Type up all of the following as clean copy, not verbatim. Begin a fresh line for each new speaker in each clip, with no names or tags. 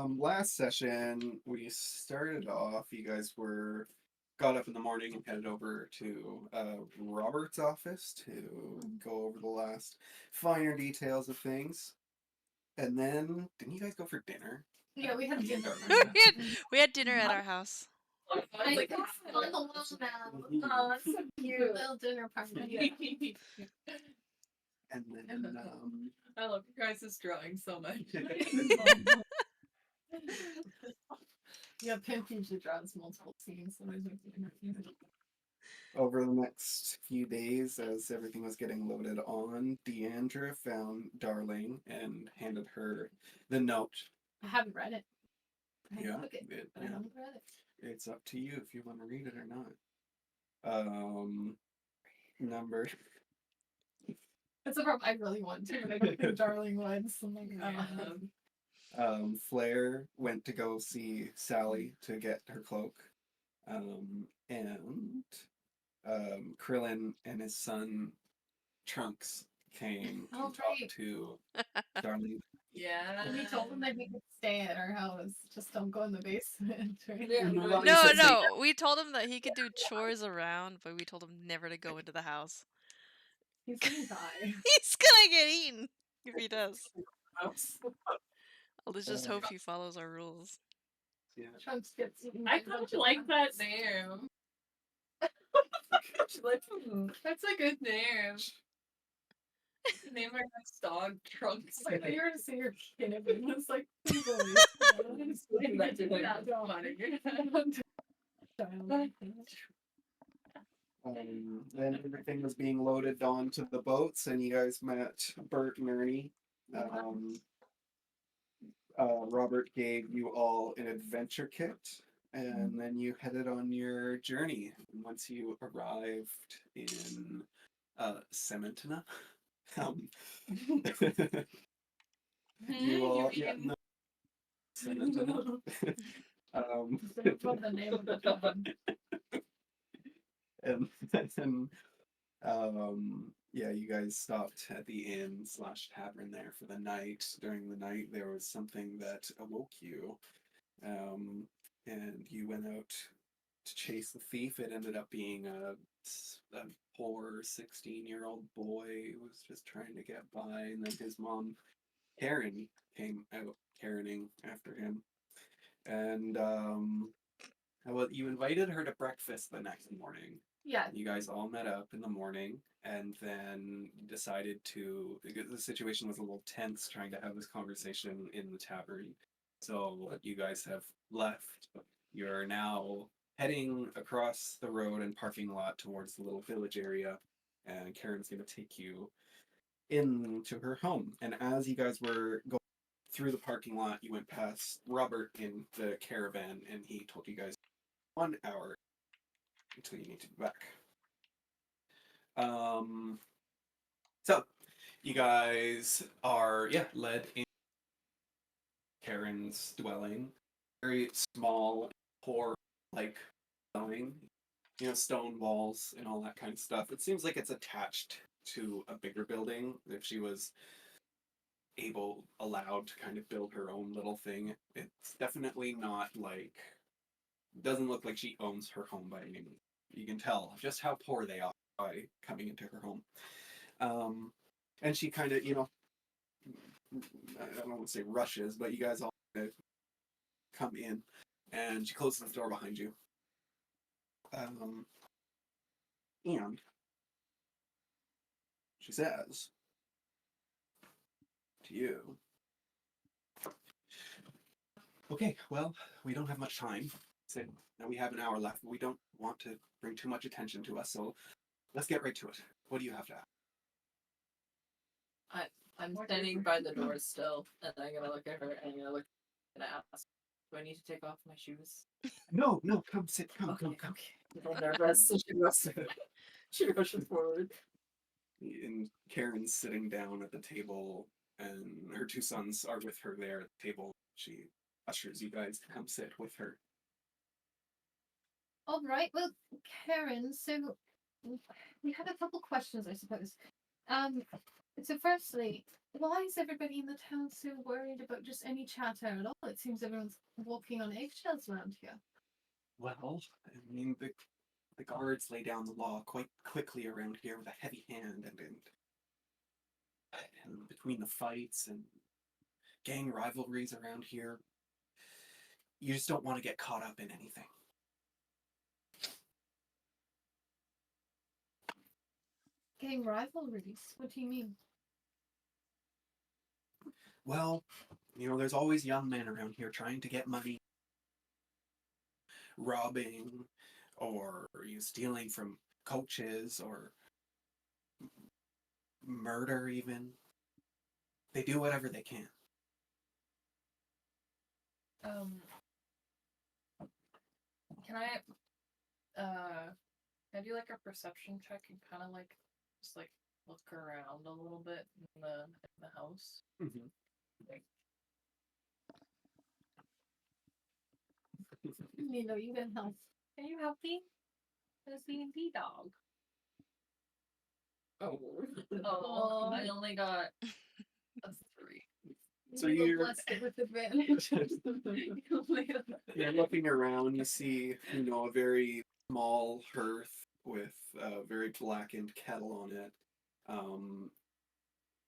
Last session we started off. You guys got up in the morning and headed over to Robert's office to go over the last finer details of things. And then didn't you guys go for dinner?
Yeah, we had dinner.
we had dinner at our house.
I like on the wall now. Oh, that's so cute. Little dinner party.
And then
I love you guys' drawing so much.
Yeah, Pimp usually draws multiple scenes. So
over the next few days, as everything was getting loaded on, Deandra found Darling and handed her the note.
I haven't read it.
Yeah,
I haven't read it.
It's up to you if you want to read it or not. Number.
That's the problem. I really want to, but I don't think Darling would. So I'm like,
Flair went to go see Sally to get her cloak. And Krillin and his son Trunks came to talk to Darling.
Yeah.
We told them that we could stay at our house. Just don't go in the basement. Right?
Yeah,
No. We told him that he could do chores around, but we told him never to go into the house.
He's gonna die.
He's gonna get eaten if he does. Let's just hope he follows our rules.
Yeah.
Trunks gets eaten.
I kind of like that name. That's a good name. Name our next dog Trunks.
It's like you're gonna say your kid if it was like
Then everything was being loaded onto the boats, and you guys met Bert and Ernie. Robert gave you all an adventure kit, and then you headed on your journey. And once you arrived in Cementina, you all Cementina.
the name of the town.
And then yeah, you guys stopped at the inn / tavern there for the night. During the night, there was something that awoke you, and you went out to chase the thief. It ended up being a poor 16-year-old boy who was just trying to get by, and then his mom, Karen, came out Karening after him, and well, you invited her to breakfast the next morning.
Yeah.
You guys all met up in the morning and then decided to. The situation was a little tense trying to have this conversation in the tavern. So you guys have left. You're now heading across the road and parking lot towards the little village area. And Karen's going to take you into her home. And as you guys were going through the parking lot, you went past Robert in the caravan, and he told you guys 1 hour until you need to be back. So you guys are led in Karen's dwelling. Very small, poor like dwelling. Stone walls and all that kind of stuff. It seems like it's attached to a bigger building. If she was allowed to kind of build her own little thing, it's definitely not like. Doesn't look like she owns her home by any means. You can tell just how poor they are by coming into her home. And she kind of, I don't want to say rushes, but you guys all come in, and she closes the door behind you. And she says to you, "Okay, well, we don't have much time. So now we have an hour left. We don't want to bring too much attention to us, so let's get right to it. What do you have to ask?"
I'm standing by the door still, and I'm gonna look at her and I'm gonna ask, do I need to take off my shoes?
No, come sit, come.
Okay. I'm nervous, so she rushes forward.
And Karen's sitting down at the table, and her two sons are with her there at the table. She ushers you guys to come sit with her.
All right. Well, Karen, so we had a couple questions, I suppose. So, firstly, why is everybody in the town so worried about just any chatter at all? It seems everyone's walking on eggshells around here.
Well, I mean, the guards lay down the law quite quickly around here with a heavy hand, and between the fights and gang rivalries around here, you just don't want to get caught up in anything.
Gang rivalries? What do you mean?
Well, there's always young men around here trying to get money, robbing, or stealing from coaches, or murder even. They do whatever they can.
Um, can I can I do like a perception check and kind of like just like look around a little bit in the house?
Mm-hmm.
You can help.
Can you help me? This D&D dog. Oh, I only got a 3.
So
You
you're-
blessed it with advantage.
You're looking around, you see, a very small hearth with a very blackened kettle on it.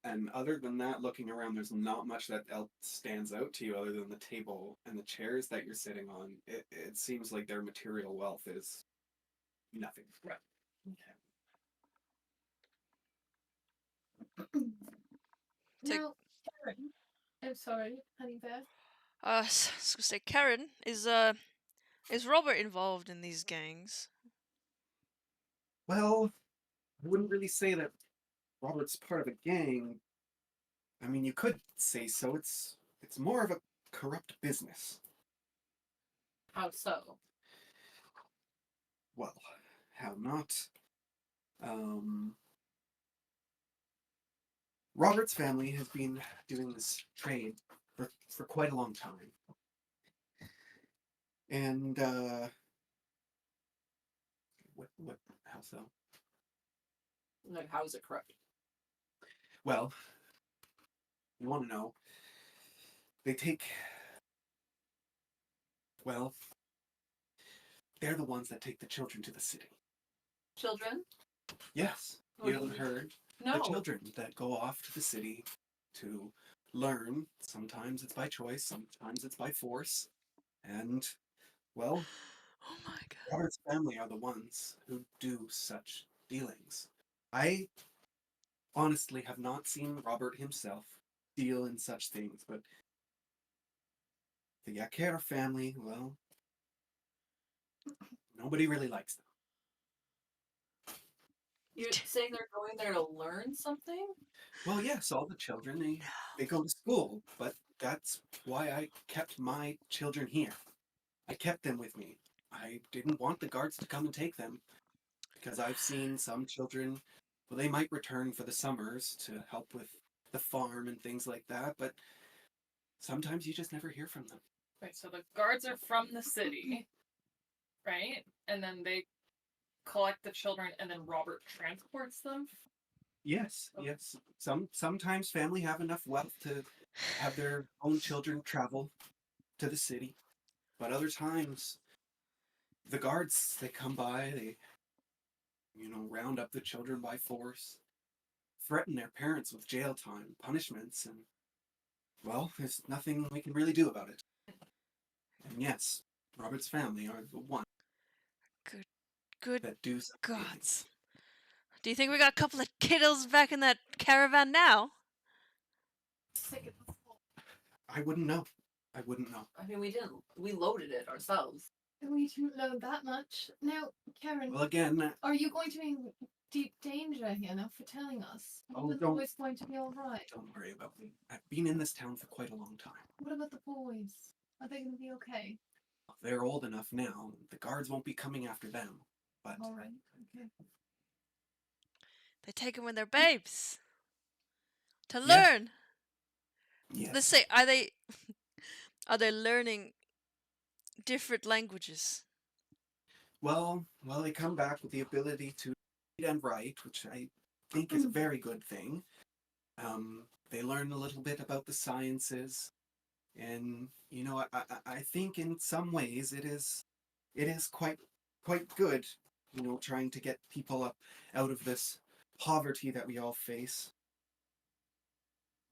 And other than that, looking around, there's not much that else stands out to you other than the table and the chairs that you're sitting on. It seems like their material wealth is nothing.
Right.
Take-
Now, Karen. I'm sorry, honey bear.
I was gonna say, Karen, is Robert involved in these gangs?
Well, I wouldn't really say that Robert's part of a gang. I mean, you could say so. It's more of a corrupt business.
How so?
Well, how not? Robert's family has been doing this trade for quite a long time. And, how so?
Like, how is it corrupt?
Well, you want to know, they take, well, they're the ones that take the children to the city.
Children?
Yes,
What
you
do you
haven't
mean?
heard?
No.
The children that go off to the city to learn. Sometimes it's by choice, sometimes it's by force. And, well,
Oh my god.
Robert's family are the ones who do such dealings. I honestly have not seen Robert himself deal in such things, but the Yakera family, well, nobody really likes them.
You're saying they're going there to learn something?
Well, yes, all the children, they go to school, but that's why I kept my children here. I kept them with me. I didn't want the guards to come and take them, because I've seen some children, well, they might return for the summers to help with the farm and things like that, but sometimes you just never hear from them.
Right, so the guards are from the city, right? And then they collect the children and then Robert transports them?
Yes,
Okay.
yes. Sometimes family have enough wealth to have their own children travel to the city, but other times the guards they come by, they round up the children by force, threaten their parents with jail time, punishments, and well, there's nothing we can really do about it. And yes, Robert's family are the ones
Good
that do such
gods.
things.
Do you think we got a couple of kiddos back in that caravan now?
I wouldn't know. I wouldn't know.
I mean, we loaded it ourselves.
We didn't know that much. Now, Karen,
Well, again,
are you going to be in deep danger here now for telling us?
Oh,
Is the
don't-
boys going to be alright?
don't worry about me. I've been in this town for quite a long time.
What about the boys? Are they going to be okay?
They're old enough now. The guards won't be coming after them. But
Alright, okay.
They take them when they're babes. To
Yeah.
learn.
yes,
Let's say, are they learning different languages?
well, they come back with the ability to read and write, which I think is a very good thing. They learn a little bit about the sciences, and I think in some ways it is quite good, trying to get people up out of this poverty that we all face.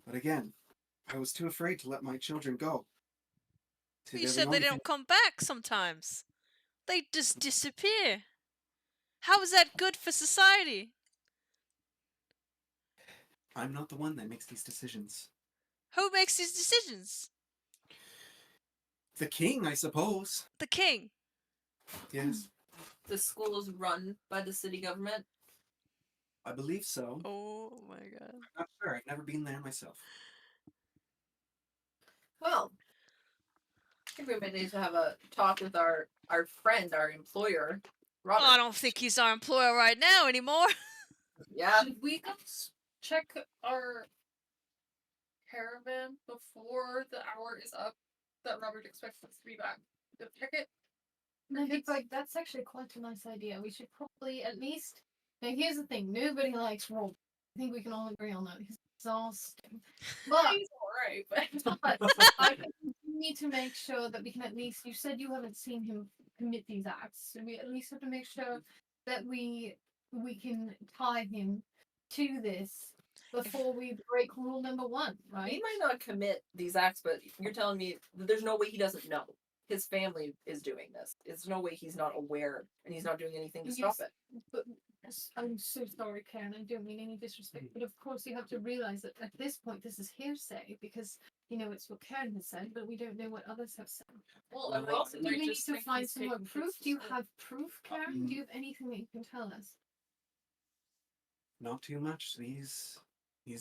But again, I was too afraid to let my children go.
You
They're the
said they
only thing.
don't come back sometimes. They just disappear. How is that good for society?
I'm not the one that makes these decisions.
Who makes these decisions?
The king, I suppose.
The king.
Yes,
The school is run by the city government.
I believe so.
Oh my god.
I'm not sure. I've never been there myself.
Well, I think we may need to have a talk with our friend, our employer, Robert.
I don't think he's our employer right now anymore.
Yeah.
Should we go check our caravan before the hour is up that Robert expects us to be back? To check it?
And I think like that's actually quite a nice idea. We should probably at least. Now here's the thing: nobody likes Rob. I think we can all agree on that. He's exhausting. But
He's alright, but
I think we need to make sure that we can at least. You said you haven't seen him commit these acts, so we at least have to make sure that we can tie him to this before we break rule number 1,
He
right?
might not commit these acts, but you're telling me that there's no way he doesn't know. His family is doing this. It's no way he's not aware and he's not doing anything to stop
Yes.
it.
But I'm so sorry, Karen. I don't mean any disrespect. But of course, you have to realize that at this point, this is hearsay because it's what Karen has said, but we don't know what others have said.
well,
Well,
and also
Do
might
we need
just
to
think
find
he's
some more
taking
proof?
kids
Do you
to school.
have proof, Karen? Do you have anything that you can tell us?
Not too much. These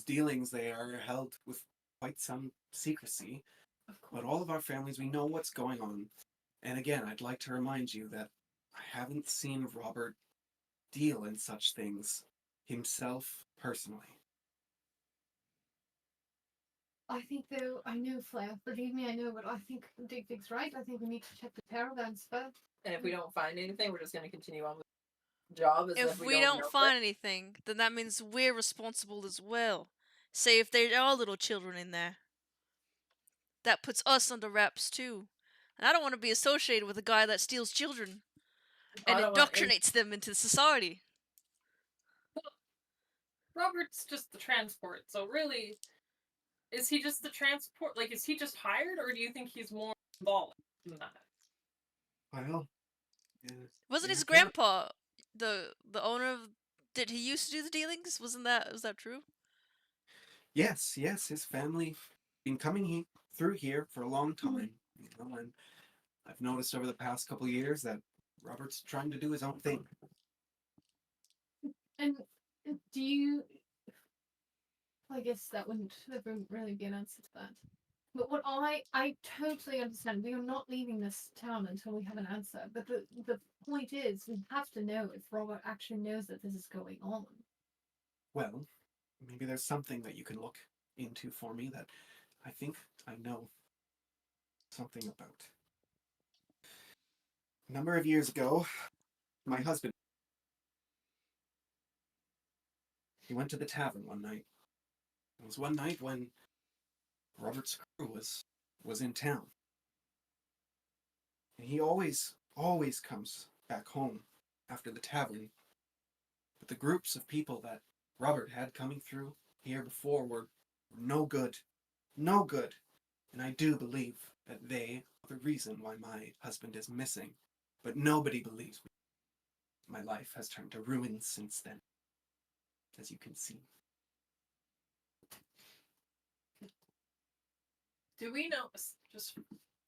dealings, they are held with quite some secrecy.
Of course.
But all of our families, we know what's going on. And again, I'd like to remind you that I haven't seen Robert deal in such things himself personally.
I think, though, I know Flair. Believe me, I know, but I think Dig's right. I think we need to check the caravans first.
And if we don't find anything, we're just going to continue on with the job as
If
if
we
don't
don't
know
find
it.
anything, then that means we're responsible as well. Say if there are little children in there. That puts us under wraps too. And I don't want to be associated with a guy that steals children and
I don't want any-
indoctrinates them into society.
Robert's just the transport, so really, is he just the transport? Like, is he just hired, or do you think he's more involved than that?
Well,
Wasn't his
yeah.
grandpa the owner of? Did he used to do the dealings? Was that true?
Yes, his family been coming through here for a long time, and I've noticed over the past couple years that Robert's trying to do his own thing.
And do you? I guess that wouldn't really be an answer to that. But what I totally understand. We are not leaving this town until we have an answer. But the point is, we have to know if Robert actually knows that this is going on.
Well, maybe there's something that you can look into for me that I think I know something about. A number of years ago, my husband, he went to the tavern one night. It was one night when Robert's crew was in town. And he always comes back home after the tavern. But the groups of people that Robert had coming through here before were no good. No good. And I do believe that they are the reason why my husband is missing. But nobody believes me. My life has turned to ruins since then, as you can see.
Do we know? Just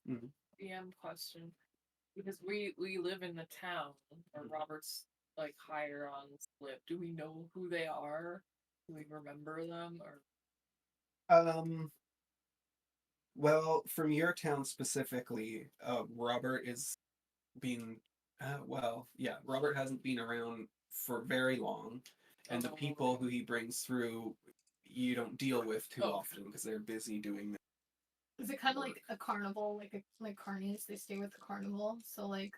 Mhm.
DM question, because we live in the town where Robert's like higher on live. Do we know who they are? Do we remember them or?
Well, from your town specifically, Robert is being, Robert hasn't been around for very long, and the people who he brings through, you don't deal with too often because they're busy doing.
Is it kind of like a carnival, like carnies? They stay with the carnival, so like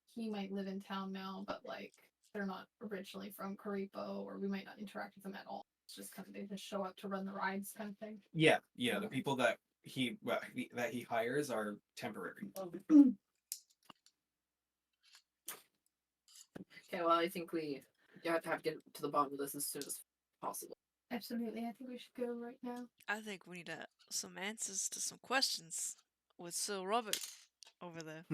he might live in town now, but like they're not originally from Karipo, or we might not interact with them at all. It's just kind of they just show up to run the rides kind of thing.
Yeah, the people that he hires are temporary.
Okay, well, I think we have to get to the bottom of this as soon as possible.
Absolutely, I think we should go right now.
I think we need some answers to some questions with Sir Robert over there.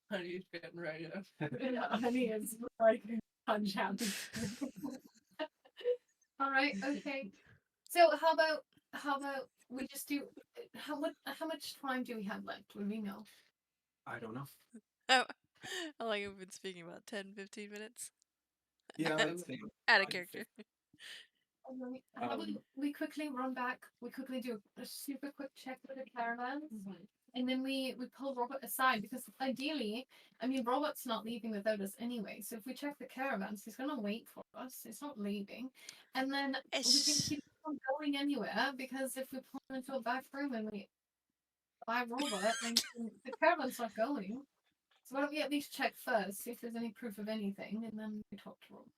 Honey's getting ready to.
Honey is like punch happy. All right, okay. So how about we just do how much time do we have left? Would we know?
I don't know.
How long have we been speaking about? 10, 15 minutes?
Yeah,
Out of character.
Alright, how about we quickly run back? We quickly do a super quick check with the caravans, and then we pull Robert aside because ideally, I mean, Robert's not leaving without us anyway. So if we check the caravans, he's gonna wait for us. He's not leaving, and then we can
It's
keep on going anywhere because if we pull him into a back room and we buy Robert, then the caravan's not going. So why don't we at least check first, see if there's any proof of anything, and then we talk to Robert.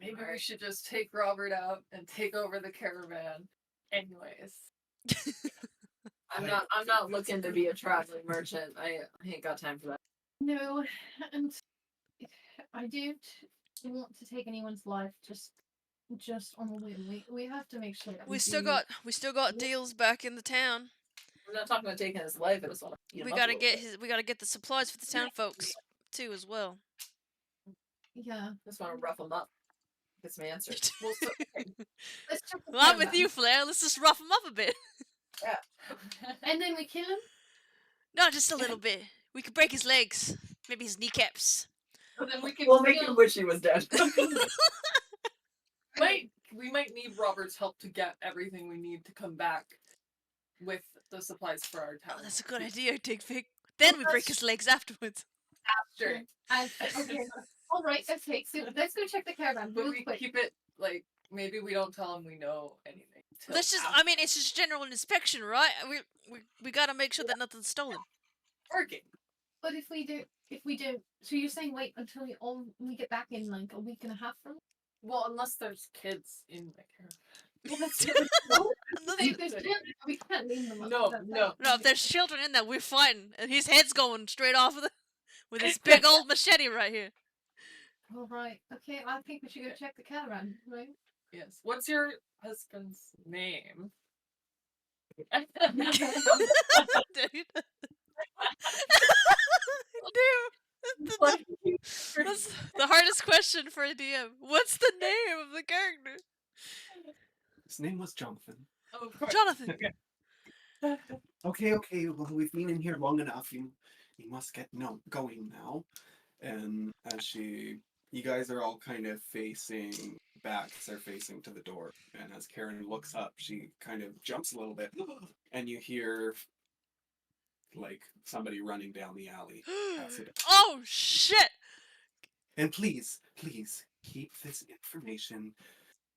Maybe we should just take Robert out and take over the caravan. Anyways.
I'm not looking to be a traveling merchant. I ain't got time for that.
No, and I don't want to take anyone's life just on a whim. We have to make sure that
we
do.
still got deals back in the town.
I'm not talking about taking his life. I just want to eat him
We
up
gotta
a little bit.
we gotta get the supplies for the town folks too as well.
Yeah.
Just want to rough him up. Get some answers. Well, so, okay.
Let's check the
Well, I'm with
caravan.
you, Flair. Let's just rough him up a bit.
And then we kill him.
No, just a little bit. We could break his legs, maybe his kneecaps.
But then we can
We'll make him wish he was dead.
we might need Robert's help to get everything we need to come back with the supplies for our town.
Oh, that's a good idea, Digfig. Then we break his legs afterwards.
Sure.
Okay. All right. Okay. So let's go check the caravan
But
real
we
quick.
keep it like maybe we don't tell him we know anything. till
Let's just,
after
I mean, it's just general inspection, right? We gotta make sure that nothing's stolen.
working.
But if we don't, so you're saying wait until we get back in like a week and a half from?
Well, unless there's kids in the caravan.
Well, that's no.
Another-
If there's children, we can't leave them.
No,
That's
no.
No, if there's children in there, we're fighting. And his head's going straight off of with his big old machete right here.
All right. Okay. I think we should go check the caravan. Right.
Yes. What's your husband's name?
Dude. Dude.
What?
That's the hardest question for a DM. What's the name of the character?
His name was Jonathan.
Oh, of course.
Jonathan.
Okay. Well, we've been in here long enough. You must get going now. And as you guys are all kind of facing backs. They're facing to the door. And as Karen looks up, she kind of jumps a little bit, and you hear like somebody running down the alley.
Oh shit!
And please keep this information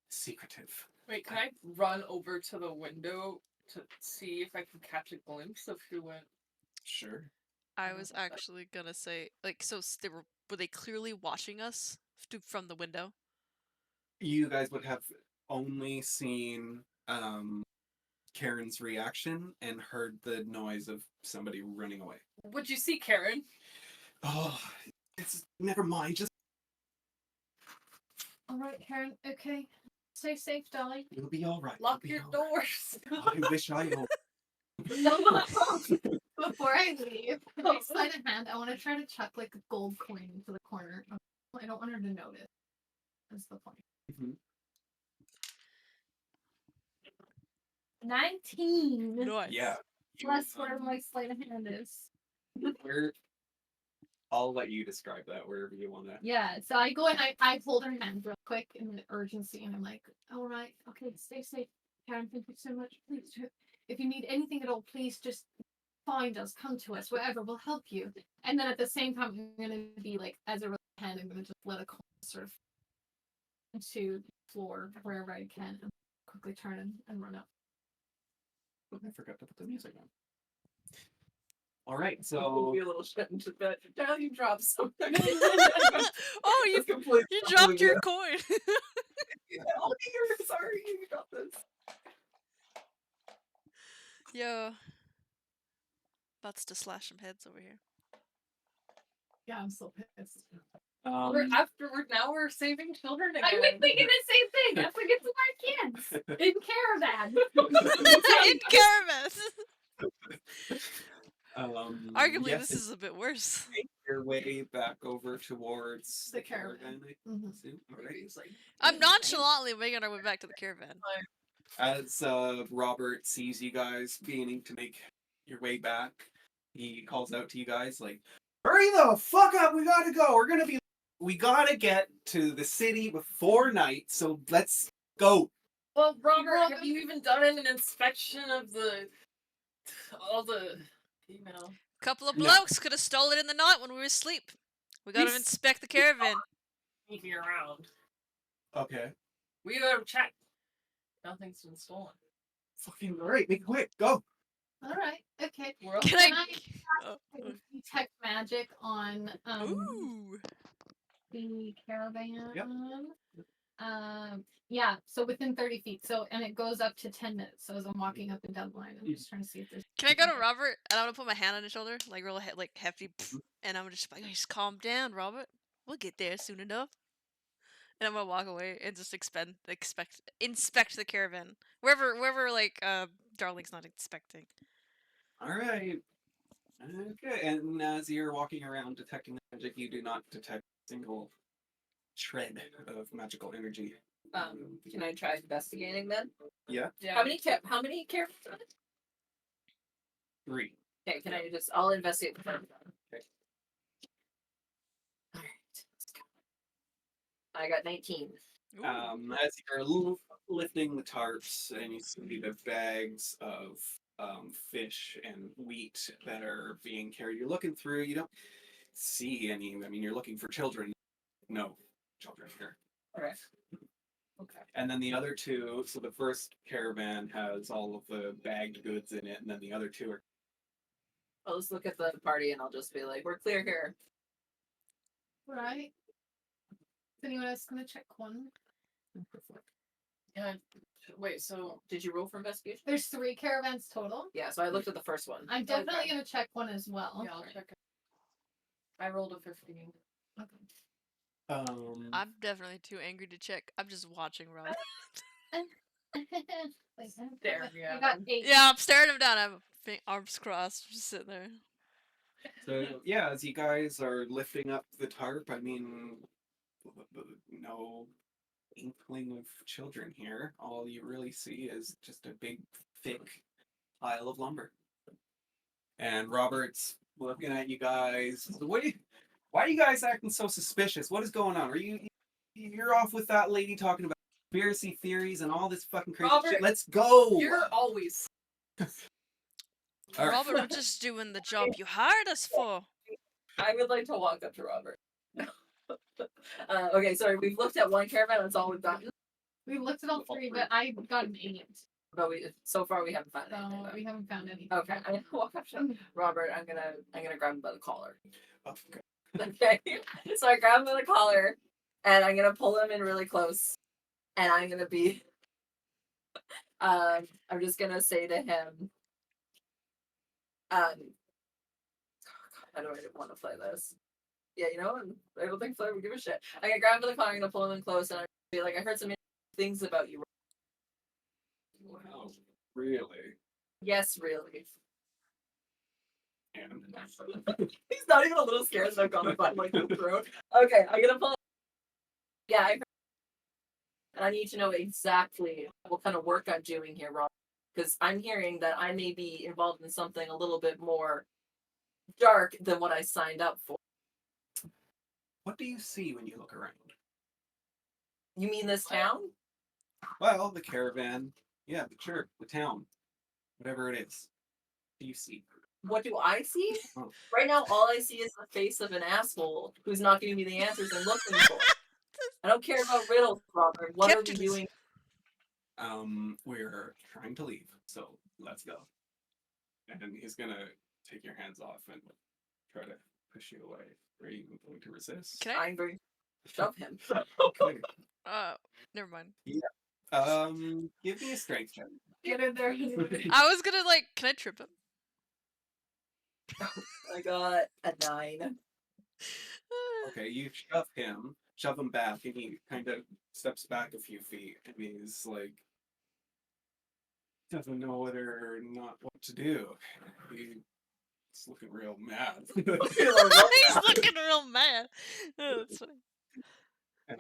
secretive.
Wait, can I run over to the window to see if I can catch a glimpse of who went?
Sure.
I was actually gonna say, like, so were they clearly watching us from the window?
You guys would have only seen Karen's reaction and heard the noise of somebody running away.
What'd you see, Karen?
Oh, it's never mind. Just
All right, Karen. Okay. Stay safe, darling.
you'll be all right.
Lock
You'll
your
be all right.
doors.
I wish I owned.
Before I leave, my sleight of hand, I want to try to chuck like a gold coin into the corner. I don't want her to notice. That's the point.
Mhm.
19.
Nice.
Yeah.
Plus where my sleight of hand is.
Where? I'll let you describe that wherever you want to.
Yeah, so I go and I hold her hand real quick in the urgency, and I'm like, all right, okay, stay safe, Karen. Thank you so much. Please, if you need anything at all, please just find us, come to us, whatever, we'll help you. And then at the same time, I'm gonna be like, as a hand, I'm gonna just let a coin sort of into the floor wherever I can, and quickly turn and run up.
I forgot to put the music on. All right,
Be
so
a little shit into bed. Now you drop something.
Oh, you
That's completely
you
following
dropped your
you.
coin.
Oh, dear, sorry, you got this.
Yo, about to slash some heads over here.
Yeah, I'm so pissed.
Now we're saving children again.
I was thinking the same thing. I forget to my kids in caravan.
In caravans. Arguably,
yes,
this is a bit worse.
make your way back over towards
The caravan.
I
Mhm.
assume. All right.
It's like,
I'm nonchalantly making our way back to the caravan.
As Robert sees you guys beginning to make your way back, he calls out to you guys like, "Hurry the fuck up! We gotta go. We gotta get to the city before night. So let's go."
Well, Robert, have you even done an inspection of all the email?
Couple of
No.
blokes could have stole it in the night when we were asleep. We gotta
We s-
inspect the caravan.
Sneaking around.
Okay.
We gotta check. Nothing's been stolen.
Fucking all right. Make it quick. Go.
All right. Okay.
We're all
Can
Can
I?
I
Oh, oh.
detect magic on
Ooh.
the caravan?
Yep.
Yeah. So within 30 feet. So and it goes up to 10 minutes. So as I'm walking up and down the line, I'm just trying to see if there's.
Can I go to Robert and I'm gonna put my hand on his shoulder, like real like hefty, and I'm just like, just calm down, Robert. We'll get there soon enough. And I'm gonna walk away and just inspect the caravan wherever like Darling's not inspecting.
All right. Okay. And as you're walking around detecting the magic, you do not detect a single shred of magical energy.
Can I try investigating then?
Yeah.
Yeah.
How many characters are there?
3.
Okay, I'll investigate the first one.
Okay.
Alright, let's go. I got 19.
Ooh.
As you're lifting the tarps and you see the bags of fish and wheat that are being carried, you're looking through. You don't see any. I mean, you're looking for children. No children here.
Alright. Okay.
And then the other two. So the first caravan has all of the bagged goods in it, and then the other two are.
I'll just look at the party and I'll just be like, we're clear here.
Right. Is anyone else gonna check one?
Yeah. Wait, so
Did you roll for investigation?
There's 3 caravans total.
Yeah, so I looked at the first one.
I'm definitely
Okay.
gonna check one as well.
yeah, I'll check it. I rolled a 15.
Okay.
I'm definitely too angry to check. I'm just watching Robert.
Wait,
There we
I
go.
got 8.
Yeah, I'm staring him down. I have arms crossed, just sitting there.
So yeah, as you guys are lifting up the tarp, I mean, no inkling of children here. All you really see is just a big, thick pile of lumber. And Robert's looking at you guys. Why are you guys acting so suspicious? What is going on? You're off with that lady talking about conspiracy theories and all this fucking crazy
Robert,
shit. Let's go.
You're always.
All right.
Robert, we're just doing the job you hired us for.
I would like to walk up to Robert. Okay, sorry, we've looked at one caravan, that's all we've gotten.
We looked at all 3, but I got an 8.
But so far we haven't found
So
anything.
we haven't found anything.
Okay, I'm gonna walk up to Robert. I'm gonna grab him by the collar.
Oh, okay.
Okay, so I grab him by the collar, and I'm gonna pull him in really close, and I'm gonna be, I'm just gonna say to him, how do I want to play this? Yeah, you know, I don't think Flair would give a shit. I'm gonna grab him by the collar, I'm gonna pull him in close, and I'm gonna be like, I heard some things about you.
Wow. Really?
Yes, really.
And
He's not even a little scared that I've gone button like the throat. Okay, I'm gonna pull. Yeah, and I need to know exactly what kind of work I'm doing here, Rob, because I'm hearing that I may be involved in something a little bit more dark than what I signed up for.
what do you see when you look around?
You mean this town?
Well, the caravan. Yeah, the town. Whatever it is. What do you see?
What do I see?
Oh.
Right now, all I see is the face of an asshole who's not giving me the answers I'm looking for. I don't care about riddles, Robert. What are we
Captains.
doing?
We're trying to leave, so let's go. And he's gonna take your hands off and try to push you away. Are you going to resist?
Can I?
I'm going to shove him.
Okay.
Never mind.
Give me a strength check.
Get in there.
I was gonna like, can I trip him?
I got a 9.
Okay, you shove him back, and he kind of steps back a few feet, and he's like, doesn't know whether or not what to do. He's looking real mad.
He's looking real mad. Oh, that's funny.
And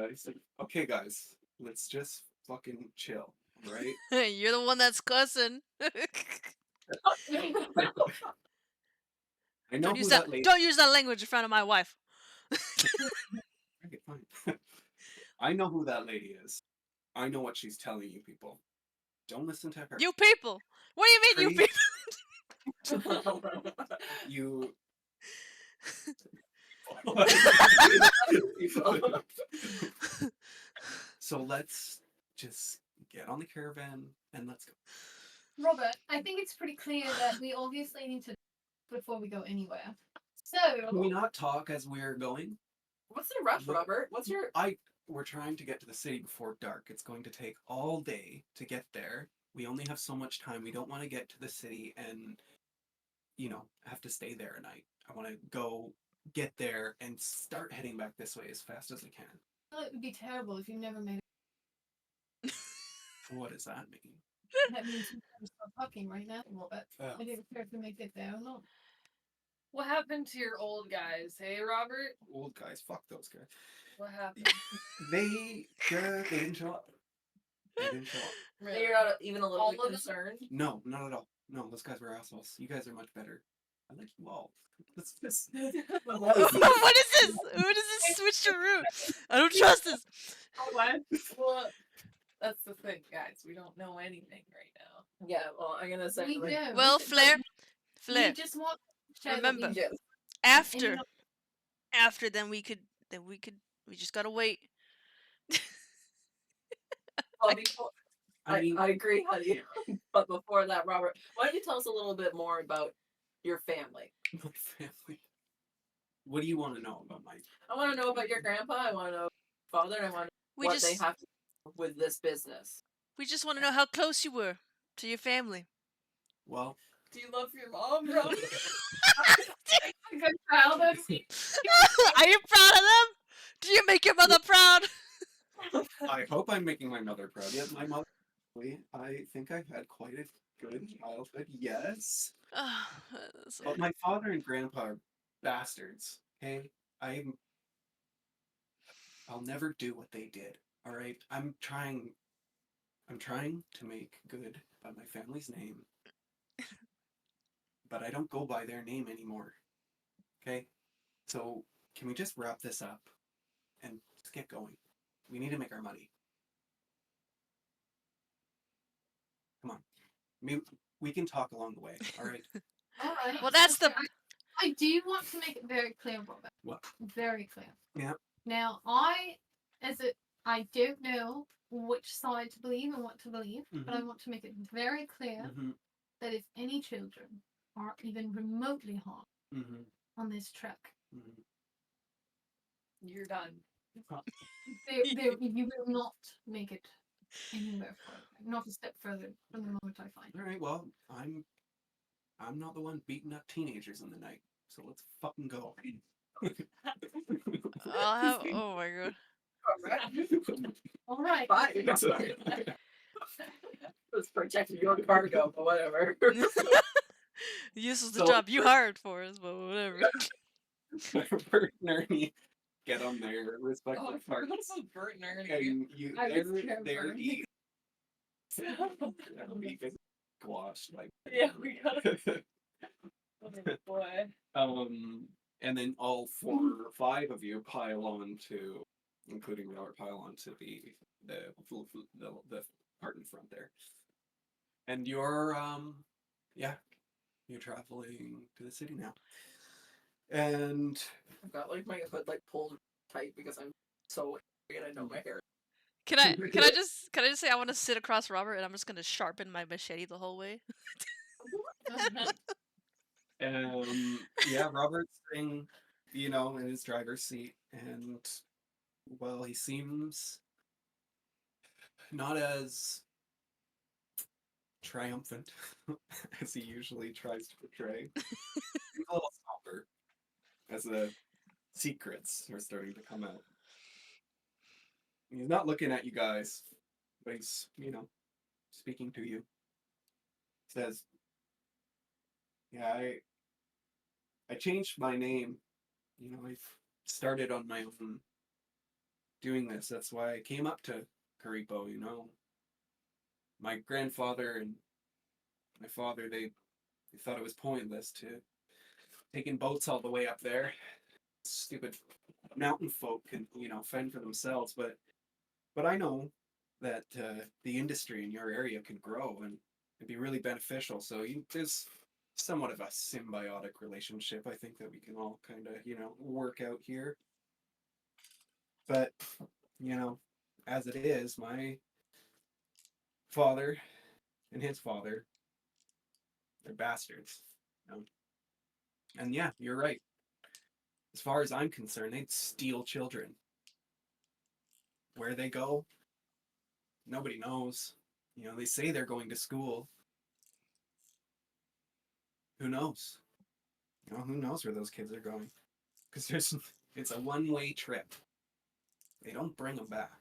he's like, okay, guys, let's just fucking chill, right?
You're the one that's cussing.
I know
Don't
who
use
that
that.
lady.
Don't use that language in front of my wife.
Okay, fine. I know who that lady is. I know what she's telling you people. Don't listen to her.
You people. What do you mean, you
Treat-
people?
You. So let's just get on the caravan and let's go.
Robert, I think it's pretty clear that we obviously need to before we go anywhere. So
Can we not talk as we're going?
What's the rush, Robert? What's your...
We're trying to get to the city before dark. It's going to take all day to get there. We only have so much time. We don't want to get to the city and, have to stay there a night. I want to go get there and start heading back this way as fast as I can.
well, it would be terrible if you never made it.
What does that mean?
That means you can stop talking right now, Robert.
Oh.
I don't care if we make it there or not.
What happened to your old guys? Hey, Robert.
Old guys, fuck those guys.
What happened?
They didn't show up. They didn't show up.
Really?
You're not even a little
All
bit
of them?
concerned?
No, not at all. No, those guys were assholes. You guys are much better. I like you all. Let's just.
What is this? Who does this switch to root? I don't trust this.
What? Well, that's the thing, guys. We don't know anything right now.
Yeah, well, I'm gonna say...
We
like,
know.
Well,
but
Flair,
we
Flair.
just want to share
Remember,
that we
yes.
after, then we just gotta wait.
Well, before,
I mean,
I agree, honey. But before that, Robert, why don't you tell us a little bit more about your family?
my family. What do you want to know about my?
I want to know about your grandpa. I want to know your father. And I want to know
We
what they
just
have to do with this business.
we just want to know how close you were to your family.
Well,
Do you love your mom, Robert?
a good child.
Are you proud of them? Do you make your mother proud?
I hope I'm making my mother proud. Yes, my mother. I think I've had quite a good childhood. Yes, but my father and grandpa are bastards. Okay, I'll never do what they did. All right, I'm trying to make good by my family's name, but I don't go by their name anymore. Okay, so can we just wrap this up and just get going? We need to make our money. Come on. We can talk along the way. All right.
All right.
Well, that's the-
okay, I do want to make it very clear, Robert.
What?
Very clear.
Yeah.
Now, I don't know which side to believe and what to believe, but I want to make it very clear
Mm-hmm.
that if any children are even remotely harmed
Mm-hmm.
on this trek,
Mm-hmm.
You're done.
you will not make it anywhere further, not a step further from the moment I find
All right. Well, I'm not the one beating up teenagers in the night, so let's fucking go.
Oh my god.
All right.
Fine. It's protecting your cargo, but whatever.
This is the
So-
job you hired for us, but whatever.
Bert and Ernie get on their respective
Oh, I
parts.
forgot about Bert and Ernie.
And
I was
they're
Bert.
eating. Squashed like.
Yeah, we got Oh boy.
And then all 4 or 5 of you pile on to, including Robert, pile on to the part in front there. And you're traveling to the city now. And
I've got like my hood like pulled tight because I'm so angry and I know my hair.
Can I just say I want to sit across Robert and I'm just gonna sharpen my machete the whole way?
Yeah, Robert's sitting, in his driver's seat, and well, he seems not as triumphant as he usually tries to portray. He's a little somber as the secrets are starting to come out. He's not looking at you guys, but he's, speaking to you. Says, "Yeah, I changed my name. I started on my own doing this. That's why I came up to Karipo. My grandfather and my father, they thought it was pointless to taking boats all the way up there. Stupid mountain folk can, fend for themselves. But I know that the industry in your area could grow and it'd be really beneficial. So there's somewhat of a symbiotic relationship. I think that we can all kind of, work out here. But as it is, my father and his father, they're bastards. You know? And yeah, you're right. As far as I'm concerned, they'd steal children. Where they go, nobody knows. They say they're going to school. Who knows? Who knows where those kids are going? Because it's a one-way trip. They don't bring them back.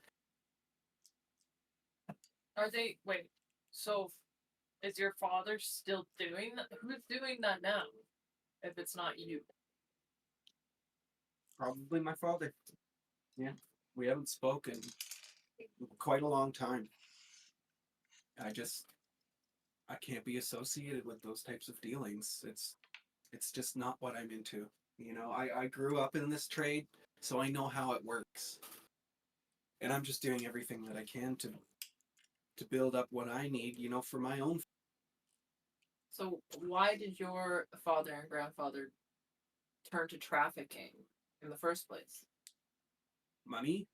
Are they? Wait. So, is your father still doing that? Who's doing that now? If it's not you.
Probably my father. Yeah, we haven't spoken in quite a long time. I just I can't be associated with those types of dealings. It's just not what I'm into. I grew up in this trade, so I know how it works. And I'm just doing everything that I can to build up what I need, for my own
So why did your father and grandfather turn to trafficking in the first place?
money.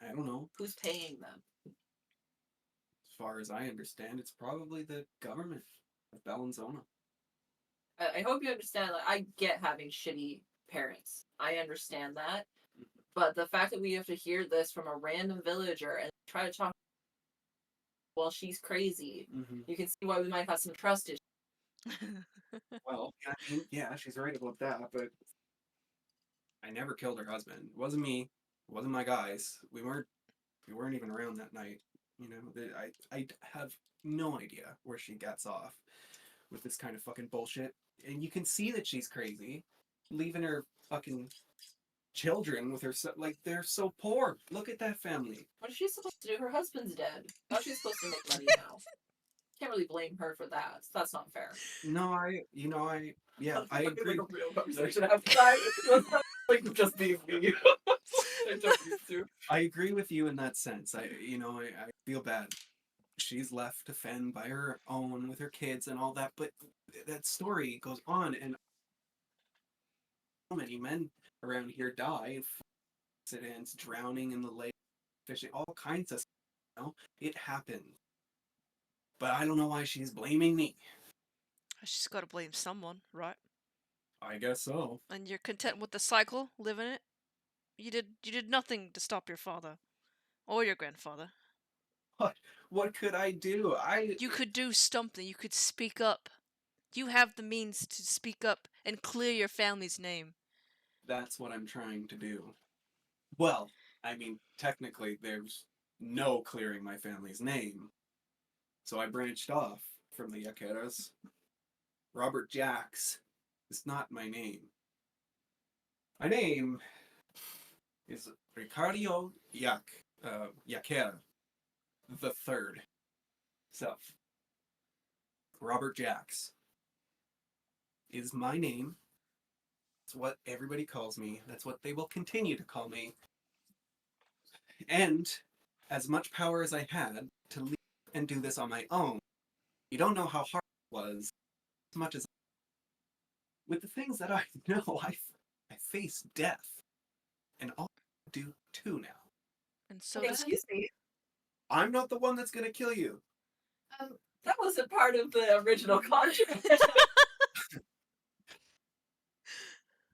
I don't know.
Who's paying them?
As far as I understand, it's probably the government of Bellinzona.
I hope you understand. Like, I get having shitty parents. I understand that. But the fact that we have to hear this from a random villager and try to talk, well, she's crazy.
Mm-hmm.
You can see why we might have some trust issues.
Well, I mean, yeah, she's right about that, but I never killed her husband. It wasn't me. It wasn't my guys. We weren't even around that night. I have no idea where she gets off with this kind of fucking bullshit. And you can see that she's crazy, leaving her fucking children with her. Like they're so poor. Look at that family.
What is she supposed to do? Her husband's dead. How's she supposed to make money now? Can't really blame her for that. That's not fair.
No, yeah, I agree.
Like a real conversation after that. Let's not like just being me. I don't used to.
I agree with you in that sense. I feel bad. She's left to fend by her own with her kids and all that, but that story goes on, and so many men around here die, accidents, drowning in the lake, fishing, all kinds of stuff. It happens. But I don't know why she's blaming me.
She's got to blame someone, right?
I guess so.
And you're content with the cycle, living it. You did nothing to stop your father or your grandfather.
What could I do?
You could do something. You could speak up. You have the means to speak up and clear your family's name.
That's what I'm trying to do. Well, I mean, technically, there's no clearing my family's name. So I branched off from the Yaqueras. Robert Jacks is not my name. My name is Ricardo Yaquera the Third. So, Robert Jacks is my name. It's what everybody calls me. That's what they will continue to call me. And as much power as I had to leave and do this on my own, you don't know how hard it was. As much as with the things that I know, I face death, and I'll do too now.
And so
Okay,
does
excuse me.
I'm not the one that's gonna kill you.
That wasn't part of the original contract.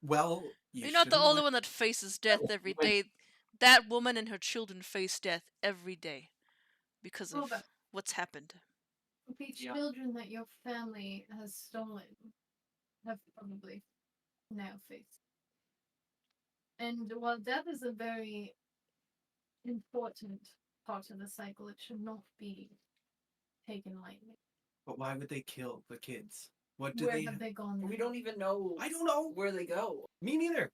Well, you
You're not the
shouldn't
only
let
one that faces death every
when
day. That woman and her children face death every day because of
Robert,
what's happened.
the
Yeah.
children that your family has stolen have probably now faced. And while death is a very important part of the cycle, it should not be taken lightly.
But why would they kill the kids? What do
Where
they?
have they gone?
We
then?
don't even know
I don't know.
where they go.
Me neither.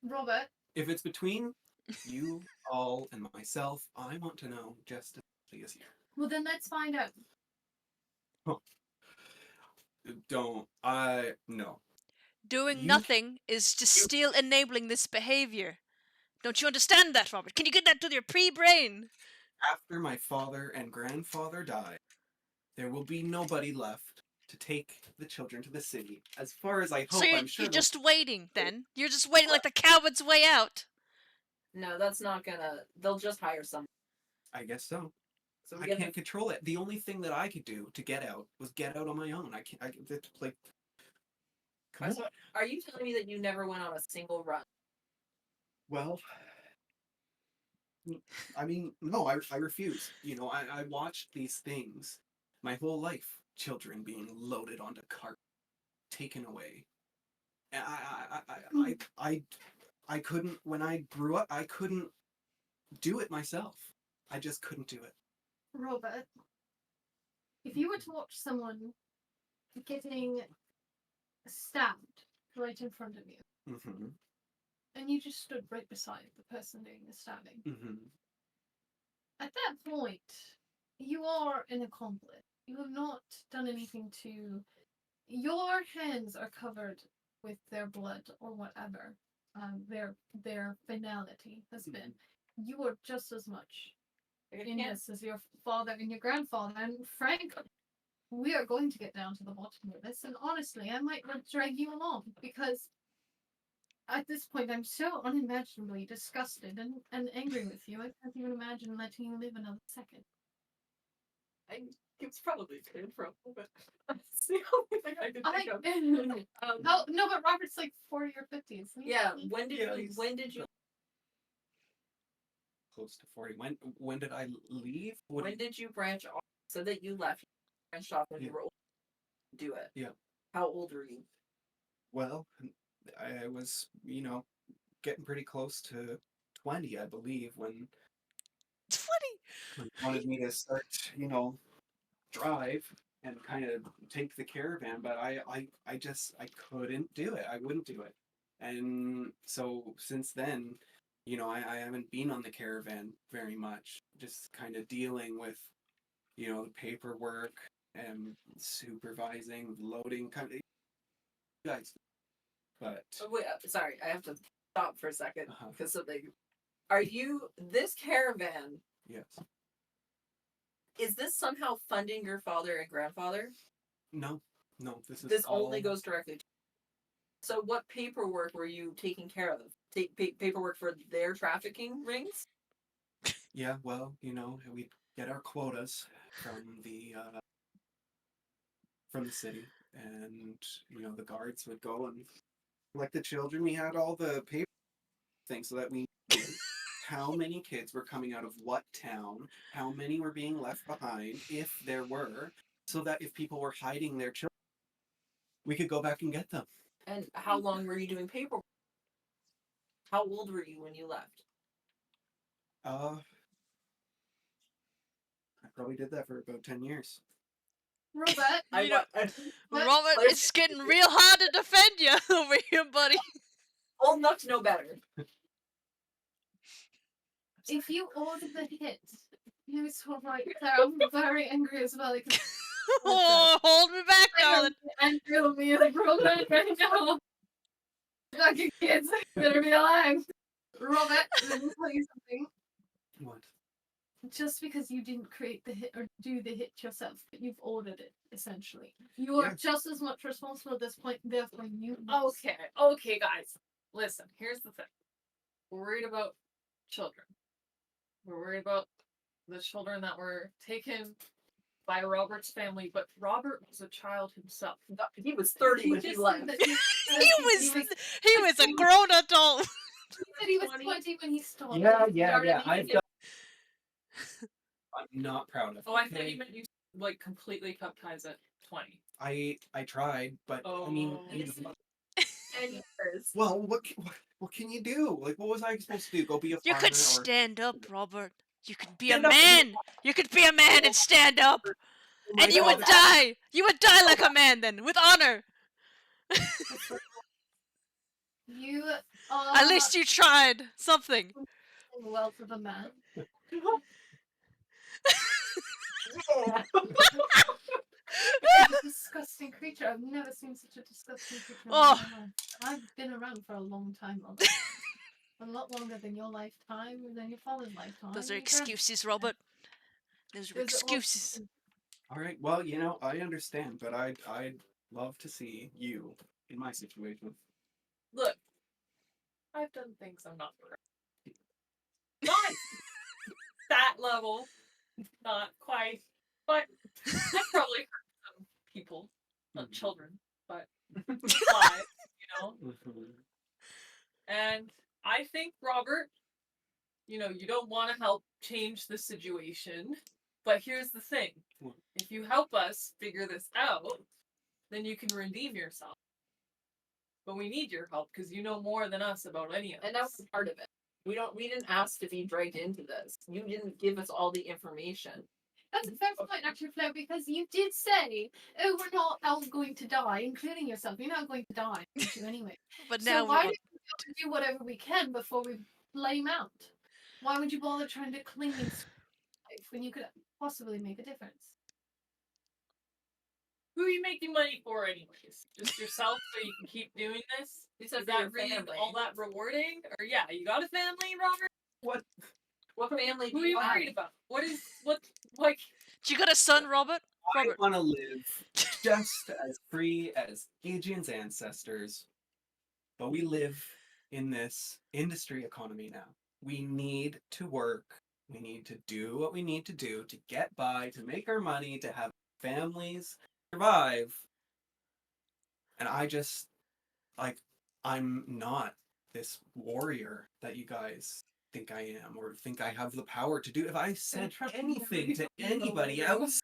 Robert,
If it's between you all and myself, I want to know just as much as you.
well then let's find out.
Don't. I no.
Doing
You
nothing is just still enabling this behavior. Don't you understand that, Robert? Can you get that to your pre-brain?
after my father and grandfather die, there will be nobody left to take the children to the city. As far as I
So
hope,
you're,
I'm sure
you're
they'll.
just waiting, then? You're just waiting like the coward's way out.
No, that's not gonna. They'll just hire someone.
I guess so.
So
I
we have
can't control it. The only thing that I could do to get out was get out on my own. I can't. Like. Come on.
So, are you telling me that you never went on a single run?
Well, I mean, no, I refuse. You know, I watched these things my whole life. Children being loaded onto carts, taken away. And I couldn't, when I grew up, I couldn't do it myself. I just couldn't do it.
Robert, if you were to watch someone getting stabbed right in front of you,
Mm-hmm.
and you just stood right beside the person doing the stabbing,
Mm-hmm.
at that point, you are an accomplice. You have not done anything to. Your hands are covered with their blood or whatever their finality has been. You are just as much in this as your father and your grandfather. And frankly, we are going to get down to the bottom of this. And honestly, I might not drag you along because at this point I'm so unimaginably disgusted and angry with you. I can't even imagine letting you live another second.
It's probably painful, but that's the only thing I can think of.
Oh no, but Robert's like 40 or 50. Isn't he?
Yeah. When did
Yeah,
you?
he's-
When did you?
Close to 40. When did I leave? What do
When did you branch off? So that you left, you branched off when you
Yeah.
were old. To do it.
Yeah.
How old were you?
Well, I was, you know, getting pretty close to 20, I believe, when
20!
he wanted me to start, you know, drive and kind of take the caravan, but I couldn't do it. I wouldn't do it. And so since then, you know, I haven't been on the caravan very much, just kind of dealing with, you know, the paperwork and supervising, loading, kind of guys. But
Oh, wait, sorry, I have to stop for a second
Uh-huh.
because something. Are you this caravan?
yes,
Is this somehow funding your father and grandfather?
no, no, this is
This
all,
only goes directly. So, what paperwork were you taking care of? Paperwork for their trafficking rings?
Yeah, well, you know, we get our quotas from the city, and you know, the guards would go and like the children. We had all the paper things so that we knew how many kids were coming out of what town, how many were being left behind, if there were, so that if people were hiding their children, we could go back and get them.
And how long were you doing paperwork? How old were you when you left?
I probably did that for about 10 years.
Robert,
You know,
What?
Robert,
Like-
it's getting real hard to defend you over here, buddy.
Old enough to know better.
if you ordered the hit, you was so right there. I'm very angry as well. Because
Oh, hold me back, darling.
I'm angry with me like Robert right now. Fucking kids better be alive. Robert, let me tell you something.
What?
Just because you didn't create the hit or do the hit yourself, but you've ordered it, essentially. You are
Yeah.
just as much responsible at this point, therefore you
Okay, guys. Listen, here's the thing. We're worried about children. We're worried about the children that were taken by Robert's family, but Robert was a child himself.
He was 30 when he
just
left.
said that
He was a grown adult.
he said he was
20.
20 when he stopped.
Yeah,
and he
yeah,
started
yeah.
leaving.
I'm not proud of.
Oh, I thought you meant you like completely cut ties at 20.
I tried, but I mean,
Oh.
you know,
10 years.
well, what can you do? Like, what was I supposed to do? Go be a
You
farmer
could
or
stand up, Robert. You could be a
Stand up.
man. You could be a man and stand up.
my
And you would
God.
die. You would die like a man then, with honor.
You
At
are
least you tried something.
the wealth of a man.
Yeah.
You're a disgusting creature. I've never seen such a disgusting creature in
Oh.
my life. I've been around for a long time, Robert. A lot longer than your lifetime, than your father's lifetime.
Those are
your grand-
excuses, Robert. Those are
Those are all-
excuses.
All right. Well, you know, I understand, but I'd love to see you in my situation.
Look, I've done things I'm not proud of. Not that level, not quite, but I've probably hurt some people, not children, but lives, you know. And I think, Robert, you know, you don't want to help change the situation, but here's the thing:
What?
if you help us figure this out, then you can redeem yourself. But we need your help because you know more than us about any of
And
this.
that was part of it. We didn't ask to be dragged into this. You didn't give us all the information.
That's a fair point, actually, Flair, because you did say, "Oh, we're not all going to die, including yourself. You're not going to die, aren't you, anyway?"
But
So
now
why
we're
do we have to do whatever we can before we flame out? Why would you bother trying to cling and survive when you could possibly make a difference?
Who are you making money for, anyways? Just yourself, so you can keep doing this?
You said
Is
for your
that really
family.
all that rewarding? Or yeah, you got a family, Robert?
What family
Who
do
are you
have?
worried about? What like?
Do you got a son, Robert?
I
Robert.
want to live just as free as Gideon's ancestors, but we live in this industry economy now. We need to work. We need to do what we need to do to get by, to make our money, to have families survive. And I just, like, I'm not this warrior that you guys think I am or think I have the power to do. If I said anything to anybody else,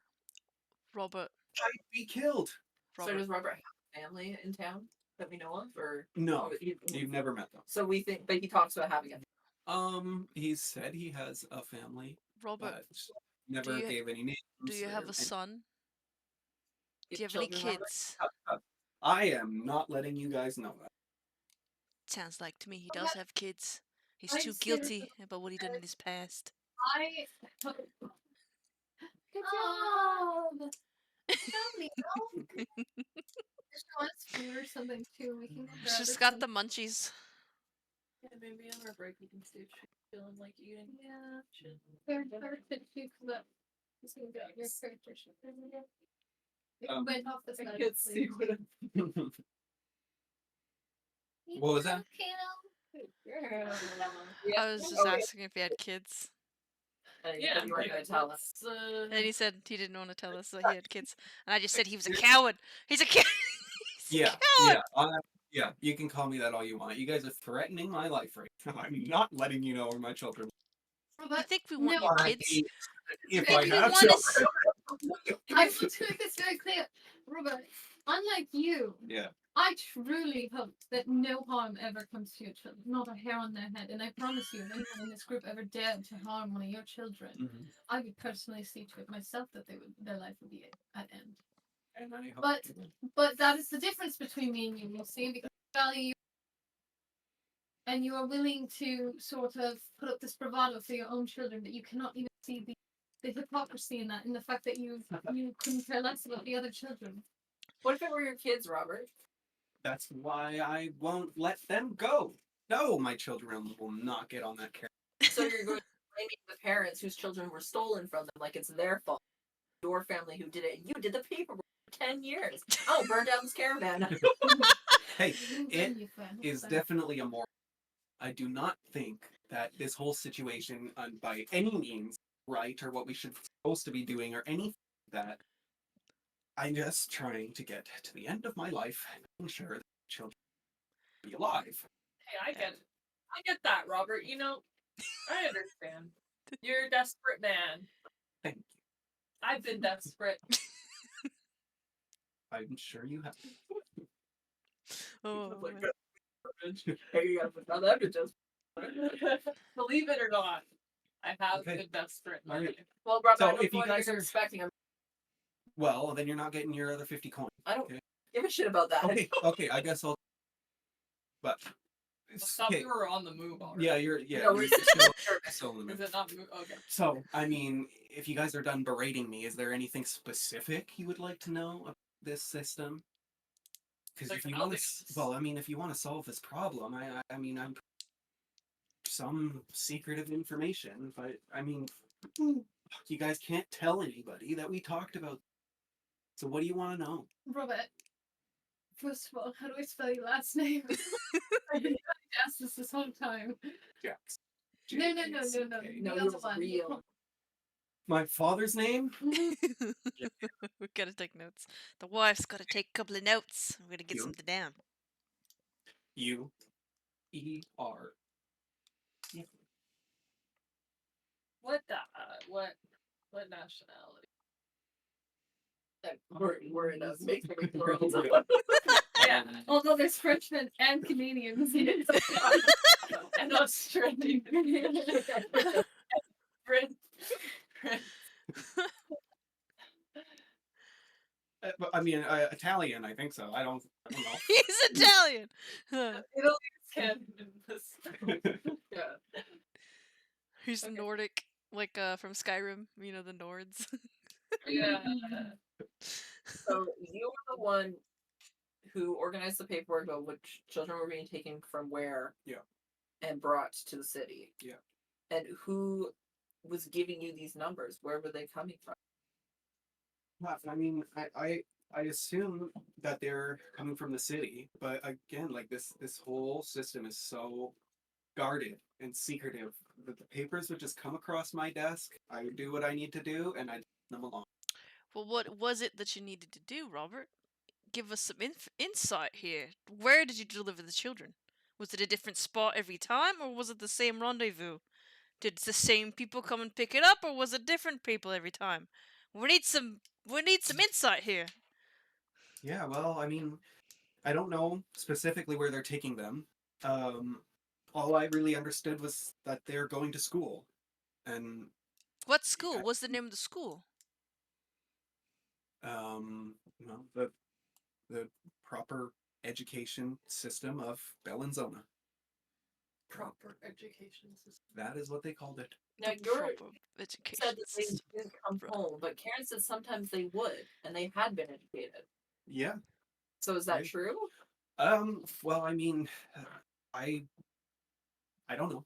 Robert.
I'd be killed.
So
Robert.
does Robert have family in town that we know of, or
No,
you-
you've never met them.
So we think, but he talks about having a.
He said he has a family,
Robert.
but never
you-
gave any names.
Do you have
or
a son? Do
Get
you have any
children, Robert?
kids?
I am not letting you guys know that.
Sounds like to me he
Well,
does have kids. He's
I'm
too
seriously-
guilty about what he done in his past.
I. Oh, family, no. Just wants food or something too. We can go grab
She's
her
got
some-
the munchies.
Yeah, maybe on our break we can see if she's feeling like eating.
Yeah. Fair too, because that is gonna get your character sheet. It went off the
I
side.
can't see what I'm.
What was that?
I was just asking if he had kids.
Yeah, you weren't gonna tell us.
And he said he didn't want to tell us that he had kids. And I just said he was a coward. He's a coward.
Yeah, yeah. You can call me that all you want. You guys are threatening my life right now. I'm not letting you know where my children.
You think we want
No,
your
are.
kids?
If
Maybe
I
you
have
want
children.
us-
I want to make this very clear, Robert. Unlike you,
Yeah.
I truly hope that no harm ever comes to your children, not a hair on their head. And I promise you, if anyone in this group ever dared to harm one of your children,
Mhm.
I would personally see to it myself that their life would be at end.
And I hope
But but that is the difference between me and you, you see, because I value you and you are willing to sort of put up this bravado for your own children, but you cannot even see the hypocrisy in that, in the fact that you couldn't care less about the other children.
What if it were your kids, Robert?
that's why I won't let them go. No, my children will not get on that carrot.
So you're going to blame the parents whose children were stolen from them like it's their fault. Your family who did it, and you did the paperwork for 10 years. Oh, burn down this caravan.
Hey,
I didn't
it
blame you, Fran.
is
So-
definitely a moral. I do not think that this whole situation, by any means, right or what we should supposed to be doing or anything. that I'm just trying to get to the end of my life and ensure that children will be alive.
Hey, I get that, Robert. You know, I understand. You're a desperate man.
Thank you.
I've been desperate.
I'm sure you have.
Oh,
Like,
man.
hey, you gotta put down that bitch.
Believe it or not, I have
Okay.
been desperate. in my
Alright.
life.
Well, Robert,
So
I don't
if
know
you
what
guys
you're
are-
expecting.
Well, then you're not getting your other 50 coins.
I don't
Okay.
give a shit about that.
Okay, I guess I'll. But.
I thought
Okay.
we were on the move already.
Yeah,
No,
you're
we're
still in the
Is
move.
it not move? Okay.
So, I mean, if you guys are done berating me, is there anything specific you would like to know about this system? Because
Like
if you
how
want
big
to,
is this?
well, I mean, if you want to solve this problem, I mean, I'm some secretive information, but I mean, you guys can't tell anybody that we talked about. So, what do you want to know?
Robert, first of all, how do I spell your last name? I've been trying to ask this whole time.
Jax.
No.
J-A-C-K.
No,
The
you're
other one.
real.
My father's name?
We gotta take notes. The wife's gotta take a couple of notes. We're gonna get
You.
something down.
U-E-R.
What nationality?
We're in a make-believe world.
Yeah, although there's Frenchmen and Canadians in it.
And Australian. Prince.
But, I mean, Italian, I think so. I don't know.
He's Italian.
Italy is canon in this.
Yeah.
He's
Okay.
Nordic, like from Skyrim. You know, the Nords.
Yeah.
So you were the one who organized the paperwork about which children were being taken from where.
Yeah.
And brought to the city.
Yeah.
And who was giving you these numbers? Where were they coming from?
Well, I mean, I assume that they're coming from the city, but again, like this whole system is so guarded and secretive that the papers would just come across my desk. I would do what I need to do, and I'd send them along.
Well, what was it that you needed to do, Robert? Give us some insight here. Where did you deliver the children? Was it a different spot every time, or was it the same rendezvous? Did the same people come and pick it up, or was it different people every time? We need some insight here.
Yeah, well, I mean, I don't know specifically where they're taking them. All I really understood was that they're going to school, and
What school? What's the name of the school?
well, the proper education system of Bellinzona.
Proper education system.
That is what they called it.
Now
The
you're
proper education
said that they
system.
didn't come
Right.
home, but Karen said sometimes they would, and they had been educated.
Yeah.
So is that
Right.
true?
Well, I mean, I don't know.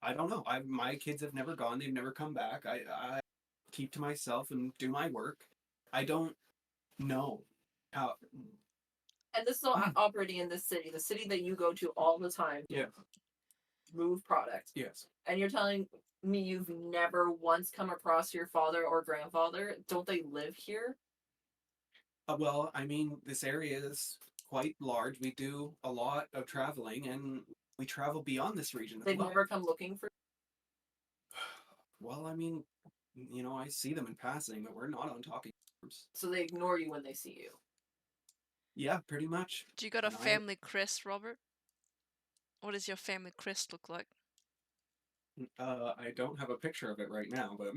I don't know. My kids have never gone. They've never come back. I keep to myself and do my work. I don't know how.
And this is all operating in this city, the city that you go to all the time.
Yeah.
Move product.
Yes.
And you're telling me you've never once come across your father or grandfather? Don't they live here?
Well, I mean, this area is quite large. We do a lot of traveling, and we travel beyond this region as
They've
well.
never come looking for.
Well, I mean, I see them in passing, but we're not on talking terms.
So they ignore you when they see you.
Yeah, pretty much.
Do you got a
And I-
family crest, Robert? What does your family crest look like?
I don't have a picture of it right now, but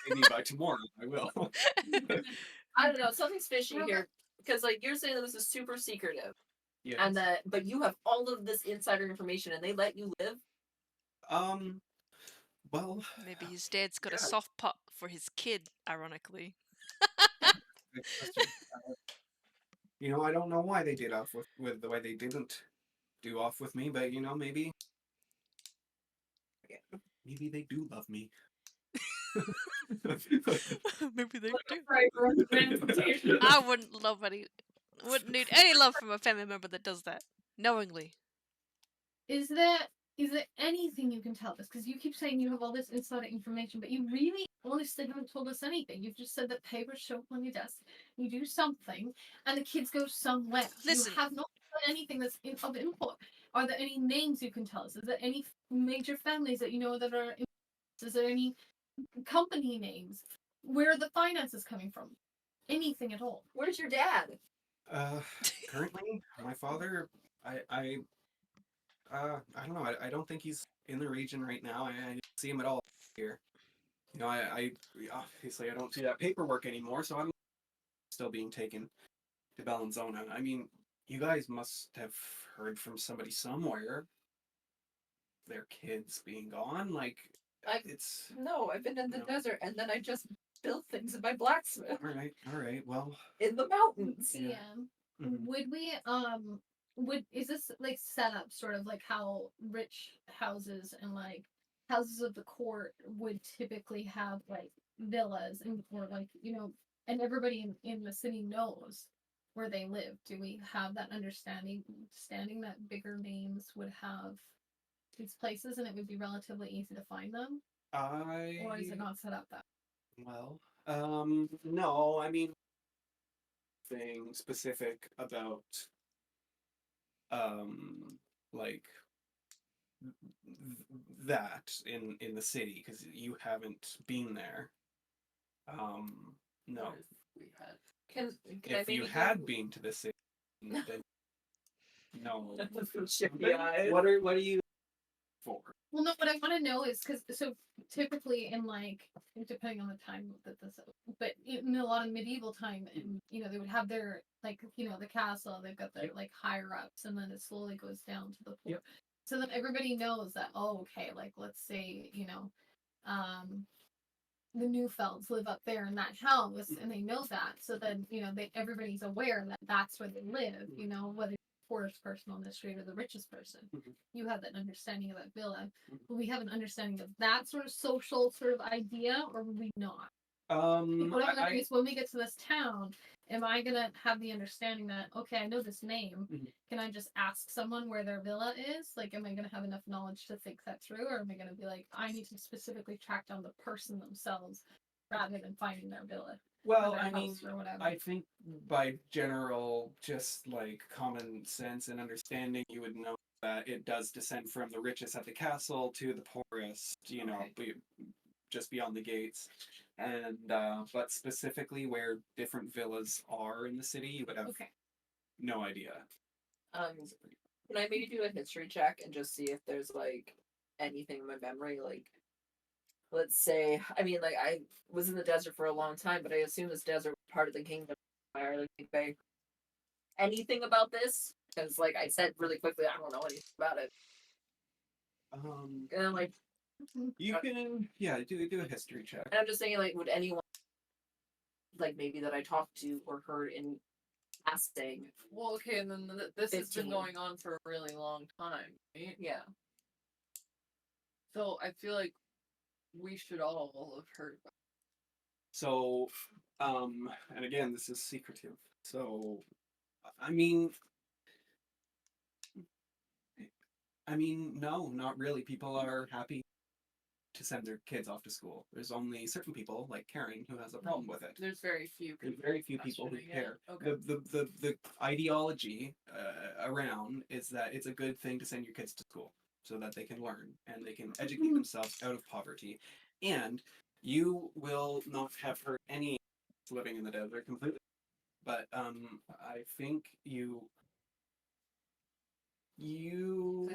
maybe by tomorrow I will.
I don't know. Something's fishy here because, like, you're saying that this is super secretive,
Yes.
and but you have all of this insider information, and they let you live.
Well,
Maybe his dad's got a
Yeah.
soft spot for his kid, ironically.
good question. I don't know why they did off with the way they didn't do off with me, but maybe they do love me.
Maybe they do.
Right, representation.
I wouldn't need any love from a family member that does that knowingly.
Is there is there anything you can tell us? Because you keep saying you have all this insider information, but you really honestly haven't told us anything. You've just said that papers show up on your desk, you do something, and the kids go somewhere.
Listen.
You have not done anything that's of import. Are there any names you can tell us? Is there any major families that you know that are? Is there any company names? Where are the finances coming from? Anything at all?
Where's your dad?
Currently, my father, I don't know. I don't think he's in the region right now. I don't see him at all here. You know, obviously I don't see that paperwork anymore, so I'm still being taken to Bellinzona. I mean, you guys must have heard from somebody somewhere. Their kids being gone, like it's.
No, I've been in the
No.
desert, and then I just built things in my blacksmith
All right. Well,
in the mountains.
Yeah. Mhm.
Would we is this like set up sort of like how rich houses and like houses of the court would typically have like villas and or like and everybody in the city knows where they live. Do we have that understanding that bigger names would have these places and it would be relatively easy to find them? Or is it not set up that?
Well, no. I mean, thing specific about like that in the city because you haven't been there. No.
What if we had?
Can
If you had been to the city, then no.
Chippy eyes.
What are you for?
Well, no, what I want to know is because so typically in like depending on the time that this, but in a lot of medieval time, and they would have their like the castle, they've got their like higher ups, and then it slowly goes down to the poor.
Yep.
So then everybody knows that okay, like let's say um the Newfelds live up there in that house, and they know that. So then everybody's aware that that's where they live. Whether the poorest person on the street or the richest person, you have that understanding of that villa. Will we have an understanding of that sort of social sort of idea, or will we not? What I'm wondering is when we get to this town, am I gonna have the understanding that okay, I know this name. Can I just ask someone where their villa is? Like, am I gonna have enough knowledge to think that through, or am I gonna be like, I need to specifically track down the person themselves rather than finding their villa?
Well,
their
I mean,
house or whatever?
I think by general, just like common sense and understanding, you would know that it does descend from the richest at the castle to the poorest, just beyond the gates. And but specifically where different villas are in the city, you would have
Okay.
no idea.
Can I maybe do a history check and just see if there's like anything in my memory? Like, let's say, I mean, like I was in the desert for a long time, but I assume this desert was part of the kingdom. Anything about this? Because, like I said really quickly, I don't know anything about it. And I'm like,
You can do a history check.
and I'm just saying, like, would anyone like maybe that I talked to or heard in passing?
Well, okay, and then this has been
15.
going on for a really long time, right?
Yeah.
So I feel like we should all have heard about
So, and again, this is secretive. So, I mean, no, not really. People are happy to send their kids off to school. There's only certain people, like Karen, who has a problem with it.
There's very few
There's
people.
very few people who
questioning it.
care.
Okay.
The ideology around is that it's a good thing to send your kids to school so that they can learn and they can educate themselves out of poverty. And you will not have heard any living in the desert completely. But I think
I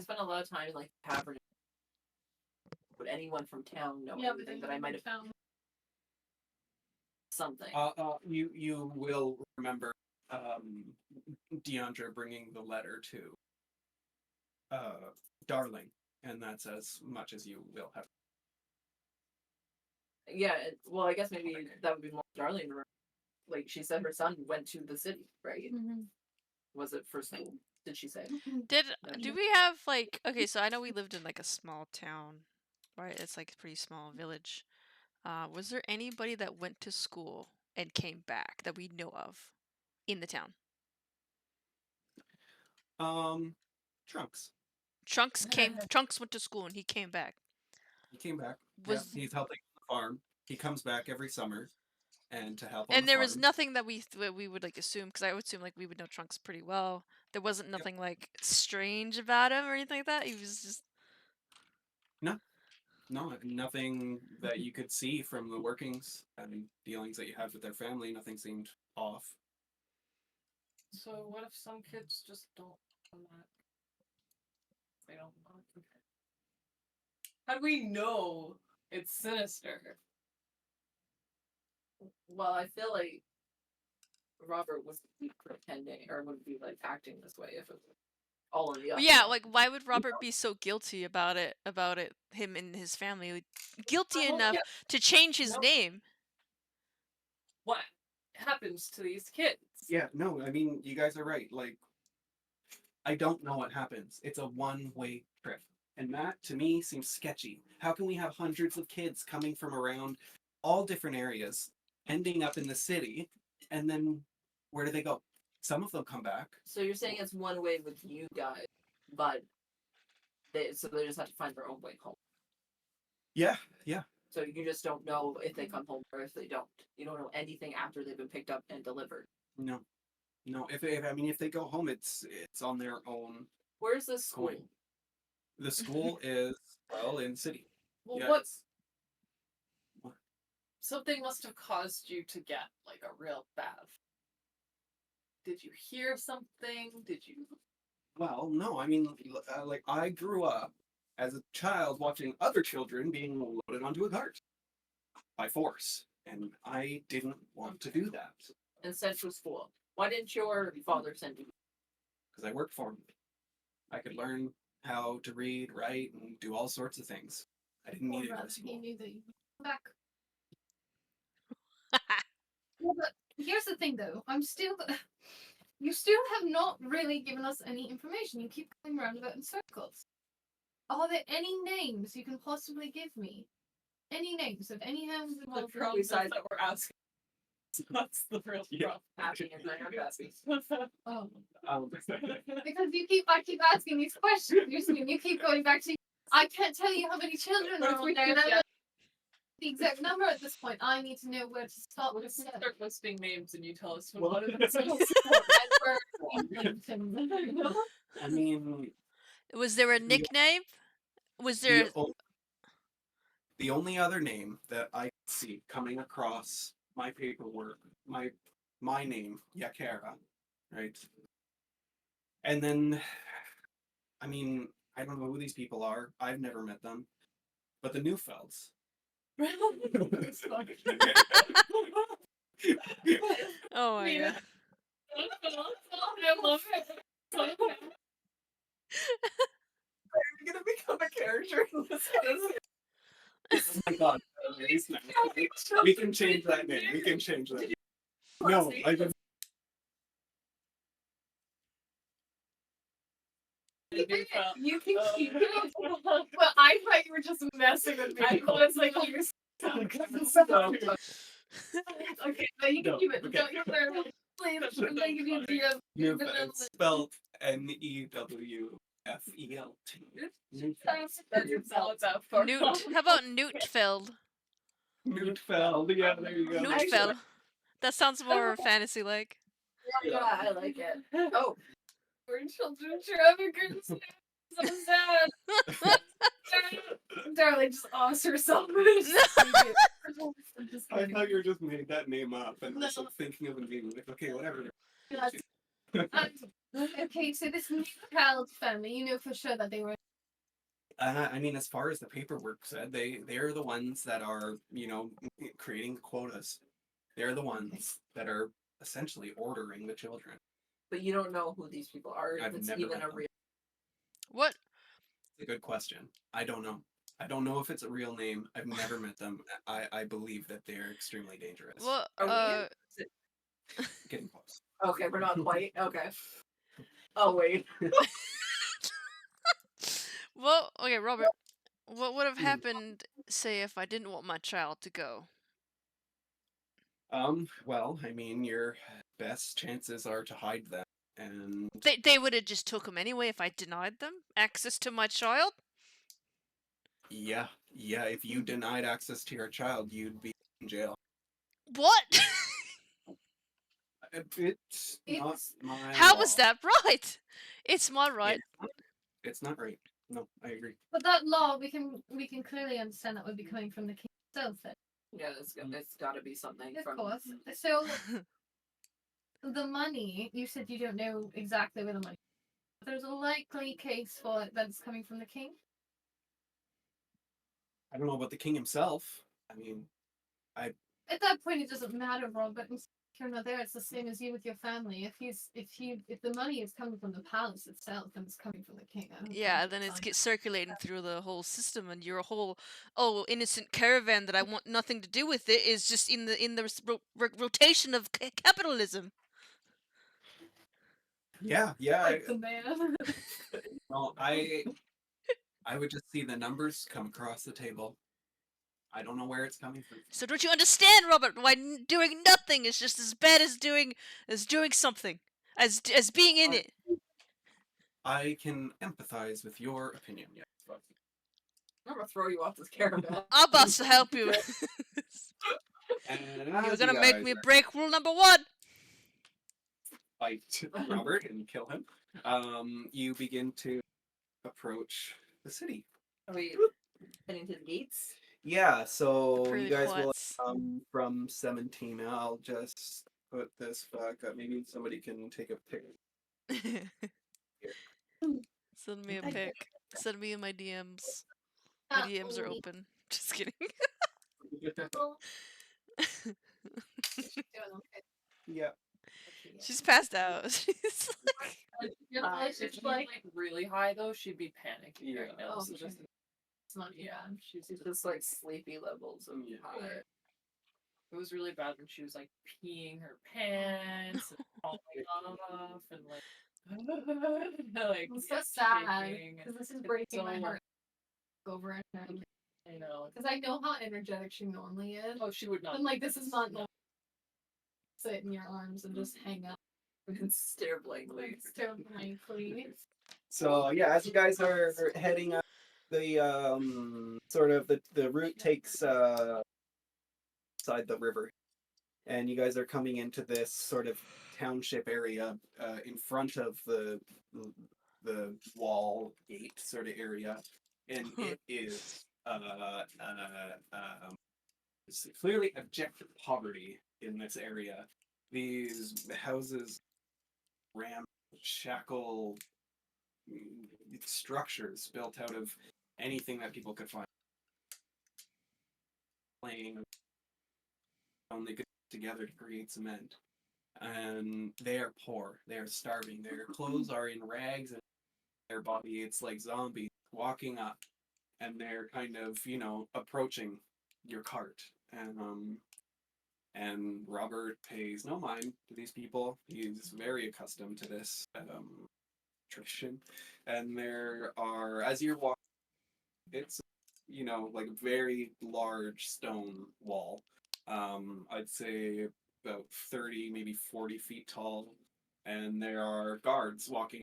spent a lot of time in like tavern. Would anyone from town know
Yeah, but
anything
then
that I might have
found.
something?
you will remember Deandra bringing the letter to Darling, and that's as much as you will have.
Yeah, well, I guess maybe that would be more Darlene. Like she said, her son went to the city, right? Was it for school? Did she say?
Do we have like okay? So I know we lived in like a small town, right? It's like a pretty small village. Was there anybody that went to school and came back that we know of in the town?
Trunks.
Trunks went to school and he came back.
He came back.
Was
He's helping on the farm. He comes back every summer and to help on
and
the
there
farm.
was nothing that we would like assume, because I would assume like we would know Trunks pretty well. There wasn't nothing like strange about him or anything like that. He was just
No, nothing that you could see from the workings and dealings that you had with their family. Nothing seemed off.
So what if some kids just don't come back? They don't want to. How do we know it's sinister?
Well, I feel like Robert would be pretending or would be like acting this way if it was all on the up.
yeah. Like, why would Robert be so guilty about it? Him and his family, like, guilty
Well,
enough
yeah.
to change his
No.
name.
What happens to these kids?
Yeah, no, I mean, you guys are right. Like, I don't know what happens. It's a one-way trip. And that, to me, seems sketchy. How can we have hundreds of kids coming from around all different areas, ending up in the city, and then where do they go? Some of them come back.
So you're saying it's one way with you guys, but they just have to find their own way home.
Yeah, yeah.
So you just don't know if they come home or if they don't. You don't know anything after they've been picked up and delivered.
No, no. If they go home, it's on their own.
Where's this school?
Going. The school is in city.
Well,
Yeah,
what's
What?
something must have caused you to get like a real bad. Did you hear something? Did you?
Well, no. I mean, like I grew up as a child watching other children being loaded onto a cart by force, and I didn't want to do that
And sent to school. Why didn't your father send you?
because I worked for him. I could learn how to read, write, and do all sorts of things. I didn't
Or
need to go
rather,
to
he
school.
knew that you would come back. Well, but here's the thing, though. You still have not really given us any information. You keep going round about in circles. Are there any names you can possibly give me? Any names of any hands
The
involved?
problem is
besides-
that we're asking. That's the real
Yeah.
problem.
Happy and grand happy.
Oh,
Um,
because I keep asking these questions. You keep going back to. I can't tell you how many children
What
are
if
on
we
there.
could
And I
get-
the exact number at this point. I need to know where to start
What
with.
if we start listing names and you tell us
Well,
what it is?
I mean,
Was there a
The-
nickname? Was there?
the only other name that I see coming across my paperwork, my name, Yakera, right? And then, I mean, I don't know who these people are. I've never met them, but the Newfelds.
Oh my
Yeah.
god.
I love it.
You're gonna become a character in this.
Oh my god. We can change that name. We can change that. No, I just.
You can keep it.
Well, I thought you were just messing with me. I thought it's like you were
Okay, but you can
No,
keep it.
okay.
Don't you worry. Please, I'm gonna give you the
Newfeld, spelled Newfelt.
Newt. How about Newtfeld?
Newfeld. Yeah, there you go.
Newtfeld. That sounds more fantasy like.
Yeah, I like it. Oh,
We're children traffickers. So sad. Darling, just ask herself.
I thought you just made that name up and I was like, thinking of a name. Like, okay, whatever.
Okay, so this Newfeld family, you know for sure that they were.
I mean, as far as the paperwork said, they're the ones that are, creating the quotas. They're the ones that are essentially ordering the children.
but you don't know who these people are. If
I've
it's
never
even
met
a
them.
real.
What?
It's a good question. I don't know. I don't know if it's a real name. I've never met them. I believe that they're extremely dangerous.
What?
Are we in?
Getting close.
Okay, we're not quite. Okay. Oh wait.
Well, okay, Robert. What would have
Hmm.
happened, say, if I didn't want my child to go?
Well, I mean, your best chances are to hide them, and
They would have just took him anyway if I denied them, access to my child?
Yeah, yeah. If you denied access to your child, you'd be in jail.
What?
It's not
It's-
my
How
law.
is that right? It's my right.
It's not right. No, I agree.
But that law, we can clearly understand that would be coming from the king himself. Then,
Yeah, it's got to be something
of
from.
course. So the money, you said you don't know exactly where the money. There's a likely case for it that it's coming from the king.
I don't know about the king himself. I mean,
At that point, it doesn't matter, Robert. If you're not there, it's the same as you with your family. If the money is coming from the palace itself and it's coming from the king, I don't
Yeah,
think
then
it's
it's circulating through the whole system, and your whole innocent caravan that I want nothing to do with it is just in the rotation of capitalism.
yeah, yeah.
like the man.
Well, I would just see the numbers come across the table. I don't know where it's coming from.
So don't you understand, Robert? Why doing nothing is just as bad as doing something, as being in it.
I can empathize with your opinion. Yes, but
I'm gonna throw you off this caravan.
I'm about to help you.
and
You're
as you
gonna make
guys
me break rule number 1.
fight Robert and kill him, you begin to approach the city.
Are we heading to the gates?
Yeah, so you
Private
guys will
parts.
from 17. I'll just put this back up. Maybe somebody can take a picture.
Send me a pic. Send me in my DMs. My
Not
DMs are
only-
open. Just kidding.
Well, she's doing okay.
Yeah.
She's passed out. She's
If she's like really high though, she'd be panicking
Yeah.
right now.
Oh,
So
okay.
just
It's not too bad.
She's just like sleepy levels of
Yeah.
high.
it was really bad when she was like peeing her pants and falling off and like like
It's so
yeah,
sad
shaking and
because this is
it's
breaking
so,
my heart over and over.
you know.
Because I know how energetic she normally is.
Oh, she would not.
I'm like, this is not normal. Sit in your arms and just hang out.
And stare blankly.
Like, stare blankly.
So yeah, as you guys are heading up the sort of the route takes side the river, and you guys are coming into this sort of township area in front of the wall gate sort of area, and it is it's clearly abject poverty in this area. These houses, ramshackle structures built out of anything that people could find. Playing only good together to create cement. And they are poor. They are starving. Their clothes are in rags, and their body, it's like zombies walking up, and they're kind of, approaching your cart. And Robert pays no mind to these people. He's very accustomed to this tradition. And there are, as you're walking, it's like a very large stone wall. I'd say about 30, maybe 40 feet tall, and there are guards walking.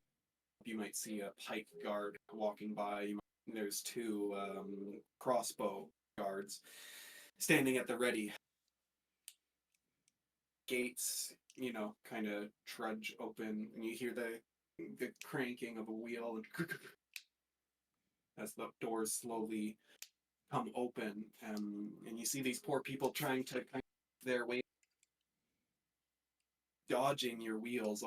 You might see a pike guard walking by. There's two crossbow guards standing at the ready. Gates, kind of trudge open, and you hear the cranking of a wheel as the doors slowly come open, and you see these poor people trying to kind of their way, dodging your wheels,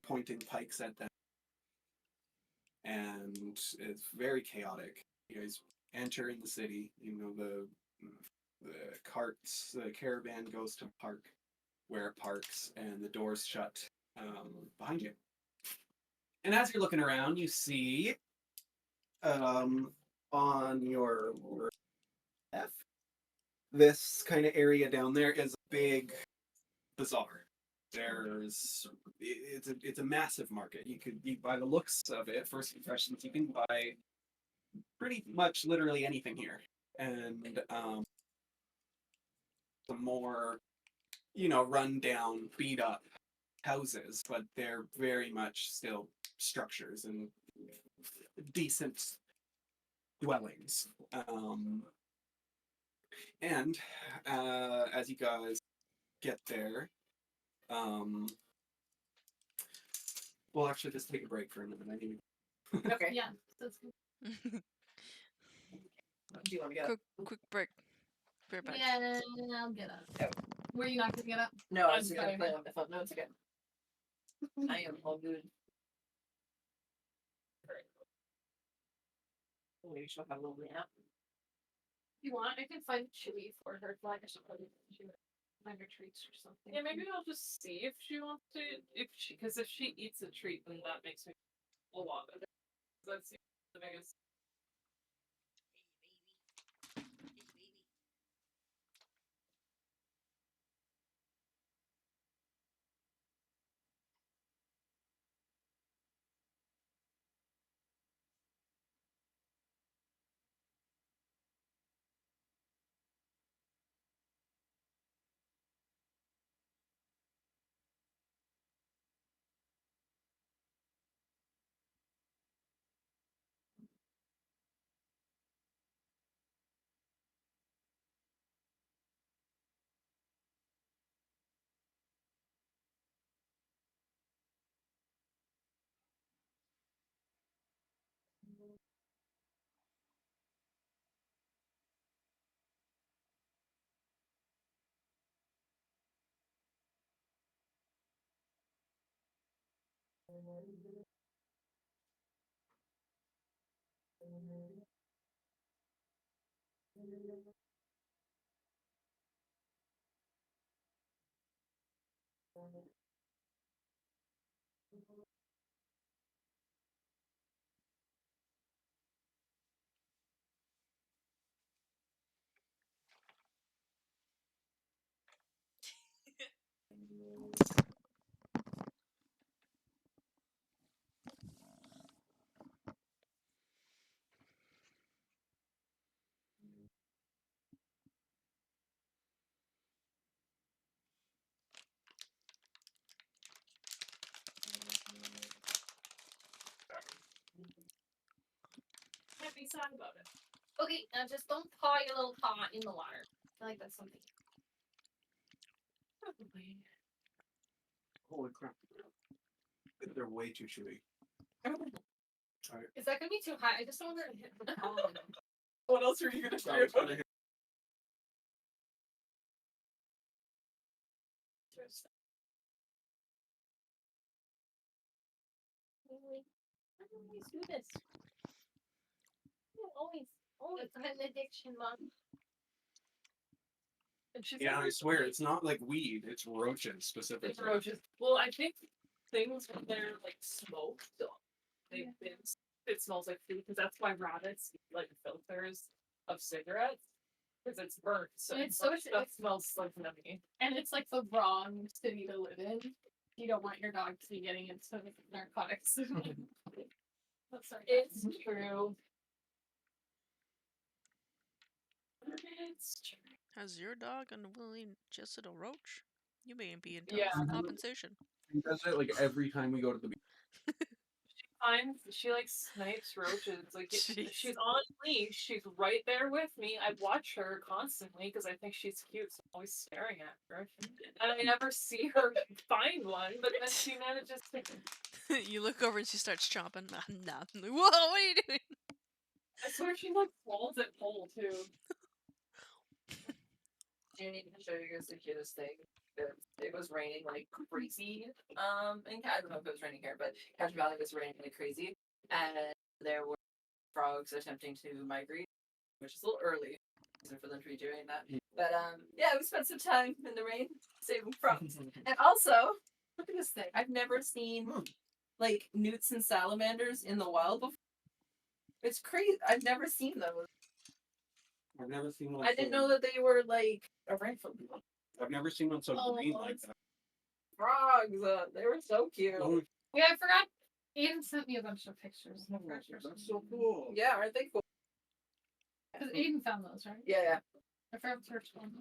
pointing pikes at them, and it's very chaotic. You guys enter in the city. The caravan goes to park where it parks, and the doors shut behind you. And as you're looking around, you see on your left, this kind of area down there is a big bazaar. It's a massive market. By the looks of it, first impressions, you can buy pretty much literally anything here, and some more, run down, beat up houses, but they're very much still structures and decent dwellings. And as you guys get there, we'll actually just take a break for a minute. I need
Okay.
Yeah. That's good.
Do you want to get
quick, quick break. Be right back.
Yeah, I'll get up.
Oh.
Were you not gonna get up?
No, I
I'm
was just gonna
fine.
play on my phone. No, it's okay. I am all good. Maybe she'll have a little nap.
If you want, I can find Chewy for her. Like I should probably find her treats or something.
Yeah, maybe I'll just see if she wants to. Because if she eats a treat, then that makes me a lot better. That's the biggest.
Can't be sad about it. Okay, now just don't paw your little paw in the water. I feel like that's something. Probably.
Holy crap. They're way too chewy. Alright.
Is that gonna be too high? I just don't want her to hit the paw.
What else are you gonna
So I was
do?
gonna hit-
I don't always do this. Always. It's an addiction, Mom.
And she's
Yeah, I
never
swear,
tried-
it's not like weed, it's roaches specifically.
It's roaches. Well, I think things when they're like smoked, they've been. It smells like food because that's why rabbits eat, like filters of cigarettes because it's burnt. So
And it's so
that smells like yummy.
And it's like the wrong city to live in. You don't want your dog to be getting into narcotics. That's sorry.
It's true. It's true.
Has your dog unwillingly ingested a roach? You may be entitled
Yeah.
for compensation.
He does it like every time we go to the beach.
She like snipes roaches. Like
Jeez.
she's on leash. She's right there with me. I watch her constantly because I think she's cute. So I'm always staring at her, and I never see her find one. But then she manages to.
You look over and she starts chomping. Nah. Whoa, what are you doing?
I swear she like falls at pole too.
I need to show you guys the cutest thing. It was raining like crazy. And I don't know if it was raining here, but Cache Valley was raining like crazy, and there were frogs attempting to migrate, which is a little early for them to be doing that. But yeah, we spent some time in the rain saving frogs, and also look at this thing. I've never seen like newts and salamanders in the wild before. It's crazy. I've never seen those.
I've never seen one.
I didn't know that they were like a rainfall.
I've never seen one so
Oh,
green like that.
Frogs. They were so cute.
Oh,
Yeah, I forgot. Aiden sent me a bunch of pictures.
that's so cool.
Yeah, aren't they cool?
Because Aiden found those, right?
Yeah, yeah.
I forgot to search one.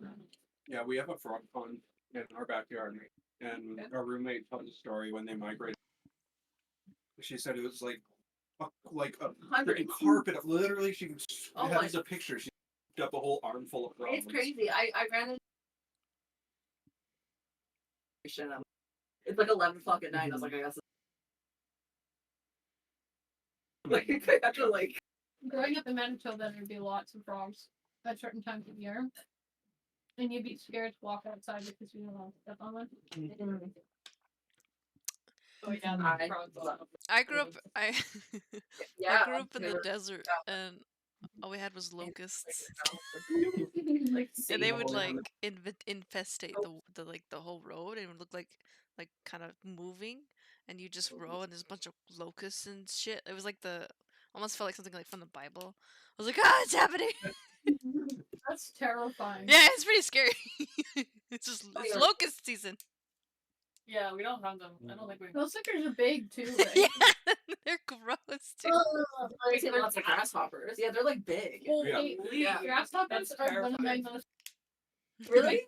Yeah, we have a frog pond in our backyard. and our roommate told the story when they migrated. She said it was like a freaking carpet. Literally, she
Oh
had
my-
as a picture. She picked up a whole armful of frogs.
It's crazy. I ran into it's like 11 o'clock at night. I was like, I guess like I have to like
Growing up in Manitoba, there'd be lots of frogs at certain times of year. And you'd be scared to walk outside because you don't step on one.
Oh yeah,
I
the frogs.
love
I grew up. I
yeah,
I grew up in the
never-
desert, and all we had was locusts,
like
and they would
Oh, yeah.
like infestate the like the whole road, and it would look like kind of moving, and you just row, and there's a bunch of locusts and shit. It was like almost felt like something like from the Bible. I was like, ah, it's happening.
That's terrifying.
Yeah, it's pretty scary. It's
yeah.
locust season.
Yeah, we don't have them. I don't think we.
Those suckers are big too, right?
Yeah, they're gross too.
I see lots of grasshoppers. Yeah, they're like big.
Holy
Yeah.
grasshoppers
That's
are one of my
terrifying.
most
Really?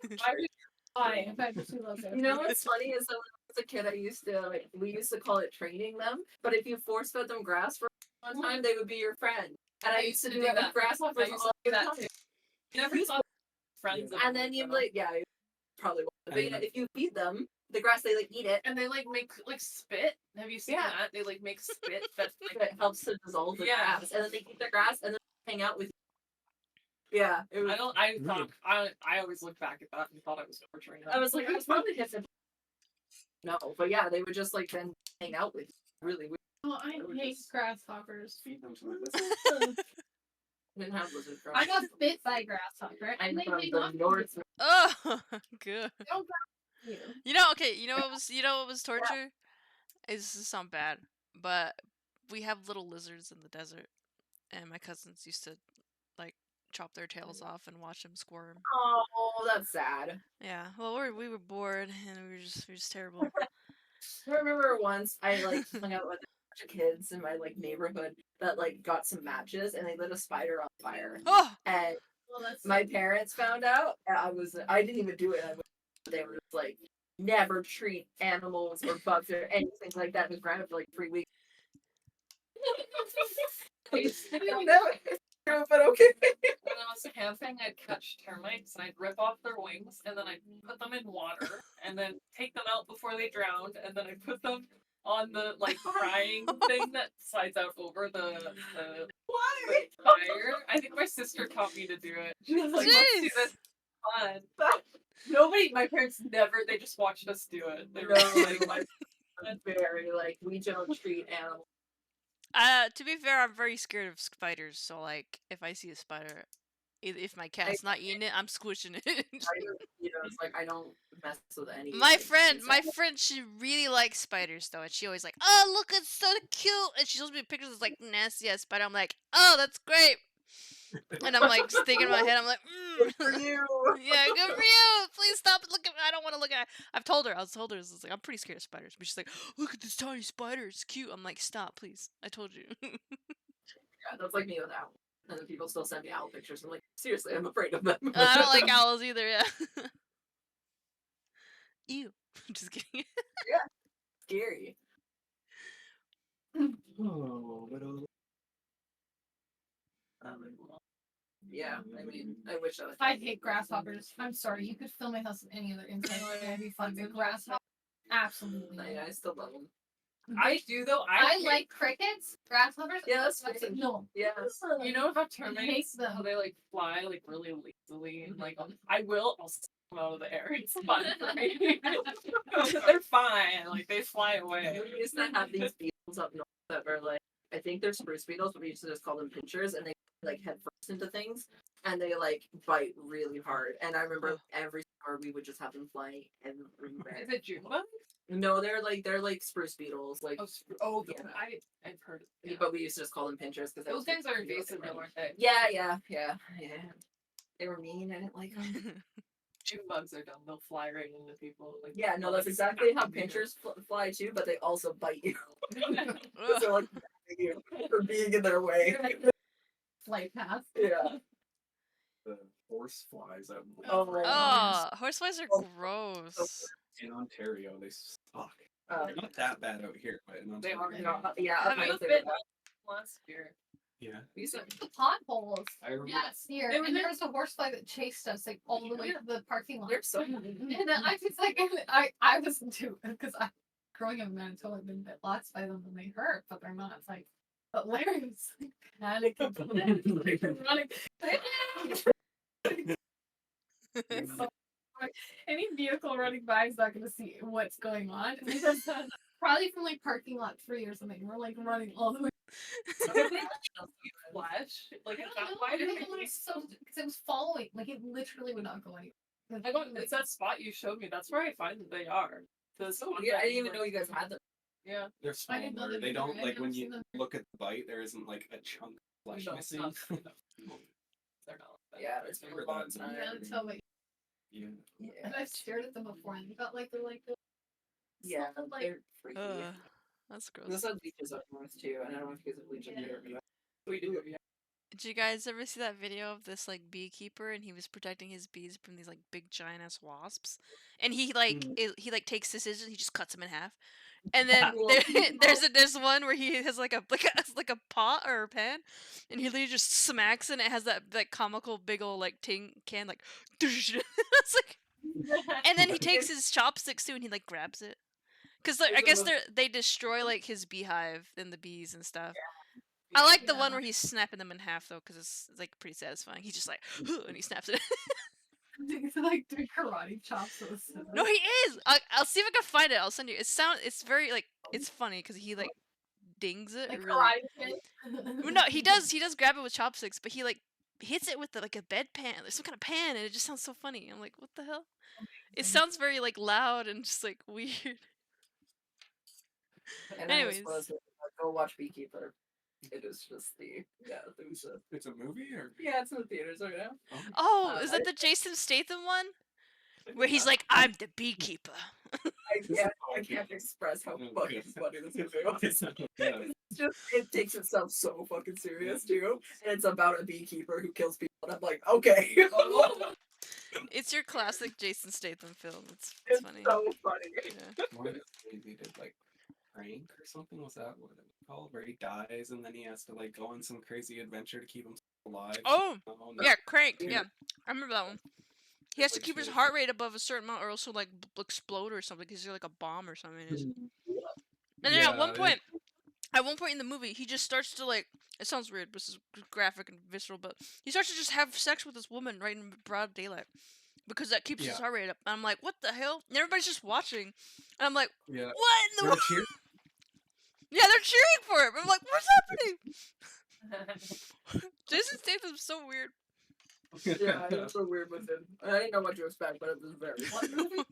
Why? If I ever see locusts.
You know what's funny is that when I was a kid, we used to call it training them. But if you force fed them grass for one time, they would be your friend. And I used to do that with grasshoppers
I used
all
to do
the
that
time.
too. You never saw friends. of
And
them,
then you
you know?
like, yeah, you probably would. But yeah, if you feed them the grass, they like eat it.
And they like make like spit. Have you seen
Yeah.
that? They like make spit that's
It
like
helps to dissolve the
Yeah.
grass. And then they eat the grass and then hang out with you. Yeah. It was,
I thought I always look back at that and thought I was torturing them.
I was like, I was probably different. No, but yeah, they would just like then hang out with you. Really weird.
Oh, I
would
hate
just-
grasshoppers.
Feed them to my lizard.
Didn't have lizard frogs.
I got bit by a grasshopper.
I
And they
from
hang
the
on to
north.
Oh, good.
you.
You know, okay. You know what was torture? This is sound bad, but we have little lizards in the desert, and my cousins used to like chop their tails off and watch them squirm.
Oh, that's sad.
Yeah. Well, we were bored, and we were just terrible.
I remember once I like hung out with a bunch of kids in my like neighborhood that like got some matches and they lit a spider on fire.
Oh,
And
Well, that's
my parents found out. And I didn't even do it. They were just like, never treat animals or bugs or anything like that. It was grounded for like 3 weeks. No, it's true, but okay.
When I was camping, I'd catch termites and I'd rip off their wings and then I'd put them in water and then take them out before they drowned and then I put them on the like frying thing that slides out over the fire. I think my sister taught me to do it. She was like, "Let's do
Jeez.
this. Fun." My parents never. They just watched us do it. They were
No,
like,
like, very like we don't treat animals.
to be fair, I'm very scared of spiders. So like, if I see a spider, if my cat's not eating it, I'm squishing it.
It's like I don't mess with any.
My
like,
friend,
insects.
she really likes spiders though, and she always like, oh look, it's so cute, and she shows me pictures of like nasty ass spider. I'm like, oh, that's great, and I'm like just thinking in my head, I'm like,
Good for you.
yeah, good for you. Please stop looking. I don't want to look at. I told her, it's like I'm pretty scared of spiders, but she's like, look at this tiny spider, it's cute. I'm like, stop, please. I told you.
Yeah, that's like me with owls. And then people still send me owl pictures. I'm like, seriously, I'm afraid of them.
I don't like owls either. Yeah. Ew. Just kidding.
Scary.
Oh, but
Yeah, I mean, I wish I was.
I hate grasshoppers. I'm sorry. You could fill my house with any other insect and I'd be fine. But grasshoppers, absolutely.
I still love them.
I do though.
I like crickets. Grasshoppers.
Yeah, that's
like,
fine.
no.
Yeah.
You know about
I hate
termites?
them.
How they like fly like really lazily and like I'll stick them out of the air. It's fun for me. They're fine. Like they fly away.
We used to have these beetles up north that were like, I think they're spruce beetles, but we used to just call them pinchers, and they like head first into things, and they like bite really hard. And I remember every summer we would just have them flying everywhere.
Is it June bugs?
No, they're like spruce beetles, like.
Yeah. I've heard of
Yeah, but we used to just call them pinchers because
those things are invasive though, aren't they?
Yeah. They were mean. I didn't like them.
June bugs are dumb. They'll fly right into people. Like,
Yeah, no, that's exactly how pinchers fly too, but they also bite you.
Ugh.
They're like you for being in their way.
Flight path.
Yeah.
the horse flies out.
Oh,
Oh, horseflies are
Oh.
gross.
in Ontario, they suck.
Uh,
They're not that bad out here, but in
they
Ontario.
are not. Yeah,
I
I
was
think
bit
that.
last year.
Yeah.
We said
The potholes.
I remember.
Yes, here.
They were
And
there-
there was a horsefly that chased us like all the way to the parking lot.
they're so.
And then I was like, I wasn't too because I, growing up in Manitoba, I've been bit lots by them and they hurt, but they're not. It's like, but Larry was like panicking, running. Any vehicle running by is not going to see what's going on. And then, probably from like parking lot 3 or something. We're like running all the way.
Flash. Like,
I
is
don't
that
know,
why
I
did
don't know,
it
it's so because it was following, like it literally would not go anywhere.
I got it's that spot you showed me. That's where I find that they are.
Yeah, I didn't even know you guys had them.
Yeah.
They're
I didn't know
smaller.
that
They
either.
don't
I've
like
never
when
seen
you
them.
look at the bite. There isn't like a chunk of flesh
No,
missing.
not- They're not.
Yeah, it's been a long time.
Yeah, until like
Yeah.
and I've stared at them before and they got like the
Yeah,
something like
they're freaky.
That's gross.
This has beaches up north too, and I don't know if you guys have bleached
Yeah.
either. But
We do. Yeah.
Did you guys ever see that video of this like beekeeper and he was protecting his bees from these like big giant ass wasps? And he like he like takes the scissors, he just cuts them in half. And then there's one where he has like a like a pot or a pan, and he literally just smacks it. And it has that comical big old like tin can like, it's like, and then he takes his chopsticks too and he like grabs it, cause like, I guess they destroy like his beehive and the bees and stuff. I like the one where he's snapping them in half though, cause it's like pretty satisfying. He's just like, and he snaps it.
It's like doing karate chops with a scissors.
No, he is. I'll see if I can find it. I'll send you. It's very like it's funny because he like dings it
like
really.
karate
Well, no, he does grab it with chopsticks, but he like hits it with like a bedpan, like some kind of pan, and it just sounds so funny. I'm like, what the hell? It sounds very like loud and just like weird.
and I
Anyways.
was go watch Beekeeper. It is just the it was
It's a movie or
yeah, it's in the theaters right now.
Oh, is that the Jason Statham one? Where he's like, I'm the beekeeper.
I can't express how fucking funny this movie is.
Yeah.
It's just it takes itself so fucking serious too, and it's about a beekeeper who kills people. And I'm like, okay,
It's your classic Jason Statham film. It's
it's
funny.
so funny.
Yeah.
One they did like prank or something. Was that what it was called? Where he dies and then he has to like go on some crazy adventure to keep himself alive.
Oh,
somehow, and
yeah, Crank.
Yeah.
Yeah, I remember that one. He has to
Like
keep his
really
heart rate above a certain amount, or else he'll like explode or something. Because he's like a bomb or something. And then at one point, in the movie, he just starts to like. It sounds weird. This is graphic and visceral, but he starts to just have sex with this woman right in broad daylight because that keeps his
Yeah.
heart rate up. And I'm like, what the hell? And everybody's just watching, and I'm like,
Yeah.
what in
They
the
were
world?
cheering.
Yeah, they're cheering for him. I'm like, what's happening? Jason Statham's so weird.
Yeah, it was so weird with him. I didn't know what to expect, but it was very funny.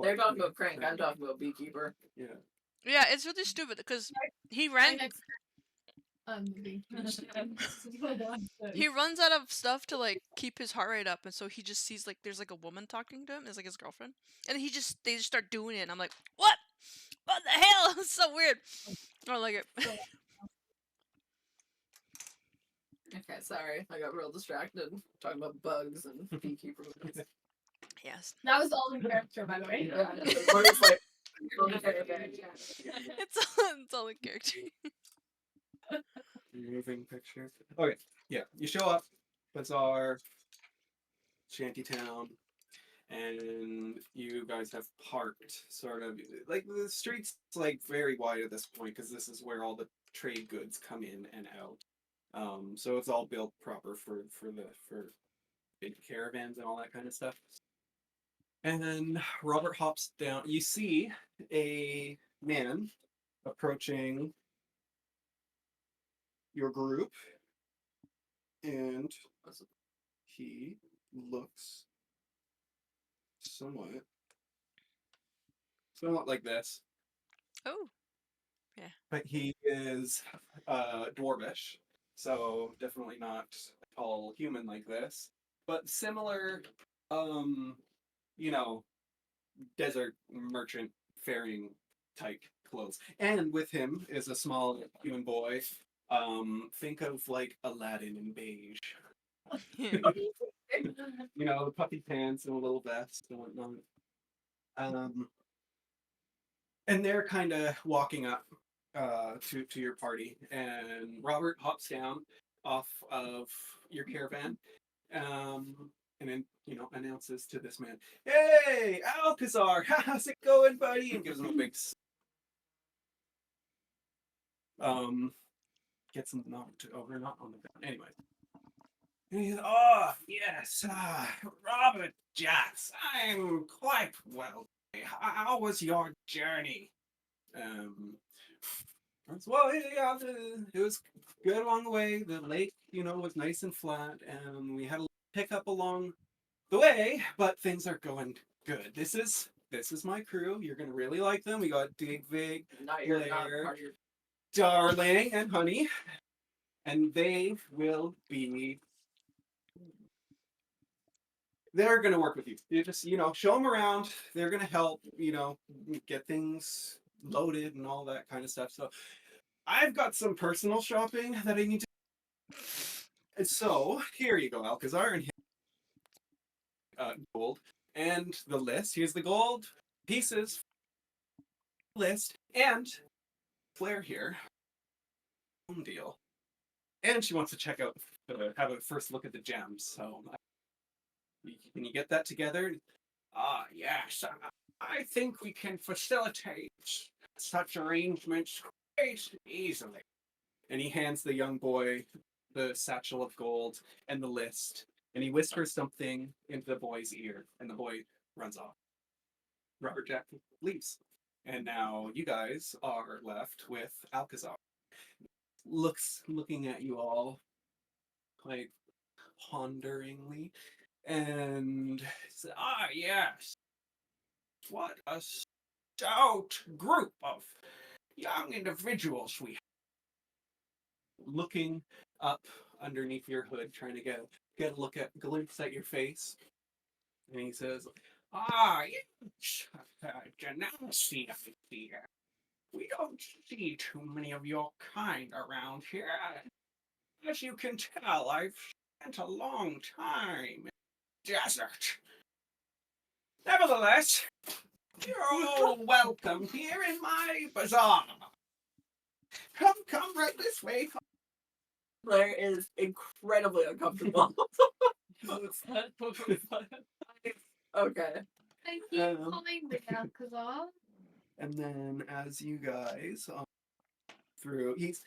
They're talking about Crank. I'm talking about Beekeeper.
Yeah.
Yeah, it's really stupid because he ran. He runs out of stuff to like keep his heart rate up, and so he just sees like there's like a woman talking to him. It's like his girlfriend, and they just start doing it. And I'm like, what? What the hell? It's so weird. I don't like it.
Okay, sorry, I got real distracted talking about bugs and Beekeeper.
Yes,
That was all in character, by the way.
Yeah, we're just like, okay.
it's all in character.
Moving picture. Okay. Yeah. You show up. Bazaar. Shantytown. And you guys have parked sort of like the streets like very wide at this point because this is where all the trade goods come in and out. So it's all built proper for big caravans and all that kind of stuff. And then Robert hops down. You see a man approaching your group, and he looks somewhat like this.
Oh,
But he is dwarvish, so definitely not a tall human like this, but similar, you know, desert merchant faring type clothes. And with him is a small human boy. Think of like Aladdin in beige. You know, the puffy pants and a little vest and whatnot. Um, and they're kind of walking up to your party, and Robert hops down off of your caravan, and then announces to this man, "Hey, Alcazar, how's it going, buddy?" And gives him a big gets him knocked over, not on the ground. Anyway, and he's, "Oh yes, Robert Jats, I'm quite well. How was your journey?" Um, well, yeah, it was good along the way. The lake, was nice and flat, and we had a pickup along the way, but things are going good. This is my crew. You're gonna really like them. We got Dig Vig,
Not your, not
Blair,
part of your.
Darling, and Honey, and they will be. They're gonna work with you. You just show them around. They're gonna help. Get things loaded and all that kind of stuff. So I've got some personal shopping that I need to. And so here you go, Alcazar, and gold and the list. Here's the gold pieces list and Claire here. Deal. And she wants to check out, have a first look at the gems. So can you get that together? Ah, yes. I think we can facilitate such arrangements quite easily. And he hands the young boy the satchel of gold and the list, and he whispers something into the boy's ear, and the boy runs off. Robert Jack leaves. And now you guys are left with Alcazar. Looking at you all quite ponderingly, and says, "Ah, yes. What a stout group of young individuals we have." Looking up underneath your hood, trying to get a glimpse at your face, and he says, "Ah, yes, Genasi, dear. We don't see too many of your kind around here. As you can tell, I've spent a long time in the desert. Nevertheless, you're all welcome here in my bazaar. Come right this way."
Blair is incredibly uncomfortable. Okay.
Thank you
Um,
kindly, Alcazar.
And then as you guys through, he's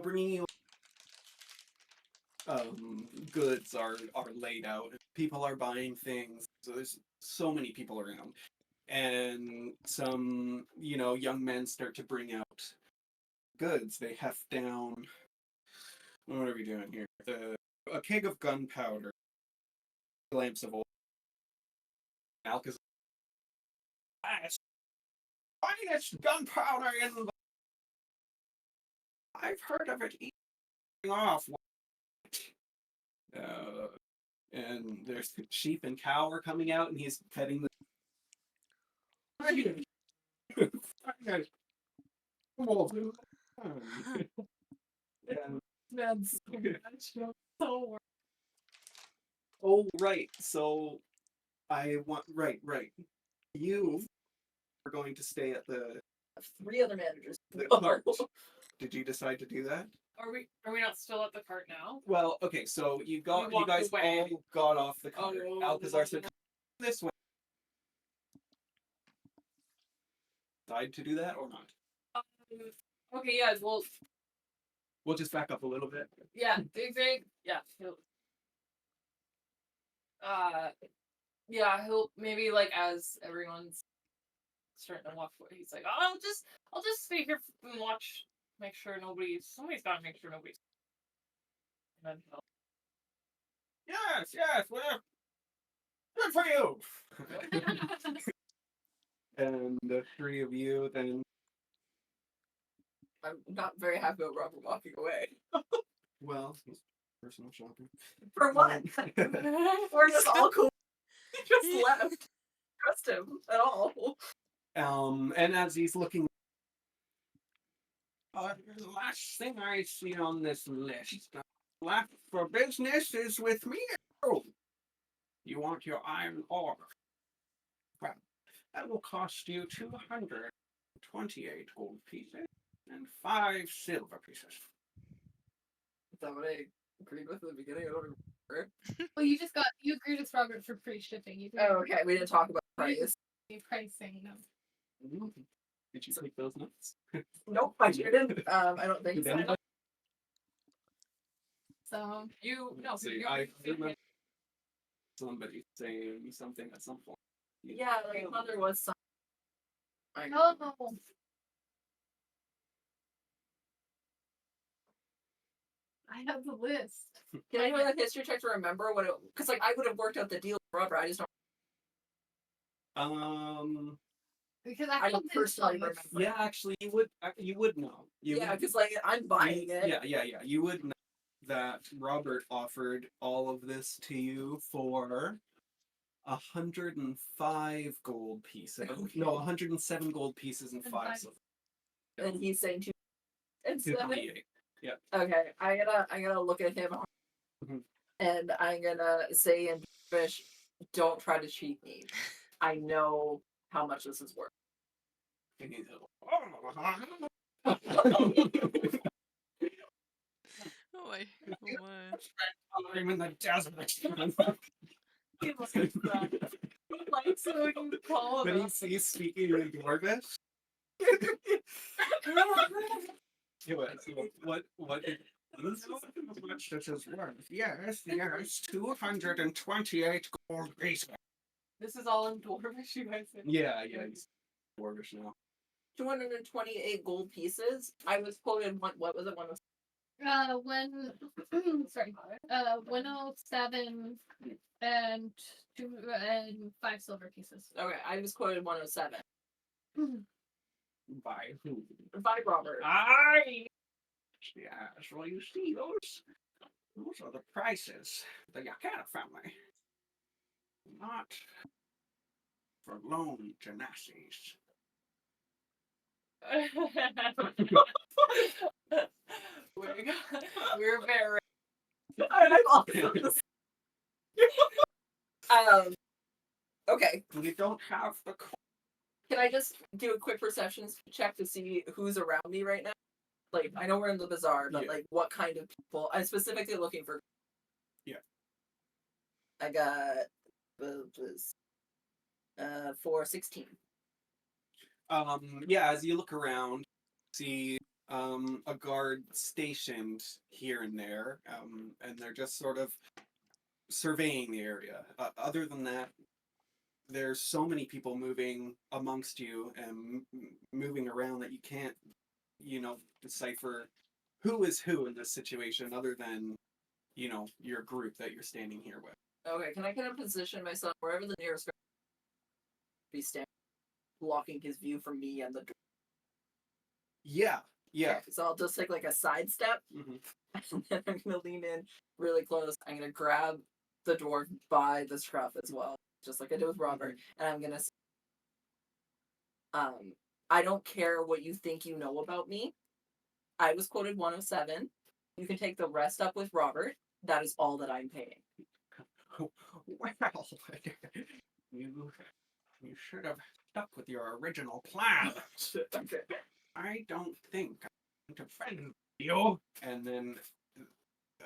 bringing you goods are laid out. People are buying things. So there's so many people around, and some young men start to bring out goods. They heft down. What are we doing here? A keg of gunpowder, lamps of oil, Alcazar. Finest gunpowder in the. I've heard of it eating off. Uh, and there's sheep and cow are coming out, and he's petting the. And,
That's so
oh right, so right. You are going to stay at the
3 other managers.
cart. Did you decide to do that?
Are we not still at the cart now?
Well, okay, so you
walked
guys
away.
all got off the cart.
Oh.
Alcazar said, "Come this way." Decide to do that or not?
Okay, yeah, well,
We'll just back up a little bit.
yeah, Dig, yeah. Uh, yeah, he'll maybe like as everyone's starting to walk away, he's like, I'll just stay here and watch, make sure somebody's got to make sure nobody's. And then he'll.
Yes, well, good for you. And the 3 of you then.
I'm not very happy about Robert walking away.
Well, he's personal shopping.
For what? We're just all cool. He just left. Trust him at all.
And as he's looking, the last thing I see on this list, left for business is with me. Oh, you want your iron ore? Well, that will cost you 228 gold pieces and 5 silver pieces.
Is that what I agreed with at the beginning? I don't remember.
Well, you agreed with Robert for free shipping. You
Oh, okay. We didn't talk about price.
pricing. No.
Did you take those notes?
Nope, I didn't. I don't think
Did
so.
anybody?
So
See, I remember somebody saying something at some point.
Yeah, like I thought there was some.
no. I have the list.
Can I do a history check to remember what it? Because like I would have worked out the deal with Robert. I just don't.
Because
I don't personally remember.
Yeah, actually, you would know.
Yeah, because like I'm buying it.
Yeah. You would know that Robert offered all of this to you for 105 gold pieces. No, 107 gold pieces and 5 silver.
And he's saying 2 and
228. Yeah.
Okay, I gotta look at him,
Mhm.
and I'm gonna say in British, don't try to cheat me. I know how much this is worth.
And he's
Oh my. Oh my.
I'm in the desert.
He likes that. He likes it when you call
But
him.
he's speaking in Dwarvish. Anyway, so what is this is how much this is worth? Yes, 228 gold pieces.
This is all in Dwarvish, you guys said.
Yeah, he's Dwarvish now.
228 gold pieces. I was quoted what was it? 107.
Sorry. 107 and 5 silver pieces.
Okay, I was quoted 107
By who?
by Robert.
Yes, well, you see, those are the prices. The Yakata family. Not for lone Genassis.
We're very.
I'm also okay.
We don't have the.
Can I just do a quick perception check to see who's around me right now? Like, I know we're in the bazaar, but
Yeah.
like, what kind of people? I'm specifically looking for.
Yeah.
I got this 416.
Yeah, as you look around, see a guard stationed here and there, and they're just sort of surveying the area. Other than that, there's so many people moving amongst you and moving around that you can't, decipher who is who in this situation other than, your group that you're standing here with.
Okay, can I kind of position myself wherever the nearest guard be standing, blocking his view from me and the door?
Yeah.
Okay, so I'll just take like a side step,
Hmm.
and then I'm gonna lean in really close. I'm gonna grab the dwarf by the scruff as well, just like I did with Robert, and I'm gonna. I don't care what you think you know about me. I was quoted 107. You can take the rest up with Robert. That is all that I'm paying.
Well, you should have stuck with your original plan.
Okay.
I don't think I'm going to offend you. And then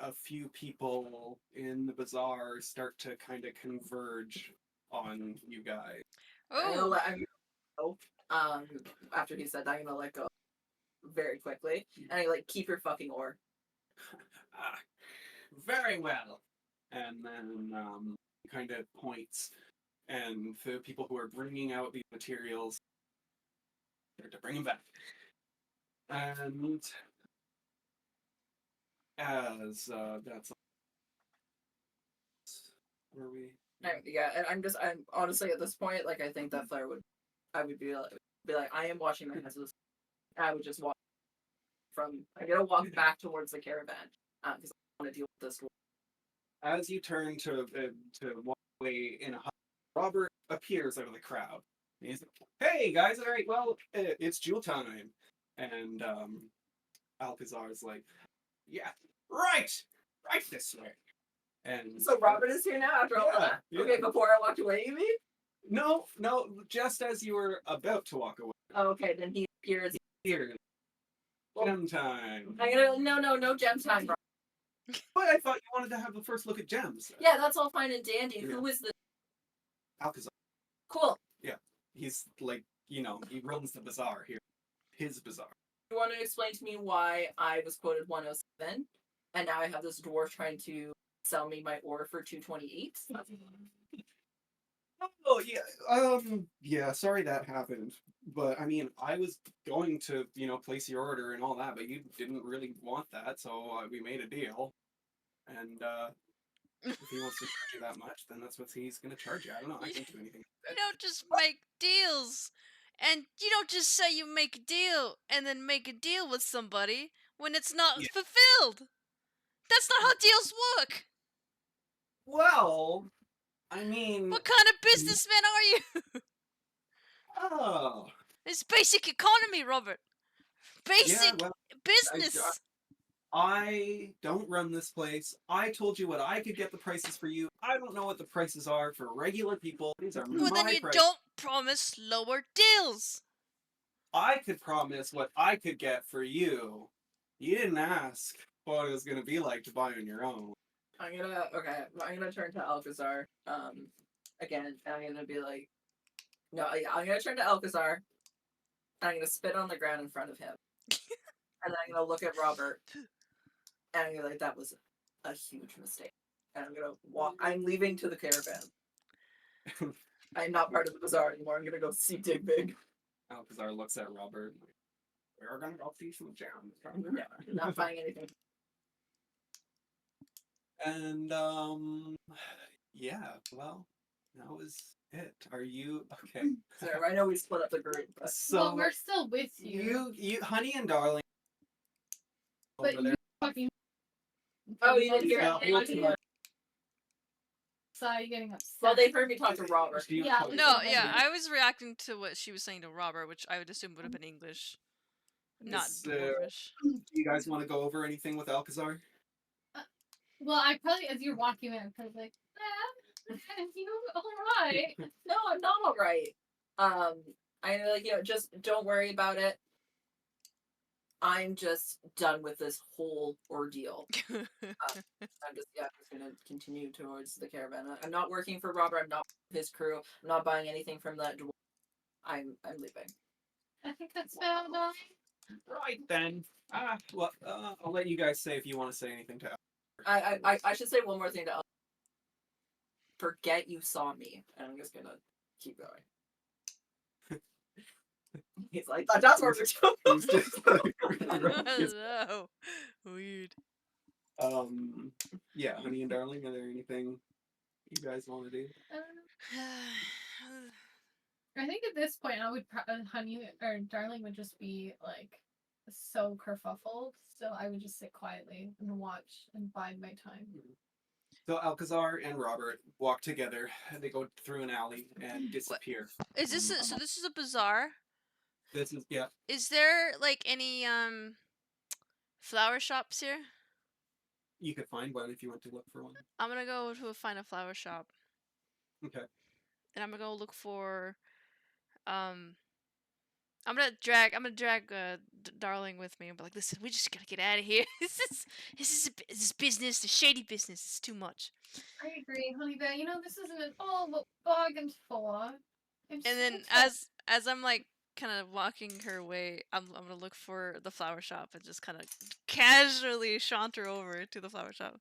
a few people in the bazaar start to kind of converge on you guys.
Oh.
I'm gonna go. After he said that, I'm gonna let go very quickly, and I like keep your fucking oar.
Ah, very well. And then kind of points, and the people who are bringing out these materials start to bring them back. And as that's where we.
Yeah, and I'm honestly at this point, like I think that Flair I would be like, I am washing my hands of this. I would just walk I'm gonna walk back towards the caravan because I want to deal with this.
As you turn to walk away in a hut, Robert appears out of the crowd. He's like, "Hey guys, all right, well, it's Jewel time," and Alcazar's like, "Yeah, right this way." And
So Robert is here now after all
Yeah,
that.
yeah.
Okay, before I walked away, you mean?
no, just as you were about to walk away.
Oh, okay, then he appears.
Here,
Well,
gem time.
I'm gonna no gem time. Bro.
But I thought you wanted to have the first look at gems.
Yeah, that's all fine and dandy.
Yeah.
Who is the
Alcazar.
cool?
He's like, he runs the bazaar here. His bazaar.
You want to explain to me why I was quoted 107, and now I have this dwarf trying to sell me my ore for 228?
Oh yeah, sorry that happened. But I mean, I was going to, place your order and all that, but you didn't really want that, so we made a deal. And if he wants to charge you that much, then that's what he's gonna charge you. I don't know. I can't do anything.
You don't just make deals. And you don't just say you make a deal and then make a deal with somebody when it's not
Yeah.
fulfilled. That's not how deals work.
Well, I mean,
What kind of businessman are you?
oh,
It's basic economy, Robert. Basic
yeah. Well,
business.
I don't run this place. I told you what I could get the prices for you. I don't know what the prices are for regular people. These are
Well, then
my
you
prices.
don't promise lower deals.
I could promise what I could get for you. You didn't ask what it was going to be like to buy on your own.
I'm gonna turn to Alcazar again, and I'm gonna be like, no, yeah, I'm gonna turn to Alcazar, and I'm gonna spit on the ground in front of him, and then I'm gonna look at Robert, and I'm gonna be like, that was a huge mistake, and I'm gonna walk. I'm leaving to the caravan. I'm not part of the bazaar anymore. I'm gonna go see Dig Big.
Alcazar looks at Robert. We're going to go see some gems.
Yeah, not buying anything.
And, yeah, well, that was it. Are you okay?
So I know we split up the group, but
So,
well, we're still with you.
Honey and Darling,
But
over
you
there.
fucking.
oh, you didn't hear
Yeah,
it.
we'll try.
Saw you getting upset.
Well, they heard me talk to Robert.
Do you
Yeah,
talk-
we
No,
don't
yeah,
know.
I was reacting to what she was saying to Robert, which I would assume would have been English, not
So,
Dwarvish.
do you guys want to go over anything with Alcazar?
Well, I probably, as you're walking in, I'm probably like, you all right.
No, I'm not all right. I like just don't worry about it. I'm just done with this whole ordeal. I'm just gonna continue towards the caravan. I'm not working for Robert. I'm not his crew. I'm not buying anything from that dwarf. I'm leaving.
I think that's fair enough.
Right then. Well, I'll let you guys say if you want to say anything to
I should say one more thing to forget you saw me, and I'm just gonna keep going. He's like, that's where we're
He's just like,
Hello. Weird.
yeah, Honey and Darling, are there anything you guys want to do?
I think at this point, I would Honey or Darling would just be like so kerfuffled. So I would just sit quietly and watch and bide my time.
So Alcazar and Robert walk together. They go through an alley and disappear.
Is this so? This is a bazaar.
This is
Is there like any flower shops here?
You could find one if you want to look for one.
I'm gonna go to find a flower shop.
Okay.
And I'm gonna go look for I'm gonna drag Darling with me and be like, listen, we just gotta get out of here. This is business, the shady business. It's too much.
I agree, Honey Bear. You know this isn't at all what bargained for.
And then as I'm like kind of walking her way, I'm gonna look for the flower shop and just kind of casually saunter over to the flower shop.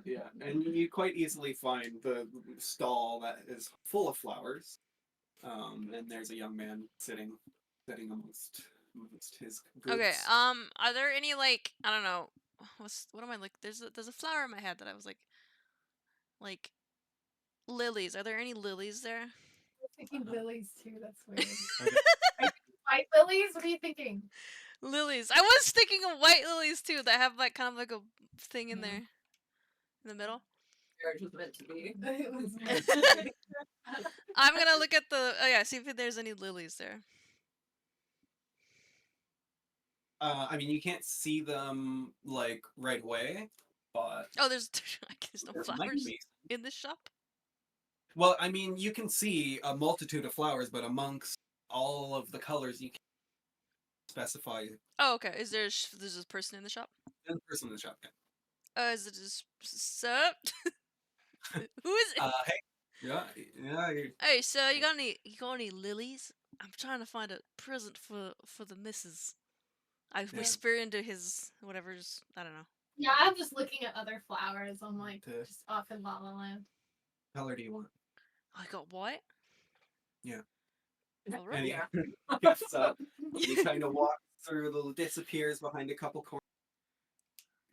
Yeah, and you quite easily find the stall that is full of flowers. And there's a young man sitting amongst his goods.
Okay. Are there any like I don't know what am I like? There's a flower in my head that I was like lilies. Are there any lilies there?
I'm thinking lilies too. That's weird.
Okay.
White lilies? What are you thinking?
Lilies. I was thinking of white lilies too that have like kind of like a thing in there in the middle.
Marriage was meant to be.
It was
I'm gonna look at see if there's any lilies there.
I mean, you can't see them like right away, but
Oh, there's no
there might
flowers
be.
in this shop.
Well, I mean, you can see a multitude of flowers, but amongst all of the colors, you can specify
Oh, okay. There's a person in the shop?
one person in the shop.
Is it just sir? Who is it?
Hey, yeah, yeah.
Hey, sir, you got any lilies? I'm trying to find a present for the missus. I
Yeah.
whisper into his whatever's, I don't know.
Yeah, I'm just looking at other flowers. I'm like,
To-
just off in La La Land.
color do you want?
I got white.
Yeah.
All right.
And he
Yeah.
gets up, he kind of walks through, disappears behind a couple corners,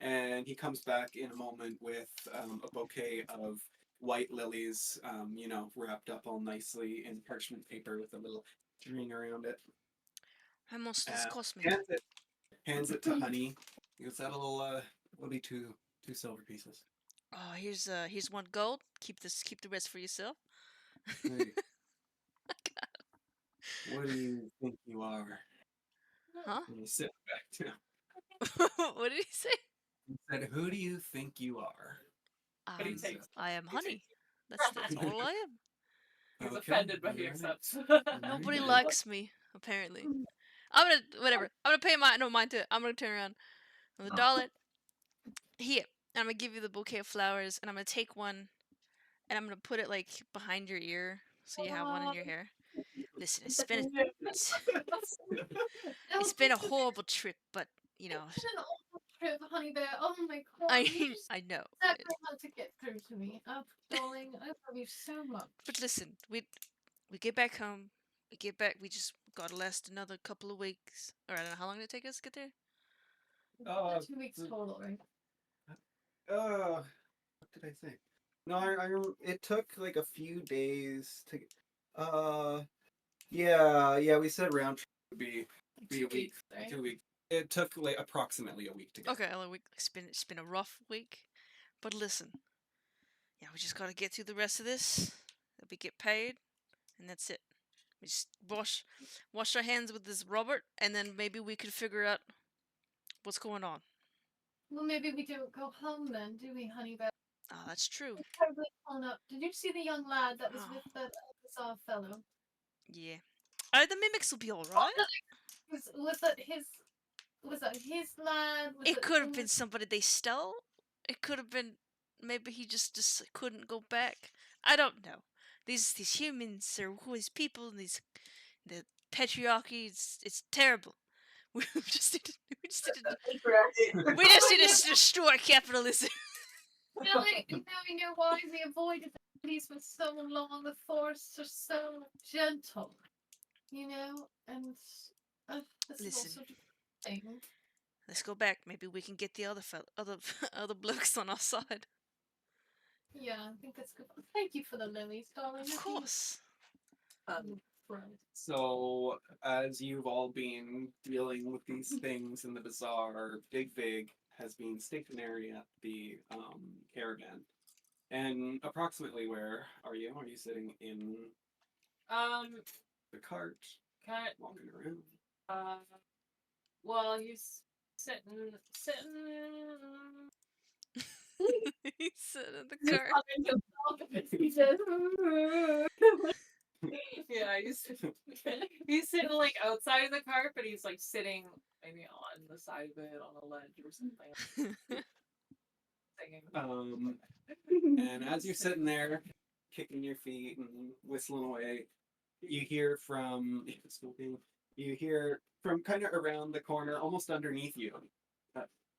and he comes back in a moment with a bouquet of white lilies, wrapped up all nicely in parchment paper with a little string around it.
How much does it cost me?
Hands it to Honey. He goes, will be two silver pieces.
Oh, here's 1 gold. Keep the rest for yourself.
Hey, what do you think you are?
Huh?
And you sit back down.
What did he say?
He said, who do you think you are?
But he
Um,
takes
I am
he takes-
honey. That's all I am.
He's
Okay,
offended, but he
alright.
accepts.
Nobody
Alright.
likes me, apparently. I'm gonna whatever. I'm gonna pay my no mind to it. I'm gonna turn around. I'm gonna doll it. Here. And I'm gonna give you the bouquet of flowers, and I'm gonna take one, and I'm gonna put it like behind your ear, so you have one in your hair. Listen, it's been a horrible trip, but you know,
It's been an awful trip, honey bear. Oh my god.
I
You just
I know.
exactly how to get through to me. Oh, darling, I love you so much.
But listen, we get back home. We get back. We just gotta last another couple of weeks. Or I don't know how long did it take us to get there.
2 weeks total, right?
What did I say? No, it took like a few days to. Yeah. We said round trip would be
Like
a
2
week,
weeks, right?
2 weeks. It took like approximately a week to get.
Okay, a week. It's been a rough week, but listen, yeah, we just gotta get through the rest of this. Then we get paid, and that's it. We just wash our hands with this Robert, and then maybe we could figure out what's going on.
Well, maybe we don't go home then, do we, honey bear?
Oh, that's true.
We're probably pulling up. Did you see the young lad that was
Oh.
with that bizarre fellow?
Yeah. The mimics will be all
Oh,
right.
no, was that his lad? Was
It
it
could have
him?
been somebody they stole. It could have been maybe he just couldn't go back. I don't know. These humans are always people, and the patriarchy. It's terrible. We just need to, we just need to, we just need to destroy capitalism.
Now I know why we avoided the cities for so long. The forests are so gentle, and this is
Listen.
also a thing.
Let's go back. Maybe we can get the other blokes on our side.
Yeah, I think that's good. Thank you for the lilies, darling.
Of course.
Right.
So, as you've all been dealing with these things in the bazaar, Big Vig has been stationary at the caravan. And approximately where are you? Are you sitting in the cart,
Kind
walking around?
well, he's sitting.
He's sitting in the
He's
car.
hugging himself. He says,
Yeah, he's sitting like outside of the cart, but he's like sitting maybe on the side of it on a ledge or something. Singing.
And as you're sitting there, kicking your feet and whistling away, you hear from kind of around the corner, almost underneath you.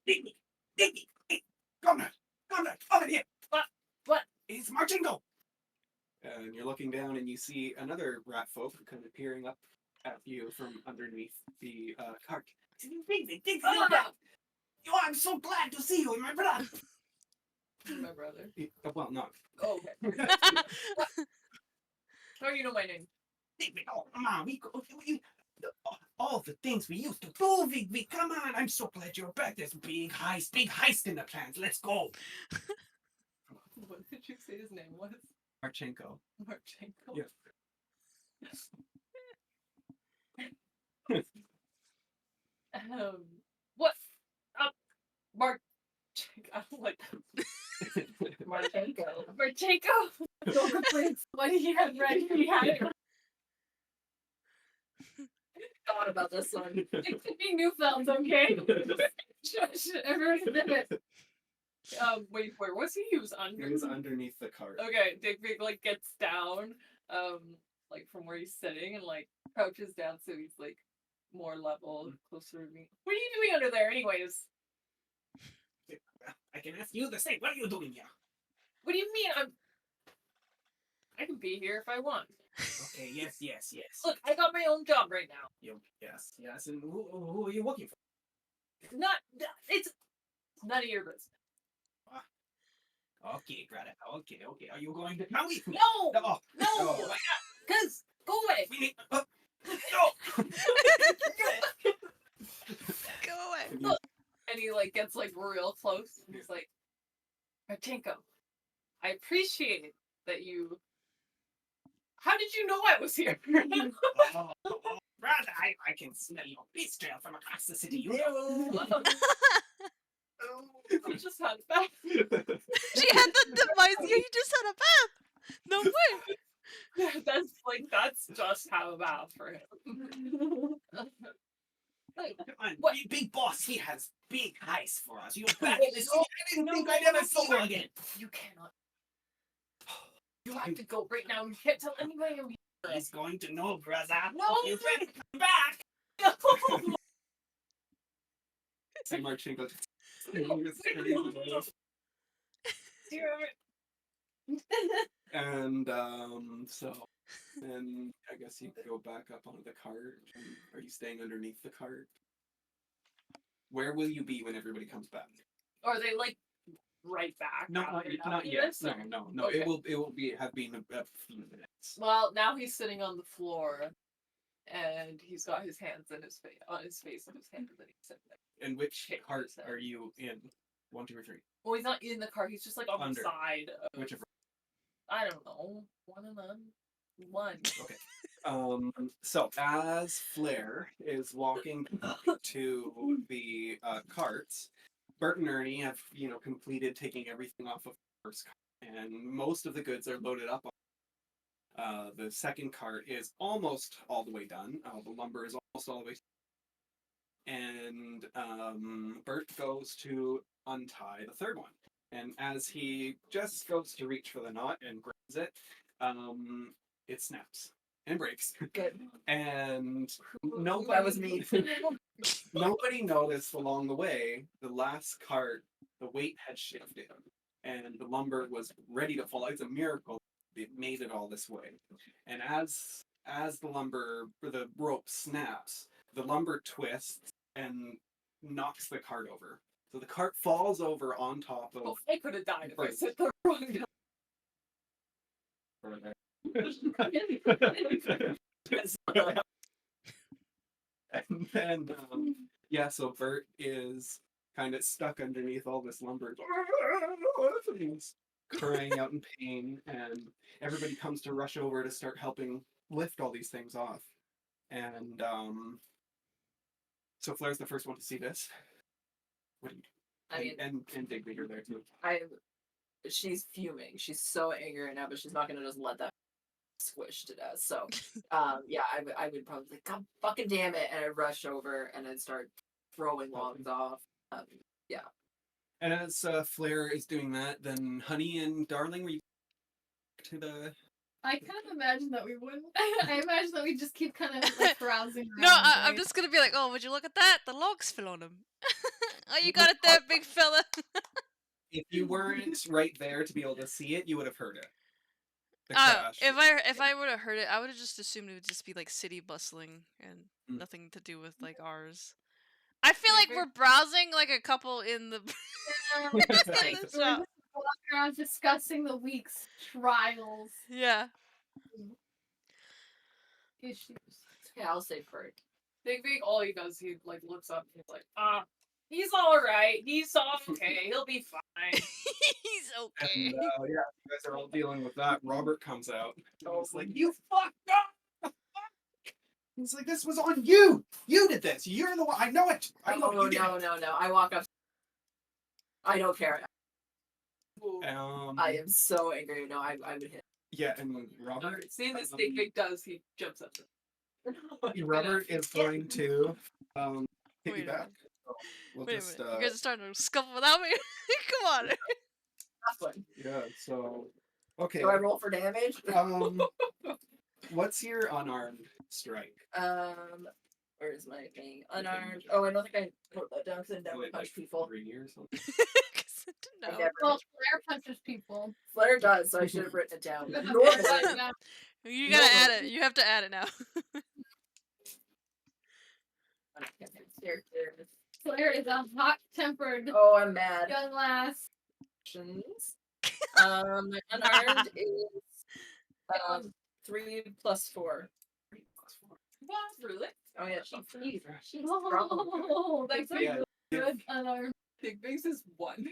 Diggy, Diggy, Conrad, over here. What? It's Marchingo. And you're looking down, and you see another rat folk kind of peering up at you from underneath the cart. Oh, I'm so glad to see you, my brother.
My brother.
Well, no.
Oh, okay. How do you know my name?
Oh, Mom, all the things we used to do, we come on. I'm so glad you're back. There's big heist in the plans. Let's go.
What did you say his name was?
Marchenko.
Marchenko.
Yeah.
What? Mark. I don't like
Marchenko.
Marchenko. Don't complain. What he had ready. He had it.
Thought about this one.
He knew felt okay. Shush, everyone's did it.
wait, where was he? He was under.
He was underneath the cart.
Okay, Digby like gets down, like from where he's sitting and like crouches down so he's like more level, closer to me. What are you doing under there, anyways?
I can ask you the same. What are you doing here?
What do you mean? I can be here if I want.
Okay, yes.
Look, I got my own job right now.
Yes. And who are you working for?
It's none of your business.
Okay, Greta. Okay. Are you going to tell me?
No,
No.
no, cause go away.
We need. No.
Go away.
Look. And he like gets like real close and he's like, Marchenko, I appreciate that you. How did you know I was here?
Oh, Greta, I can smell your beast trail from across the city. You know.
I just had a bath.
She had the device. Yeah, you just had a bath. No way.
That's just how a bath for him. Like,
Come on,
what?
big boss, he has big eyes for us. You're back in the city. I didn't think I'd ever see you again.
You cannot. You have to go right now. You can't tell anybody I'm here.
He's going to know, brother.
No.
You better come back.
No.
Say Marchenko. And then I guess you go back up onto the cart. Are you staying underneath the cart? Where will you be when everybody comes back?
Are they like right back?
No,
after
not
you
yet.
this, or-
No.
Okay.
It will have been a few minutes.
Well, now he's sitting on the floor, and he's got his hands in his face, on his face and his hands, and he's sitting there.
And which
Shake
cart
his head.
are you in? 1, 2, or 3?
Well, he's not in the car. He's just like on
Under.
the side. Of,
Whichever.
I don't know. One of them. One.
Okay. So as Flair is walking to the carts, Bert and Ernie have, completed taking everything off of the first cart, and most of the goods are loaded up. The second cart is almost all the way done. The lumber is almost all the way. And Bert goes to untie the third one, and as he just goes to reach for the knot and grabs it, it snaps and breaks.
Good.
And nobody,
That was me.
Nobody noticed along the way, the last cart, the weight had shifted and the lumber was ready to fall. It's a miracle it made it all this way. And as the rope snaps, the lumber twists and knocks the cart over. So the cart falls over on top of
Oh, I could have died if I
Bert.
said the wrong.
And then, so Bert is kind of stuck underneath all this lumber. He's crying out in pain, and everybody comes to rush over to start helping lift all these things off. And so Flair's the first one to see this. What do you do?
I mean,
And Digby, you're there too.
she's fuming. She's so angry right now, but she's not gonna just let that squish to death. So, yeah, I would probably like, God fucking damn it, and I'd rush over and I'd start throwing logs off. Yeah.
And as Flair is doing that, then Honey and Darling, were you to the?
I kind of imagine that we wouldn't. I imagine that we just keep kind of like browsing around.
No, I'm
right?
just gonna be like, oh, would you look at that? The logs fell on him. Oh, you got it there, big fella.
If you weren't right there to be able to see it, you would have heard it. The
Oh,
crash.
if I would have heard it, I would have just assumed it would just be like city bustling and
Mm.
nothing to do with like ours. I feel like we're browsing like a couple in the.
We're just
in the shop.
walking around discussing the week's trials
Yeah.
issues.
Yeah, I'll say Bert.
Big all he does, he like looks up and he's like, he's all right. He's okay. He'll be fine.
He's okay.
And you guys are all dealing with that. Robert comes out.
Oh.
He's like, "You fucked up." He's like, "This was on you. You did this. You're the one. I know it. I know
Oh,
you did
no. I walk up. I don't care.
Um,
I am so angry. No, I would hit.
yeah, and Robert.
Seeing this Dick Vic does, he jumps up.
Robert is going to hit you
Wait a
back.
minute.
So we'll
Wait a
just
minute. You guys are starting to scuffle without me? Come on.
That's one.
yeah. So okay.
Do I roll for damage?
What's your unarmed strike?
Where's my thing? Unarmed. Oh, I don't think I wrote that down because I never
Like
punch people.
3 or something.
'Cause I didn't
I
know.
never
Well,
punch.
Claire punches people.
Flair does, so I should have written it down.
Claire
Normally,
does that.
You gotta
No.
add it. You have to add it now.
Claire is a hot-tempered
Oh, I'm mad.
young lass.
Actions. My unarmed is 3 plus 4.
3 plus 4.
What? Really?
Oh yeah, she's
Oh, that's a
Yeah.
good unarmed.
Dick Vic's is 1.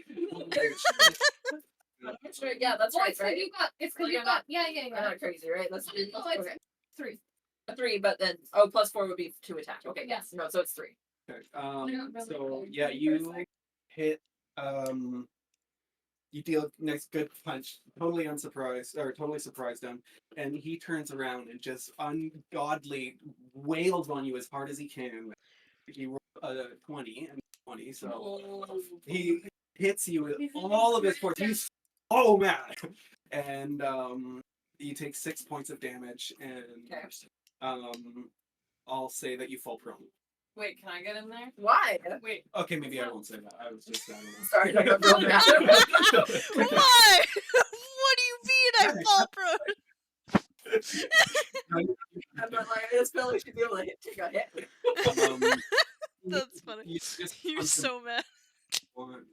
Yeah, that's
Well,
right,
it's because
right?
you got. It's because
Like,
you
I'm
got. Yeah.
I'm not crazy, right? Let's do
Oh, it's
okay.
3.
A 3, but then plus 4 would be 2 attack. Okay,
Yes.
no, so it's 3.
Okay.
They're really
So
cool.
yeah, you hit. You deal next good punch, totally unsurprised or totally surprised him, and he turns around and just ungodly wails on you as hard as he can. He rolled a 20 and 20, so he hits you with all of his force. He's so mad, and you take 6 points of damage, and
Okay.
I'll say that you fall prone.
Wait, can I get in there?
Why?
Wait.
Okay, maybe I won't say that. I was just I don't know.
Sorry, I got real mad.
Why? What do you mean I fall prone?
I'm not like, I just feel like she'd be able to take a hit.
That's funny.
You just
You're
punch him
so mad.
on-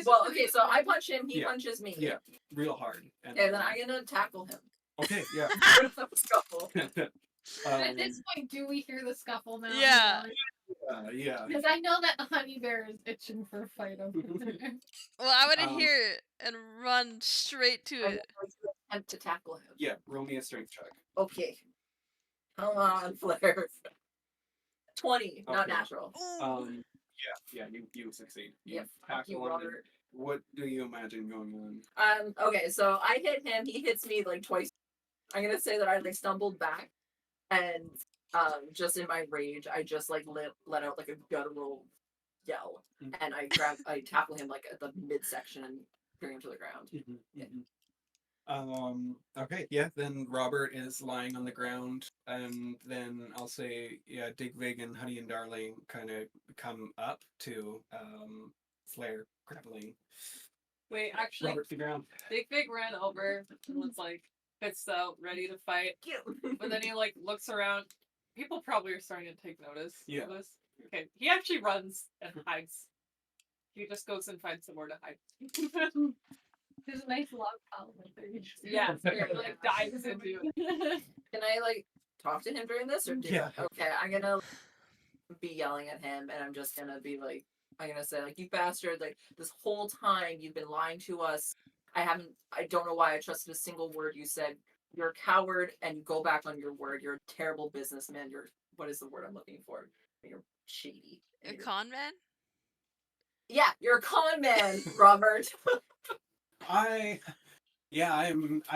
Well, okay, so I punch him, he
Yeah.
punches me.
Yeah, real hard. And
Okay, then I'm gonna tackle him.
okay, yeah.
Scuffle.
At this point, do we hear the scuffle now?
Yeah.
Yeah.
Because I know that the honey bear is itching for a fight over there.
Well, I want to
Um,
hear it and run straight to
I'm
it.
going to attempt to tackle him.
Yeah, roll me a strength check.
Okay. Come on, Flair. 20, not
Okay.
natural.
Ooh.
Yeah, you succeed. You
Yep. Fuck
tackle
you,
him, and
Robert.
what do you imagine going on?
Okay, so I hit him, he hits me like twice. I'm gonna say that I like stumbled back and just in my rage, I just like let out like a guttural yell.
Mhm.
And I tackle him like at the midsection and bring him to the ground. Yeah.
Okay, yeah, then Robert is lying on the ground, and then I'll say, yeah, Digvig and Honey and Darling kind of come up to Flair grappling
Wait, actually,
Robert to the ground.
Dick Vic ran over and was like, fits out, ready to fight. But then he like looks around. People probably are starting to take notice
Yeah.
of this. Okay, he actually runs and hides. He just goes and finds somewhere to hide.
There's a nice log pile right there.
Yeah, he like dives into it.
Can I like talk to him during this or do
Yeah.
Okay, I'm gonna be yelling at him and I'm just gonna be like I'm gonna say like you bastard, like this whole time you've been lying to us. I don't know why I trusted a single word you said. You're a coward and you go back on your word. You're a terrible businessman. You're what is the word I'm looking for? You're shady.
A
And you're-
con man?
Yeah, you're a con man, Robert.
I'm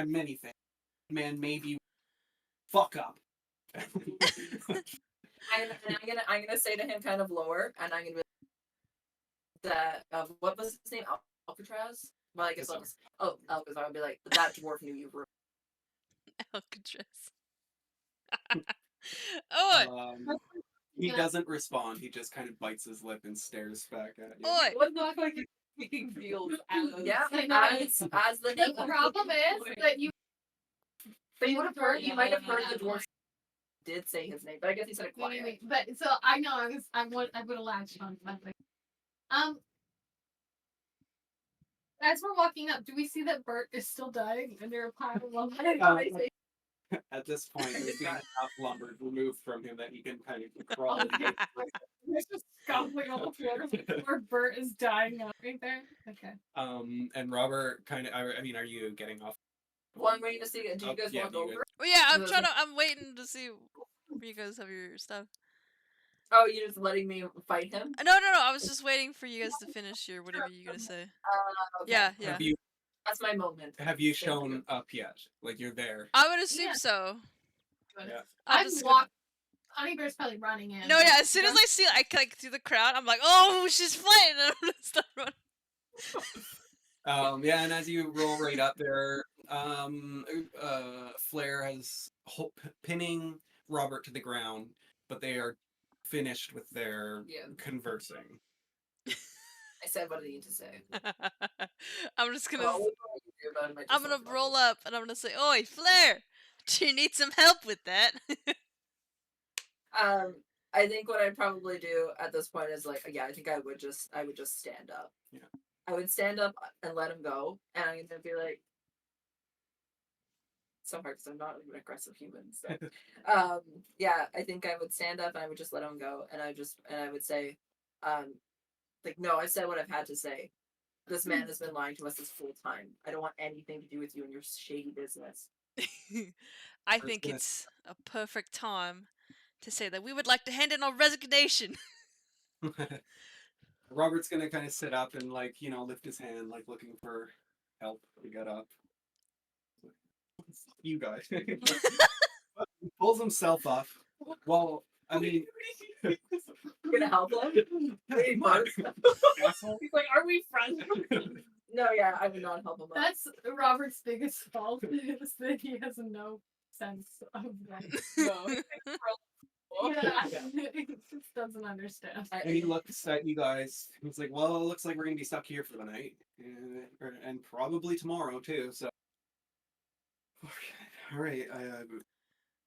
many things. Man, maybe fuck up.
I'm gonna say to him kind of lower, and I'm gonna be that what was his name? Alcatraz? Well, I guess
Alcazar.
Alcazar. I'll be like that dwarf knew you were.
Alcatraz. Oh,
He doesn't respond. He just kind of bites his lip and stares back at you.
oi!
What the fuck is making deals as
Yeah,
I know.
as the
The problem is that you.
But you would have heard. You might have heard the dwarf did say his name, but I guess he said it quiet.
But so I know I would have latched on something. As we're walking up, do we see that Bert is still dying under a pile of lumber?
At this point, there's been enough lumber removed from him that he can kind of crawl. and get
There's just scuffling on the floor where Bert is dying out right there. Okay.
And Robert kind of. I mean, are you getting off?
Well, I'm waiting to see. Do you guys
yeah,
walk
do you
over?
Well, yeah,
No,
I'm waiting to see if you guys have your stuff.
Oh, you're just letting me fight him?
No. I was just waiting for you guys to finish your whatever you're gonna say.
Okay.
Yeah.
That's my moment.
Have you
Thank
shown
you.
up yet? Like you're there?
I would assume
Yeah.
so.
Yeah.
I'm
I've
just
walked. Honeybear's probably running in.
No, yeah. As soon as I see I like through the crowd, I'm like, oh, she's fighting. I'm gonna start running.
Yeah, and as you roll right up there, Flair has pinning Robert to the ground, but they are finished with their
Yeah.
conversing.
I said what I need to say.
I'm just gonna.
Well, what do you do about him? I just
I'm gonna
left it
roll up and I'm gonna say, "Oi, Flair, do you need some help with that?"
I think what I'd probably do at this point is like, yeah, I think I would just stand up.
Yeah.
I would stand up and let him go, and I'm gonna be like, it's so hard because I'm not an aggressive human. So, yeah, I think I would stand up and I would just let him go, and I would say, like, no, I've said what I've had to say. This man has been lying to us this whole time. I don't want anything to do with you and your shady business.
I think it's a perfect time to say that we would like to hand in our resignation.
Robert's gonna kind of sit up and like lift his hand, like looking for help to get up. You guys. He pulls himself up. Well, I mean,
You're gonna help him?
hey,
Mark.
asshole.
He's like, are we friends?
No, yeah, I would not help him.
That's Robert's biggest fault is that he has no sense of like.
No.
Yeah, he just doesn't understand.
And he looks at you guys. He's like, "Well, it looks like we're gonna be stuck here for the night, and probably tomorrow too." So, all right.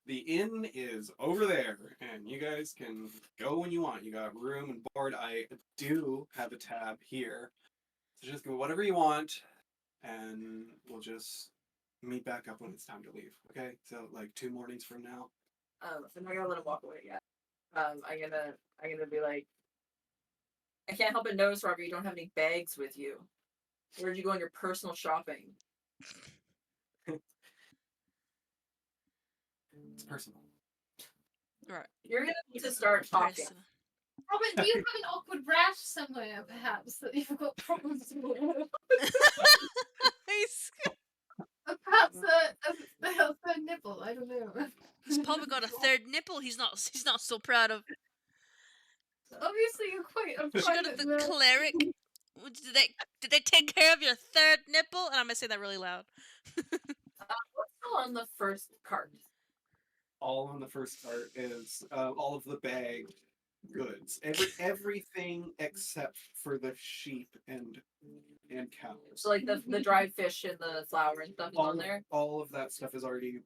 The inn is over there, and you guys can go when you want. You got room and board. I do have a tab here, so just go whatever you want, and we'll just meet back up when it's time to leave. Okay? So like 2 mornings from now.
I'm not gonna let him walk away yet. I'm gonna be like, I can't help but notice, Robert, you don't have any bags with you. Where did you go on your personal shopping?
It's personal.
Right.
You're gonna need to start talking.
Personal.
Robert, do you have an awkward rash somewhere, perhaps, that you've got problems with?
He's
Perhaps a nipple, I don't know.
he's probably got a third nipple. He's not so proud of.
Obviously, you're quite a
Should go to
private
the
man.
cleric. Did they take care of your third nipple? And I'm gonna say that really loud.
What's still on the first cart?
All on the first cart is all of the bagged goods. Everything except for the sheep and cows.
So like the dried fish and the flour and stuff is on there.
All of that stuff is already.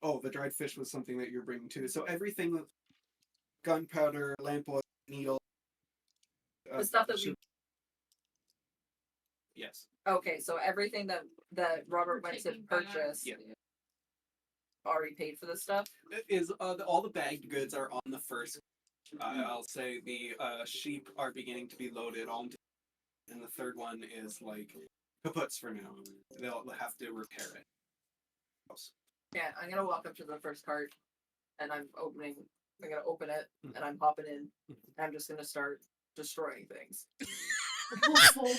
Oh, the dried fish was something that you're bringing too. So everything, gunpowder, lamp oil, needle.
The stuff that we.
Yes.
Okay, so everything that Robert went to
Taking back.
purchase.
Yeah.
Already paid for this stuff.
Is all the bagged goods are on the first. I'll say the sheep are beginning to be loaded on, and the third one is like kaputs for now. They'll have to repair it.
Yeah, I'm gonna walk up to the first cart, and I'm gonna open it, and I'm hopping in, and I'm just gonna start destroying things.
Woo!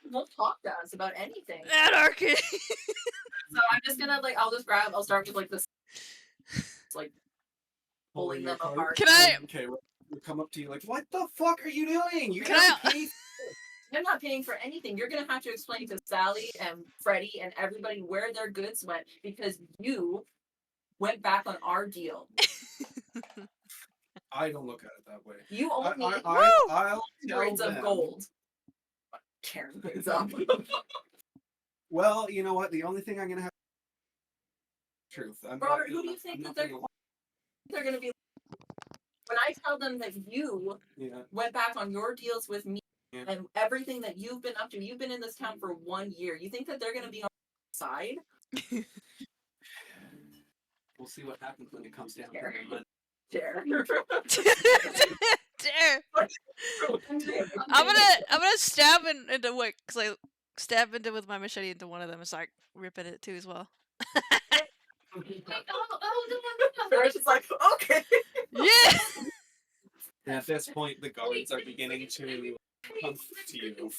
He won't talk to us about anything.
Anarchy.
So I'm just gonna I'll start with like this, like pulling them apart.
Can I?
Okay, we'll come up to you like, what the fuck are you doing? You
Can
gotta
I-
pay.
I'm not paying for anything. You're gonna have to explain to Sally and Freddie and everybody where their goods went because you went back on our deal.
I don't look at it that way.
You owe me
I'll tell
grades
them.
of gold. Karen grades up.
Well, you know what? The only thing I'm gonna have. Truth.
Robert, who do you think that they're gonna be? When I tell them that you went back on your deals with me and everything that you've been up to, you've been in this town for 1 year. You think that they're gonna be on our side?
We'll see what happens when it comes down to
Dare.
the money.
Dare.
Dare. I'm gonna stab into what? Cause I stab into with my machete into one of them and start ripping it too as well.
Ferris is like, okay.
Yeah.
And at this point, the guards are beginning to come to you.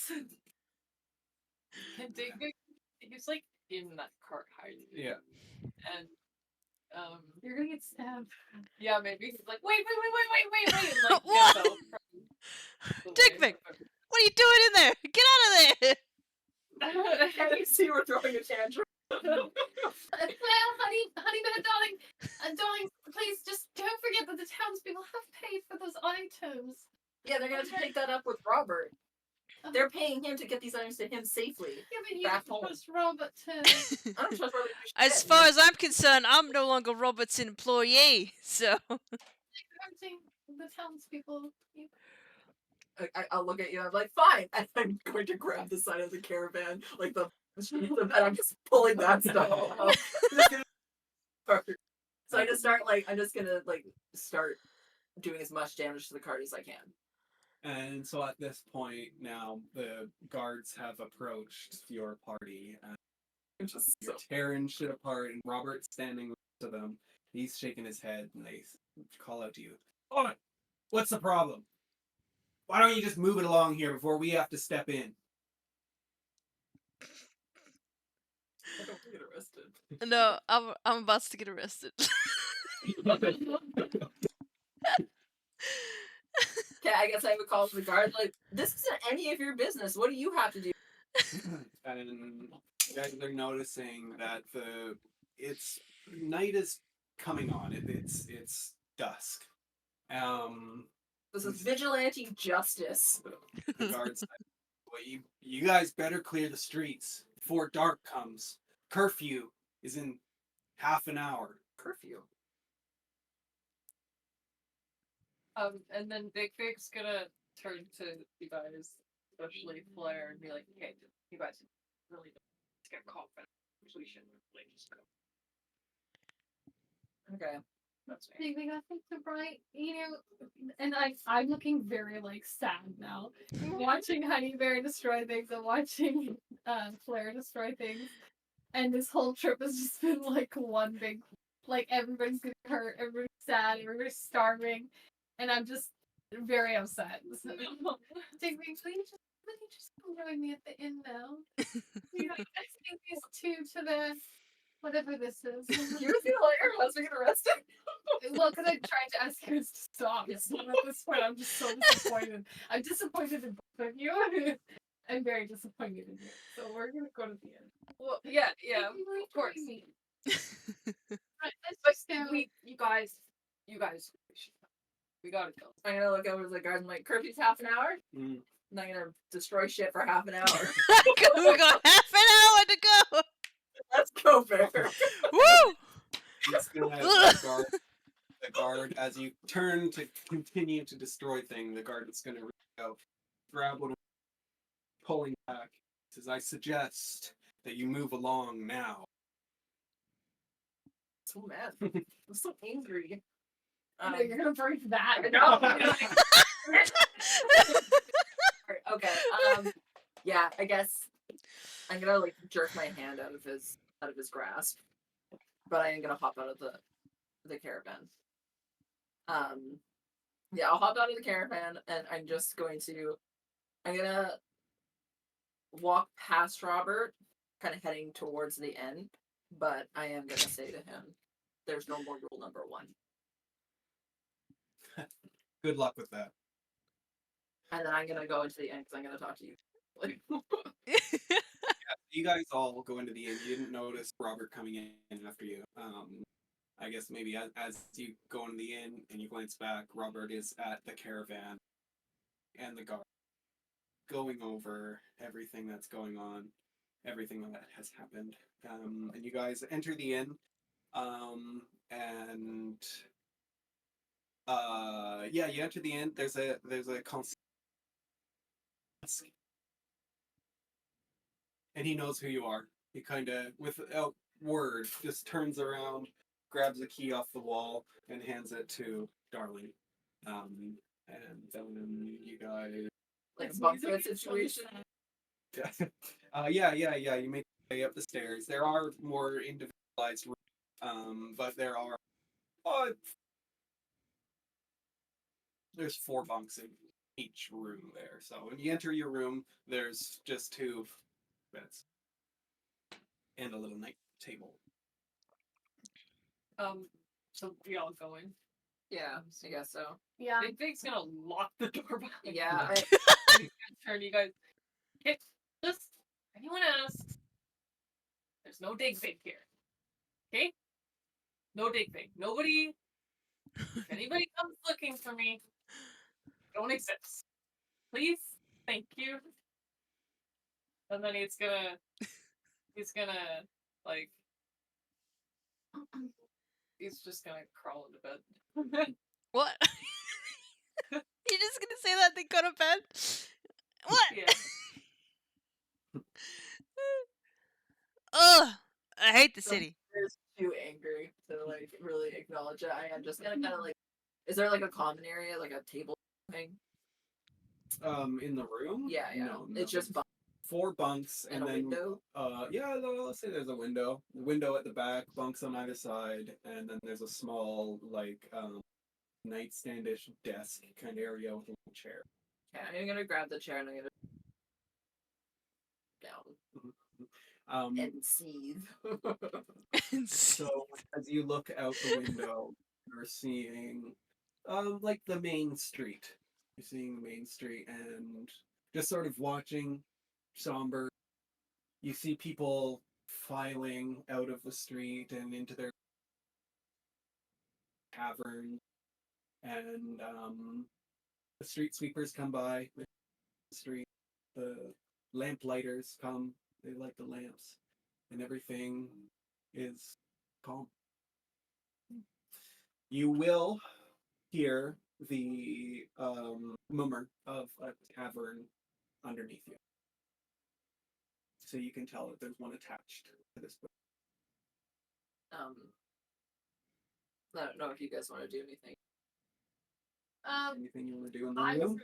And Digby, he's like in that cart hiding.
Yeah.
And
You're gonna get stabbed.
yeah, maybe he's like, wait, and like
What?
gets out from the way.
Digby, what are you doing in there? Get out of there!
And you see we're throwing a tantrum.
Claire, honey, darling, darling, please just don't forget that the townspeople have paid for those items.
Yeah, they're gonna take that up with Robert. They're paying him to get these items to him safely.
Yeah, but you
Back
don't
home.
trust Robert to.
I don't trust Robert. to do
As
shit.
far as I'm concerned, I'm no longer Robert's employee, so.
Hurting the townspeople.
I'll look at you and I'm like, fine. And I'm going to grab the side of the caravan, like the and I'm just pulling that stuff out. I'm just gonna so I just start I'm just gonna start doing as much damage to the cart as I can.
And so at this point now, the guards have approached your party. And
Just
you're tearing shit apart, and Robert's standing next to them. He's shaking his head, and they call out to you. "Oi, what's the problem? Why don't you just move it along here before we have to step in?"
I don't get arrested.
No, I'm about to get arrested.
Okay, I guess I would call the guard. Like, this isn't any of your business. What do you have to do?
And you guys are noticing that night is coming on. It's dusk.
This is vigilante justice.
The guards say, well, you guys better clear the streets before dark comes. Curfew is in half an hour.
Curfew.
And then Big Fig's gonna turn to you guys, especially Flair, and be like, "Okay, you guys really don't get confident. We should really just go."
Okay.
That's me.
I think the bright, and I'm looking very sad now. Watching Honey Bear destroy things and watching Claire destroy things, and this whole trip has just been one big, everybody's getting hurt, everybody's sad, everybody's starving, and I'm just very upset. So, Digby, will you just come join me at the inn now? I take these two to the whatever this is.
You were gonna let your husband get arrested?
Well, because I tried to ask you to stop. So at this point, I'm just so disappointed. I'm disappointed in both of you. I'm very disappointed in you. So we're gonna go to the end.
Well, yeah,
Of course.
But you guys, we gotta go.
I'm gonna look over to the guard and curfew's half an hour?
Mm.
I'm not gonna destroy shit for half an hour.
We got half an hour to go.
Let's go, Bear.
Woo!
He's gonna the guard, as you turn to continue to destroy things, the guard is gonna go grab one, pulling back. Says, "I suggest that you move along now."
So mad. I'm so angry.
You're gonna break that.
No. Okay. Yeah, I guess I'm gonna jerk my hand out of his grasp, but I am gonna hop out of the caravan. Yeah, I'll hop out of the caravan, and I'm gonna walk past Robert, kind of heading towards the end, but I am gonna say to him, "There's no more rule number 1."
Good luck with that.
And then I'm gonna go into the end because I'm gonna talk to you.
You guys all go into the inn. You didn't notice Robert coming in after you. I guess maybe as you go into the inn and you glance back, Robert is at the caravan and the guard, going over everything that's going on, everything that has happened. And you guys enter the inn, and yeah, you enter the inn. There's a concierge, and he knows who you are. He kind of, without word, just turns around, grabs a key off the wall, and hands it to Darling. And then you guys,
Like bunk bed situation.
yeah, yeah. You make your way up the stairs. There are more individualized rooms But there are there's 4 bunks in each room there. So when you enter your room, there's just 2 beds and a little night table.
So we all go in.
Yeah, I guess so.
Yeah.
Big Big's gonna lock the door behind
Yeah,
him. He's gonna turn you guys. Okay, just anyone asks, there's no dig big here. Okay? No dig big. Nobody. If anybody comes looking for me, don't exist. Please, thank you. And then he's gonna like, he's just gonna crawl into bed.
What? You're just gonna say that they go to bed? What?
Yeah.
Ugh! I hate the
So
city.
Is too angry to like really acknowledge it. I am just gonna kind of like. Is there like a common area, like a table thing?
In the room?
Yeah, yeah.
No,
It's just
there's 4 bunks
and a
then
window.
yeah, let's say there's a window. Window at the back, bunks on either side, and then there's a small like nightstandish desk kind of area with a little chair.
Yeah, I'm gonna grab the chair and I'm gonna down and seethe.
So as you look out the window, you're seeing like the main street. You're seeing the main street and just sort of watching, somber. You see people filing out of the street and into their tavern, and the street sweepers come by the street. The lamplighters come. They light the lamps, and everything is calm. You will hear the murmur of a tavern underneath you. So you can tell that there's one attached to this book.
I don't know if you guys want to do anything.
Anything you want to do in the
I was
room?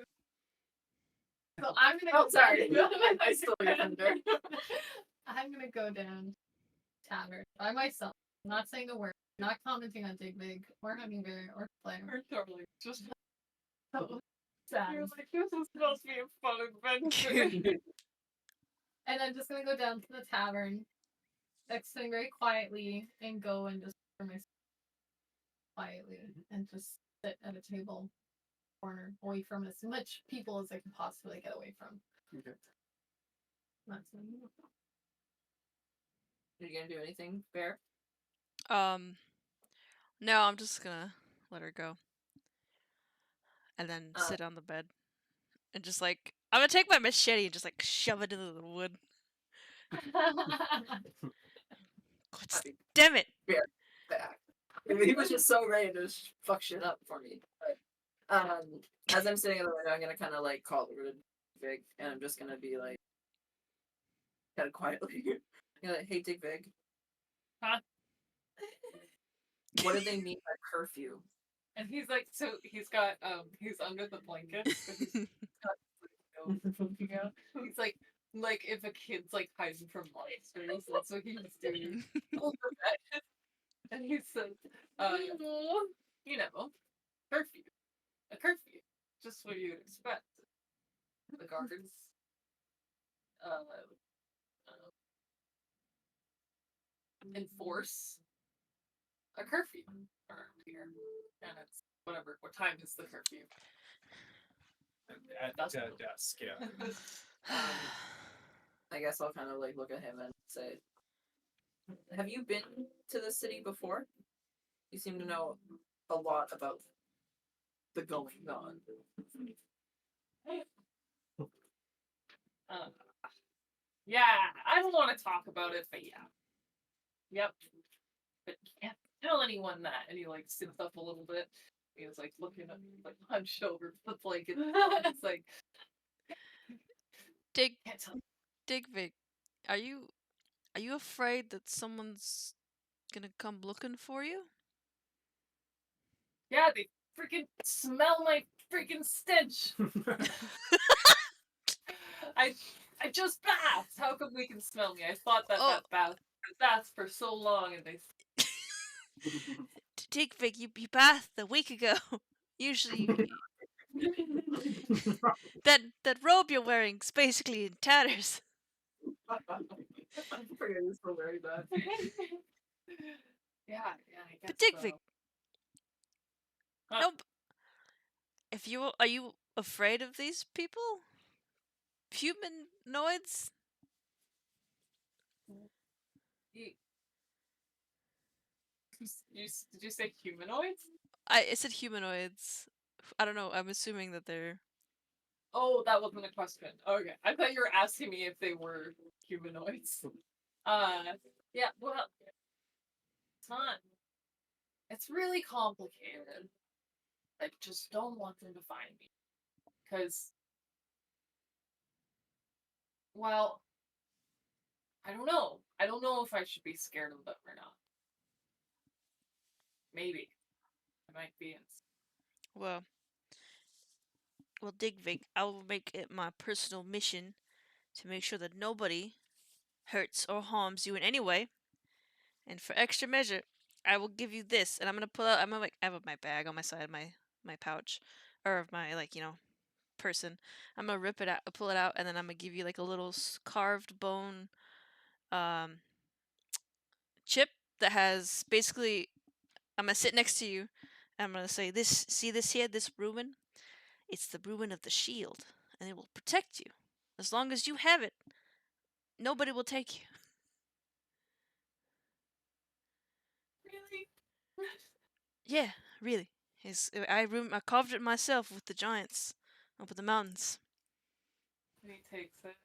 So I'm gonna
Oh,
go
sorry.
down.
I stole your thunder.
I'm gonna go down tavern by myself. I'm not saying a word. Not commenting on Dig Big or Hummingbear or Flare.
Or totally just.
So sad.
You're like, this is supposed to be a fun adventure.
And I'm just gonna go down to the tavern, sitting very quietly, and go and just for myself quietly and just sit at a table corner away from as much people as I can possibly get away from.
Okay.
That's
Are you gonna do anything, Bear?
No, I'm just gonna let her go. And then
Uh.
sit on the bed. And just like, I'm gonna take my machete and just like shove it into the wood. God damn it!
Back. He was just so ready to fuck shit up for me. But as I'm sitting in the window, I'm gonna kind of like call over to Vig, and I'm just gonna be like, kind of quietly, I'm like, "Hey, Dig Vig,
Huh?
What do they mean by curfew?"
And he's like, so he's got he's under the blanket, but he's got looking out. He's like if a kid's like hiding from monsters, that's what he's doing. And he says, you know, curfew. A curfew. Just what you'd expect. The guards enforce a curfew around here. And it's whatever. What time is the curfew?
At the desk, yeah.
I guess I'll kind of like look at him and say, "Have you been to the city before? You seem to know a lot about the going on."
Yeah, I don't want to talk about it, but yeah. Yep. But can't tell anyone that. And he like sits up a little bit. He was like looking at me, like hunched over the blanket. It's like
Dig,
can't tell.
Dig Vic, are you afraid that someone's gonna come looking for you?
Yeah, they freaking smell my freaking stench. I just bathed. How come we can smell me? I thought that
Oh.
that bath for so long, and they
Digvig, you bathed a week ago. Usually, that robe you're wearing is basically in tatters.
I forget he's still wearing that.
Yeah, I guess
But Digvig,
so. Huh.
no. If you are you afraid of these people? Humanoids?
You, did you say humanoids?
I said humanoids. I don't know. I'm assuming that they're.
Oh, that wasn't a question. Okay, I thought you were asking me if they were humanoids. Yeah. Well, it's not. It's really complicated. I just don't want them to find me, because, well, I don't know. I don't know if I should be scared of them or not. Maybe I might be.
Well, Digvig, I will make it my personal mission to make sure that nobody hurts or harms you in any way. And for extra measure, I will give you this. And I'm gonna pull out. I'm gonna like I have my bag on my side of my pouch, or my person. I'm gonna rip it out, pull it out, and then I'm gonna give you like a little carved bone um chip that has basically. I'm gonna sit next to you. And I'm gonna say this. See this here, this ruin. It's the ruin of the shield, and it will protect you as long as you have it. Nobody will take you.
Really?
Yeah, really. I carved it myself with the giants up in the mountains.
And he takes it.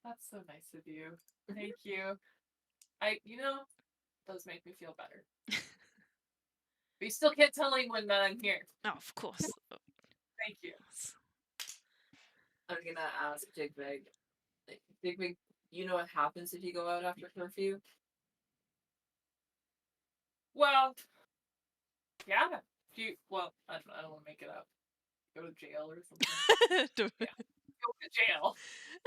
That's so nice of you. Thank you. Does make me feel better. But you still can't tell anyone that I'm here.
Oh, of course.
Thank you.
I'm gonna ask Digvig. Digvig, you know what happens if you go out after curfew?
Well, yeah. I don't want to make it up. Go to jail or something.
Don't-
Yeah. Go to jail.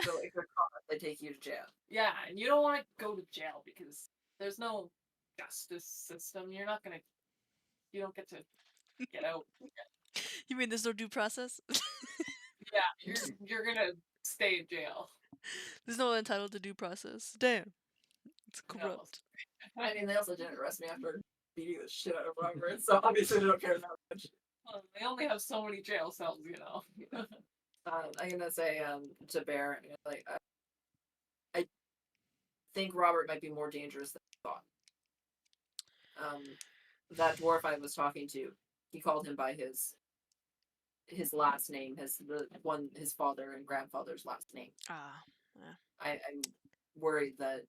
So if you're caught, they take you to jail.
Yeah, and you don't want to go to jail because there's no justice system. You don't get to get out.
You mean there's no due process?
Yeah, you're gonna stay in jail.
There's no one entitled to due process. Damn. It's
No.
corrupt.
I mean, they also didn't arrest me after beating the shit out of Robert, so obviously they don't care that much.
Well, they only have so many jail cells, you know.
I'm gonna say to Bear, like, I think Robert might be more dangerous than I thought. That dwarf I was talking to, he called him by his last name, his father and grandfather's last name.
Ah. Yeah.
I'm worried that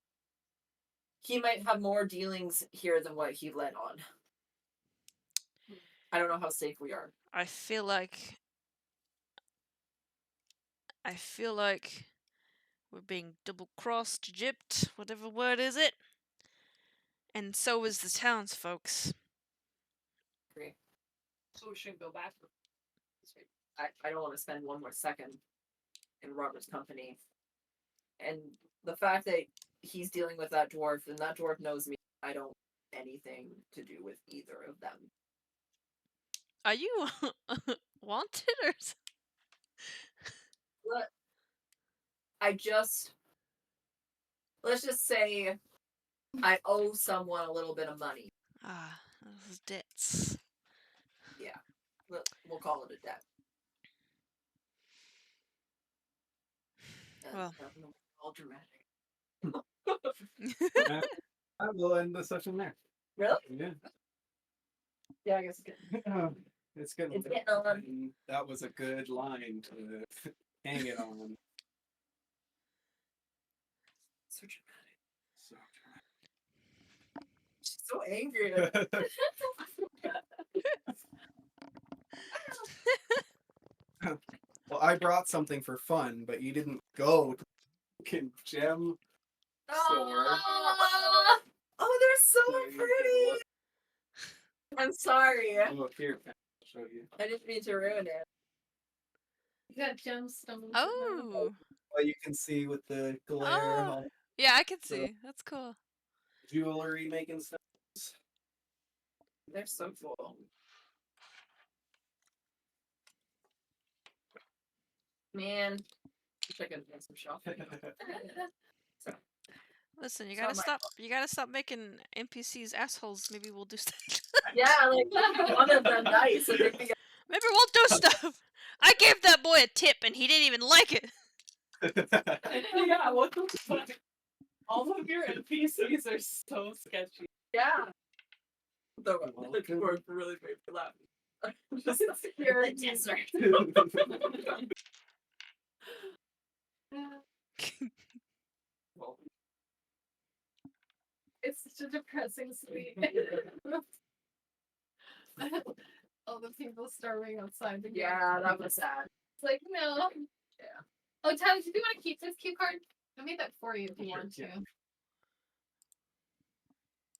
he might have more dealings here than what he let on. I don't know how safe we are.
I feel like we're being double crossed, gypped, whatever word is it. And so is the townsfolks.
Agree.
So we shouldn't go back.
I don't want to spend one more second in Robert's company. And the fact that he's dealing with that dwarf and that dwarf knows me, I don't want anything to do with either of them.
Are you wanted or?
Let- let's just say I owe someone a little bit of money.
Ah, those debts.
Yeah. We'll call it a debt. And
Well.
all dramatic.
I will end the session there.
Really?
Yeah.
Yeah, I guess it's good.
It's good.
It's getting on.
And that was a good line to hang it on.
So dramatic.
So
She's so angry.
dramatic. Well, I brought something for fun, but you didn't go to the gem store.
Oh, they're so
So you can
pretty.
look-
I'm sorry.
Oh, here, I'll show you.
I didn't mean to ruin it.
You got gemstones.
Oh.
Well, you can see with the glare,
Oh.
all
Yeah, I can
So-
see. That's cool.
jewelry making stuff.
They're so cool. Man, wish I could have done some shopping.
Listen, you
It's
gotta
not my
stop. You gotta stop making NPCs assholes. Maybe we'll do stuff.
Yeah, like one of them nice. And maybe
Maybe we'll do stuff. I gave that boy a tip and he didn't even like it.
Yeah, what the fuck? All of your NPCs are so sketchy.
yeah. The
Welcome.
work really made me laugh. Just here in the desert.
It's such a depressing scene. All the people starving outside the gate.
Yeah, that was sad.
It's like, no.
Yeah.
Oh, Tyler, do you want to keep this cue card? I made that for you if you
Sure,
want to.
yeah.